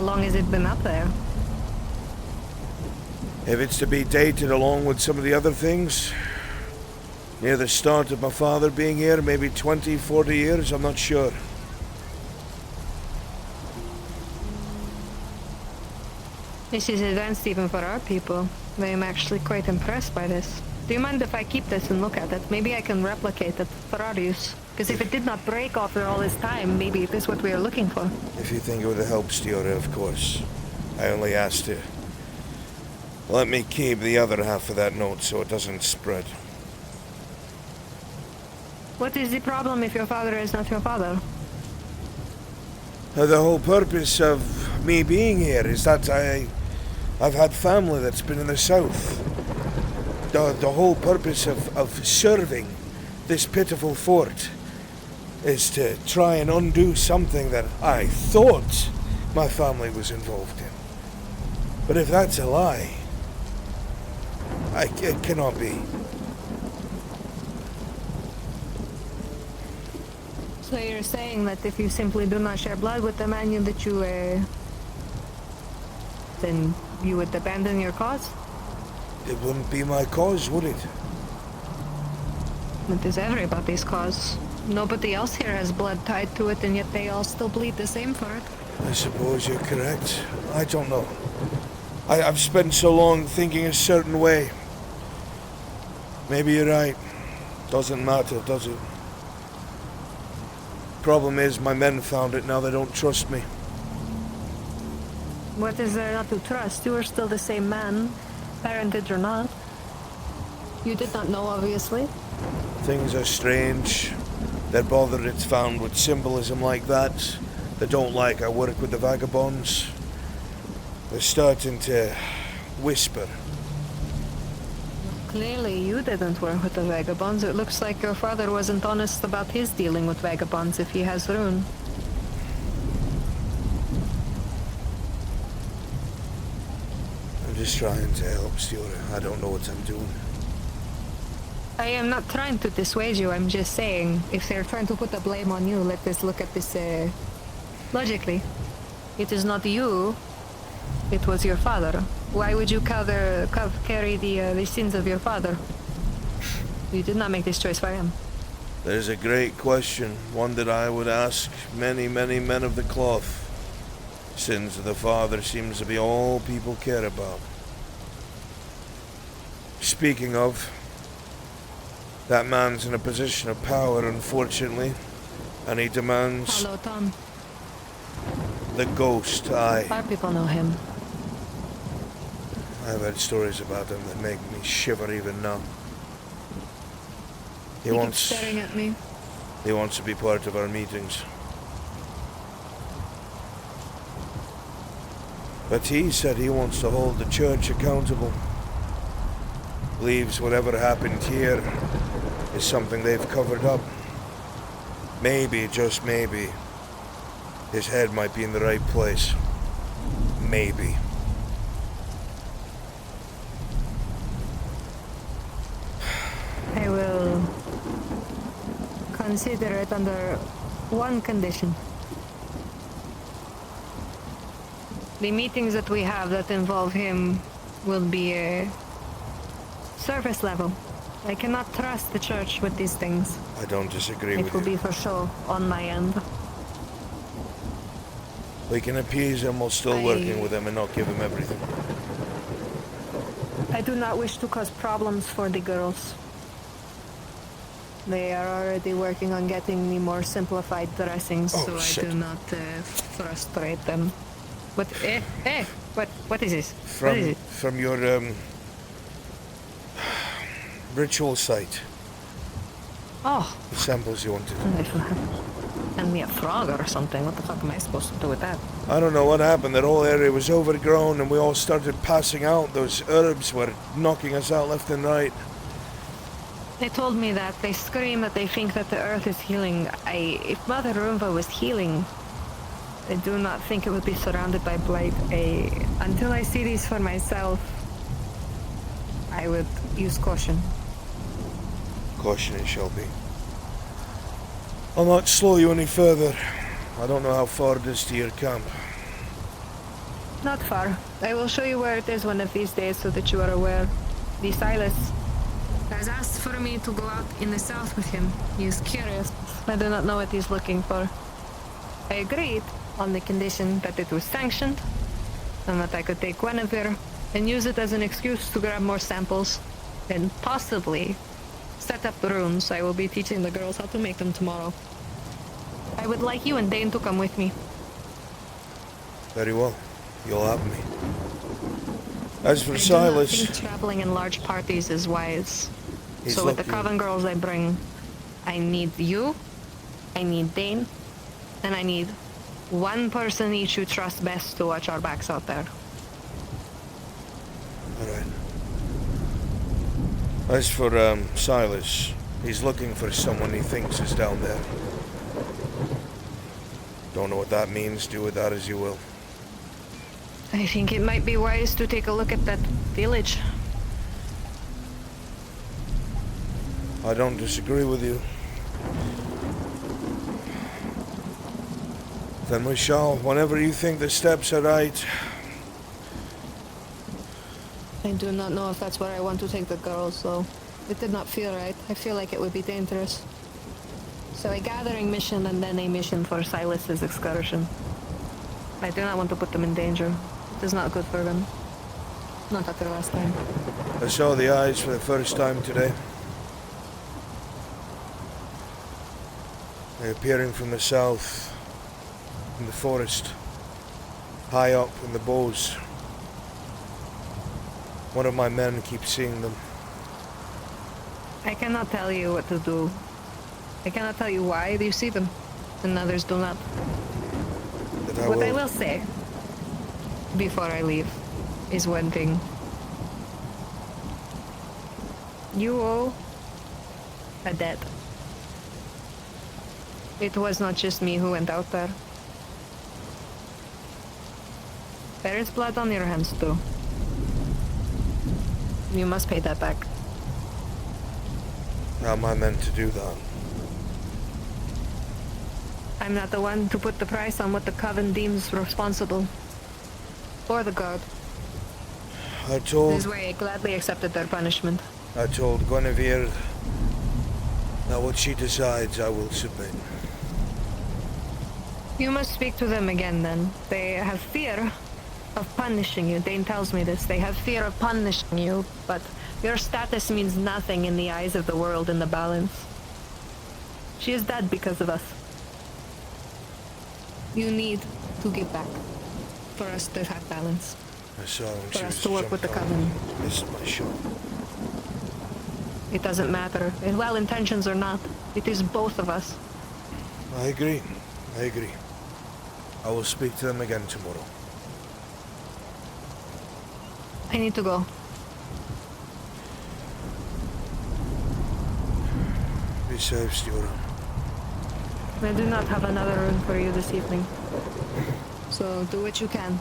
long has it been up there? If it's to be dated along with some of the other things, near the start of my father being here, maybe 20, 40 years, I'm not sure. This is advanced even for our people. I am actually quite impressed by this. Do you mind if I keep this and look at it? Maybe I can replicate it for our use. Because if it did not break after all this time, maybe it is what we are looking for. If you think it would help, Stiora, of course. I only asked you. Let me keep the other half of that note so it doesn't spread. What is the problem if your father is not your father? The whole purpose of me being here is that I've had family that's been in the south. The whole purpose of serving this pitiful fort is to try and undo something that I thought my family was involved in. But if that's a lie, it cannot be. So you're saying that if you simply do not share blood with the man that you then you would abandon your cause? It wouldn't be my cause, would it? It is everybody's cause. Nobody else here has blood tied to it, and yet they all still bleed the same for it. I suppose you're correct. I don't know. I've spent so long thinking a certain way. Maybe you're right. Doesn't matter, does it? Problem is, my men found it, now they don't trust me. What is there not to trust? You are still the same man, parentage or not. You did not know, obviously. Things are strange. They're bothered it's found with symbolism like that. They don't like I work with the vagabonds. They're starting to whisper. Clearly you didn't work with the vagabonds. It looks like your father wasn't honest about his dealing with vagabonds if he has rune. I'm just trying to help, Stiora. I don't know what I'm doing. I am not trying to dissuade you, I'm just saying, if they're trying to put the blame on you, let us look at this, logically. It is not you, it was your father. Why would you carry the sins of your father? You did not make this choice for him. There's a great question, one that I would ask many, many men of the cloth. Sins of the father seems to be all people care about. Speaking of, that man's in a position of power, unfortunately. And he demands Hello, Tom. the ghost eye. Our people know him. I've heard stories about him that make me shiver even now. He keeps wants staring at me. He wants to be part of our meetings. But he said he wants to hold the church accountable. Believes whatever happened here is something they've covered up. Maybe, just maybe, his head might be in the right place. Maybe. I will consider it under one condition. The meetings that we have that involve him will be a surface level. I cannot trust the church with these things. I don't disagree with It will you. be for show on my end. We can appease him while still working with him and not give him everything. I do not wish to cause problems for the girls. They are already working on getting me more simplified dressings, so shit. I do not frustrate them. What? What is this? What is it? From your ritual site. Oh. The samples you wanted. And me a frog or something. What the fuck am I supposed to do with that? I don't know what happened. That whole area was overgrown and we all started passing out. Those herbs were knocking us out left and right. They told me that. They scream that they think that the earth is healing. If Mother Roomba was healing, I do not think it would be surrounded by blight. Until I see these for myself, I would use caution. Caution it shall be. I'll not slow you any further. I don't know how far it is to your camp. Not far. I will show you where it is one of these days so that you are aware. The Silas has asked for me to go out in the south with him. He is curious. I do not know what he's looking for. I agreed on the condition that it was sanctioned and that I could take Guinevere and use it as an excuse to grab more samples and possibly set up the runes. I will be teaching the girls how to make them tomorrow. I would like you and Dane to come with me. Very well. You'll have me. As for I Silas, do not think traveling in large parties is wise. He's So with the lucky. Coven girls I bring, I need you, I need Dane, and I need one person each who trusts best to watch our backs out there. alright. As for Silas, he's looking for someone he thinks is down there. Don't know what that means. Do with that as you will. I think it might be wise to take a look at that village. I don't disagree with you. Then we shall, whenever you think the steps are right. I do not know if that's where I want to take the girls, though. It did not feel right. I feel like it would be dangerous. So a gathering mission and then a mission for Silas's excursion. I do not want to put them in danger. It is not good for them. Not after last time. I saw the eyes for the first time today. They're appearing from the south, in the forest, high up in the boughs. One of my men keeps seeing them. I cannot tell you what to do. I cannot tell you why you see them, and others do not. But I What will. I will say, before I leave, is one thing. You owe a debt. It was not just me who went out there. There is blood on your hands too. You must pay that back. How am I meant to do that? I'm not the one to put the price on what the Coven deems responsible. Or the God. I told... This way I gladly accepted their punishment. I told Guinevere that what she decides, I will submit. You must speak to them again then. They have fear of punishing you. Dane tells me this. They have fear of punishing you, but your status means nothing in the eyes of the world in the balance. She is dead because of us. You need to give back for us to have balance. I saw when For she us was to work with the jumping Coven. on. This is my shot. It doesn't matter. Well intentions or not, it is both of us. I agree. I agree. I will speak to them again tomorrow. I need to go. Be safe, Stuart. I do not have another room for you this evening. So do what you can.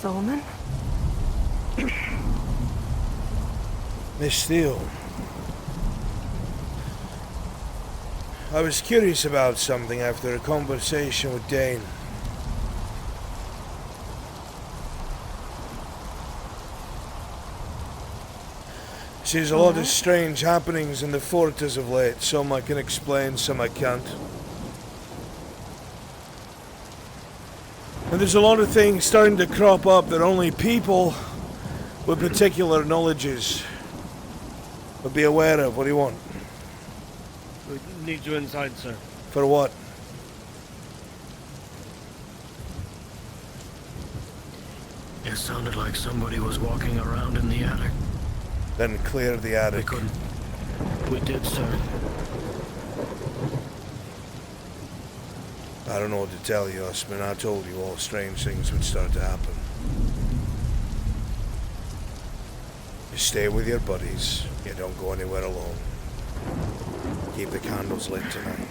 Solomon? Miss Steele. I was curious about something after a conversation with Dane. There's a lot of strange happenings in the fort as of late. Some I can explain, some I can't. And there's a lot of things starting to crop up that only people with particular knowledges would be aware of. What do you want? We need you inside, sir. For what? It sounded like somebody was walking around in the attic. Then clear the attic. We did, sir. I don't know what to tell you, Osman. I told you all strange things would start to happen. You stay with your buddies. You don't go anywhere alone. Keep the candles lit tonight.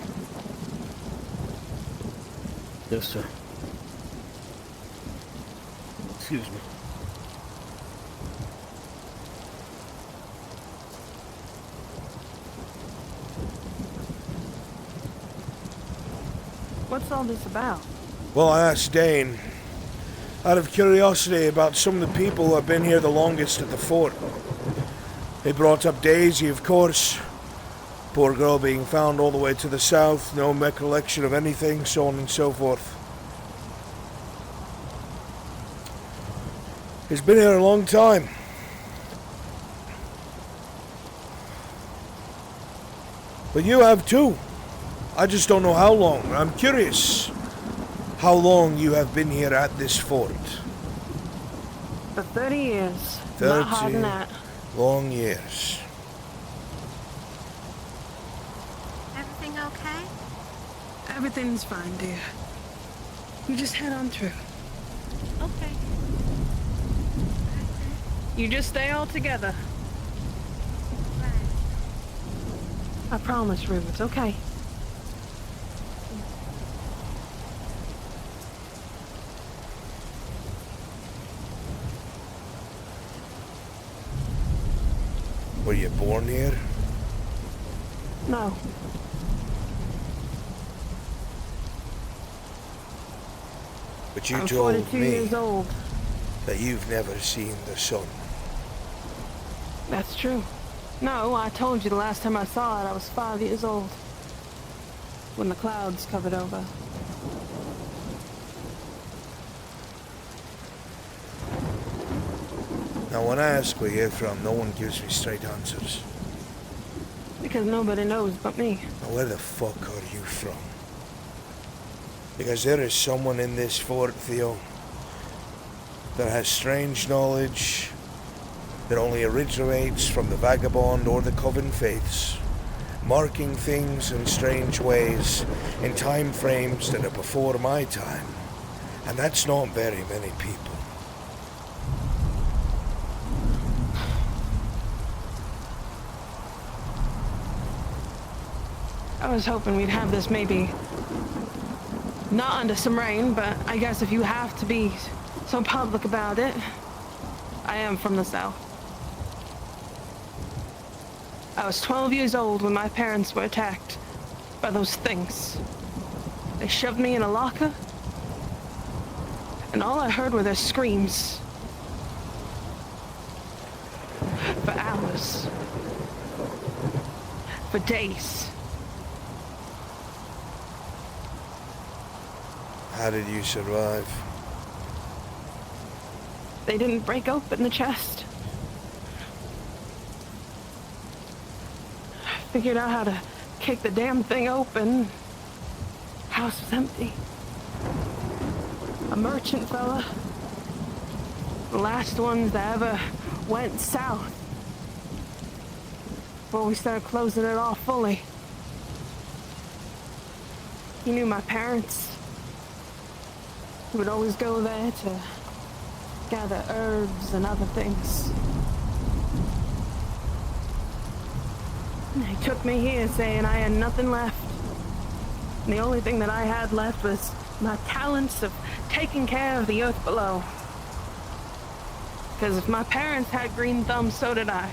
Yes, sir. Excuse me. What's all this about? Well, I asked Dane, out of curiosity, about some of the people who have been here the longest at the fort. He brought up Daisy, of course. Poor girl being found all the way to the south, no recollection of anything, so on and so forth. He's been here a long time. But you have too. I just don't know how long. I'm curious how long you have been here at this fort. For 30 years. 30 Not hard than that. long years. Everything okay? Everything's fine, dear. You just head on through. Okay. You just stay all together. I promise, Rue, it's okay. Were you born here? No. But you I'm told 42 me years old. that you've never seen the sun. That's true. No, I told you the last time I saw it, I was 5 years old. When the clouds covered over. Now, when I ask where you're from, no one gives me straight answers. Because nobody knows but me. Now, where the fuck are you from? Because there is someone in this fort, Theo, that has strange knowledge that only originates from the vagabond or the coven faiths, marking things in strange ways in time frames that are before my time, and that's not very many people. I was hoping we'd have this maybe not under some rain, but I guess if you have to be so public about it, I am from the South. I was 12 years old when my parents were attacked by those things. They shoved me in a locker, and all I heard were their screams. For hours. For days. How did you survive? They didn't break open the chest. Figured out how to kick the damn thing open. House was empty. A merchant fella. The last ones that ever went south. Before we started closing it off fully. He knew my parents. He would always go there to gather herbs and other things. And he took me here saying I had nothing left. And the only thing that I had left was my talents of taking care of the earth below. Because if my parents had green thumbs, so did I.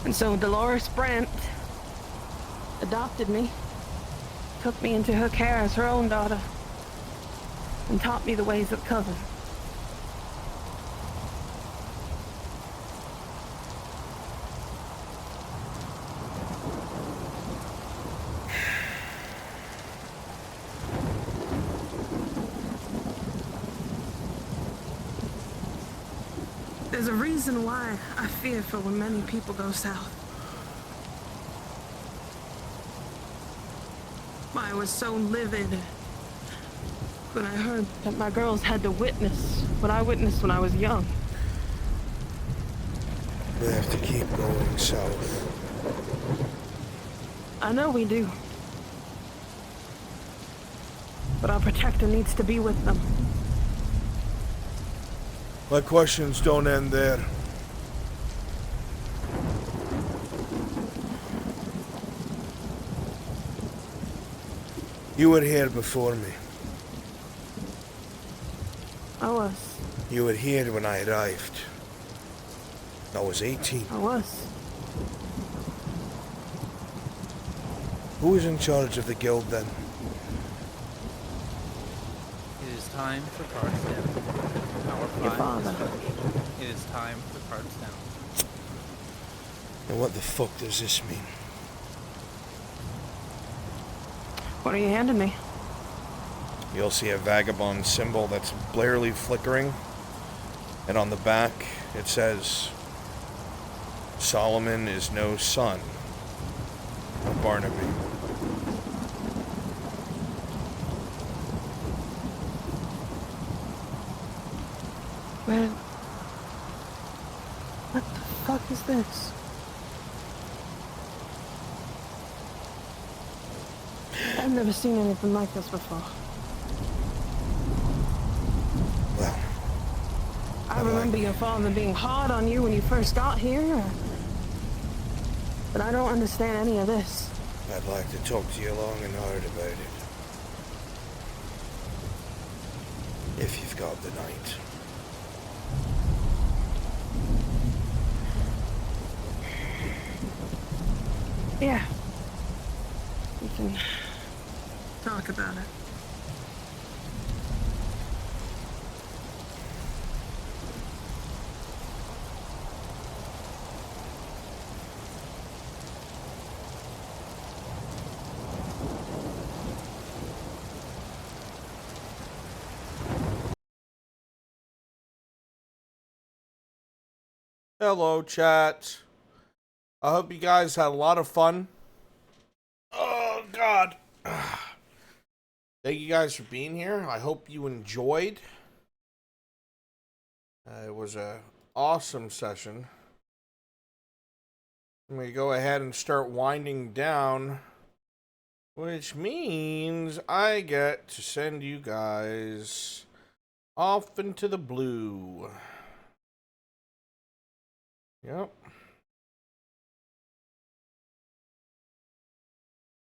And so Dolores Brandt adopted me, took me into her care as her own daughter, and taught me the ways of coven. There's a reason why I fear for when many people go south. Why I was so livid when I heard that my girls had to witness what I witnessed when I was young. We have to keep going south. I know we do. But our protector needs to be with them. My questions don't end there. You were here before me. I was. You were here when I arrived. I was 18. I was. Who was in charge of the guild then? It is time for cards down. Your father. It is time for cards down. And what the fuck does this mean? What are you handing me? You'll see a vagabond symbol that's barely flickering. And on the back, it says, Solomon is no son of Barnaby. Man, what the fuck is this? I've never seen anything like this before. Well, I remember your father being hard on you when you first got here, but I don't understand any of this. I'd like to talk to you long and hard about it. If you've got the night. Yeah. We can talk about it. Hello, chat. I hope you guys had a lot of fun. Oh, God. Thank you guys for being here. I hope you enjoyed. It was an awesome session. I'm going to go ahead and start winding down, which means I get to send you guys off into the blue. Yep.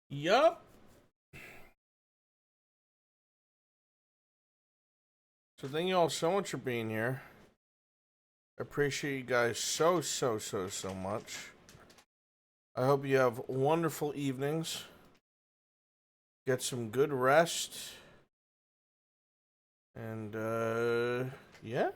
Yup. So thank you all so much for being here. I appreciate you guys so much. I hope you have wonderful evenings. Get some good rest. And, yeah.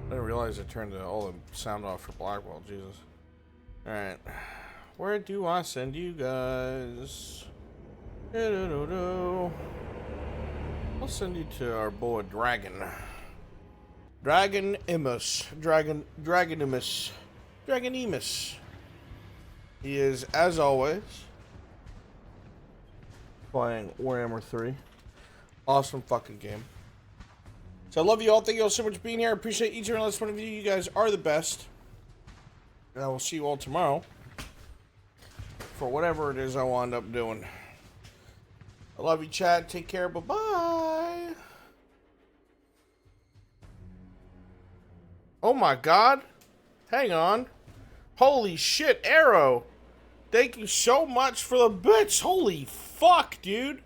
I didn't realize I turned all the sound off for Blackwell, Jesus. Alright. Where do I send you guys? I'll send you to our boy Dragon. Dragonimus. Dragonimus. He is, as always, playing Warhammer 3. Awesome fucking game. So I love you all. Thank you all so much for being here. I appreciate each and every last one of you. You guys are the best. And I will see you all tomorrow for whatever it is I wind up doing. I love you, chat. Take care. Bye-bye. Oh my God. Hang on. Holy shit, Arrow. Thank you so much for the bits. Holy fuck, dude.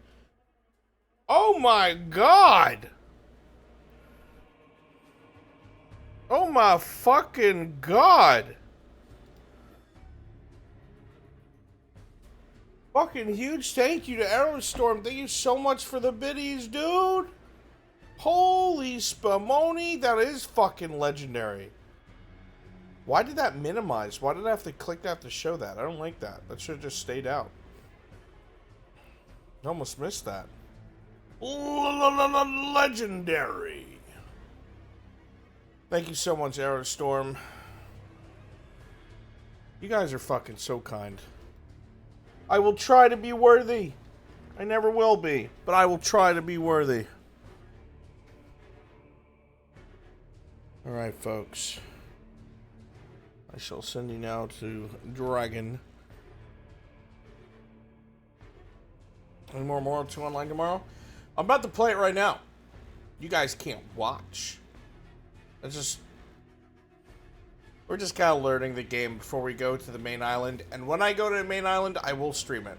Oh my God. Oh my fucking God. Fucking huge thank you to Aerostorm. Thank you so much for the biddies, dude. Holy spumoni. That is fucking legendary. Why did that minimize? Why did I have to click that to show that? I don't like that. That should have just stayed out. I almost missed that. Legendary. Thank you so much, Aerostorm. You guys are fucking so kind. I will try to be worthy. I never will be, but I will try to be worthy. Alright, folks. I shall send you now to Dragon. Any more Mortal 2 online tomorrow? I'm about to play it right now. You guys can't watch. We're just kind of learning the game before we go to the main island. And when I go to the main island, I will stream it.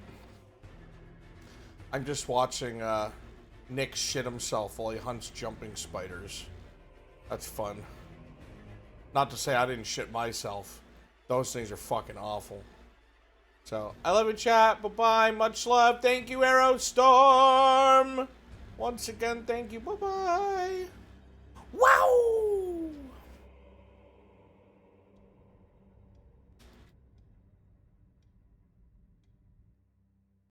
I'm just watching Nick shit himself while he hunts jumping spiders. That's fun. Not to say I didn't shit myself. Those things are fucking awful. So, I love you, chat. Bye-bye. Much love. Thank you, Aerostorm. Once again, thank you. Bye-bye. Wow!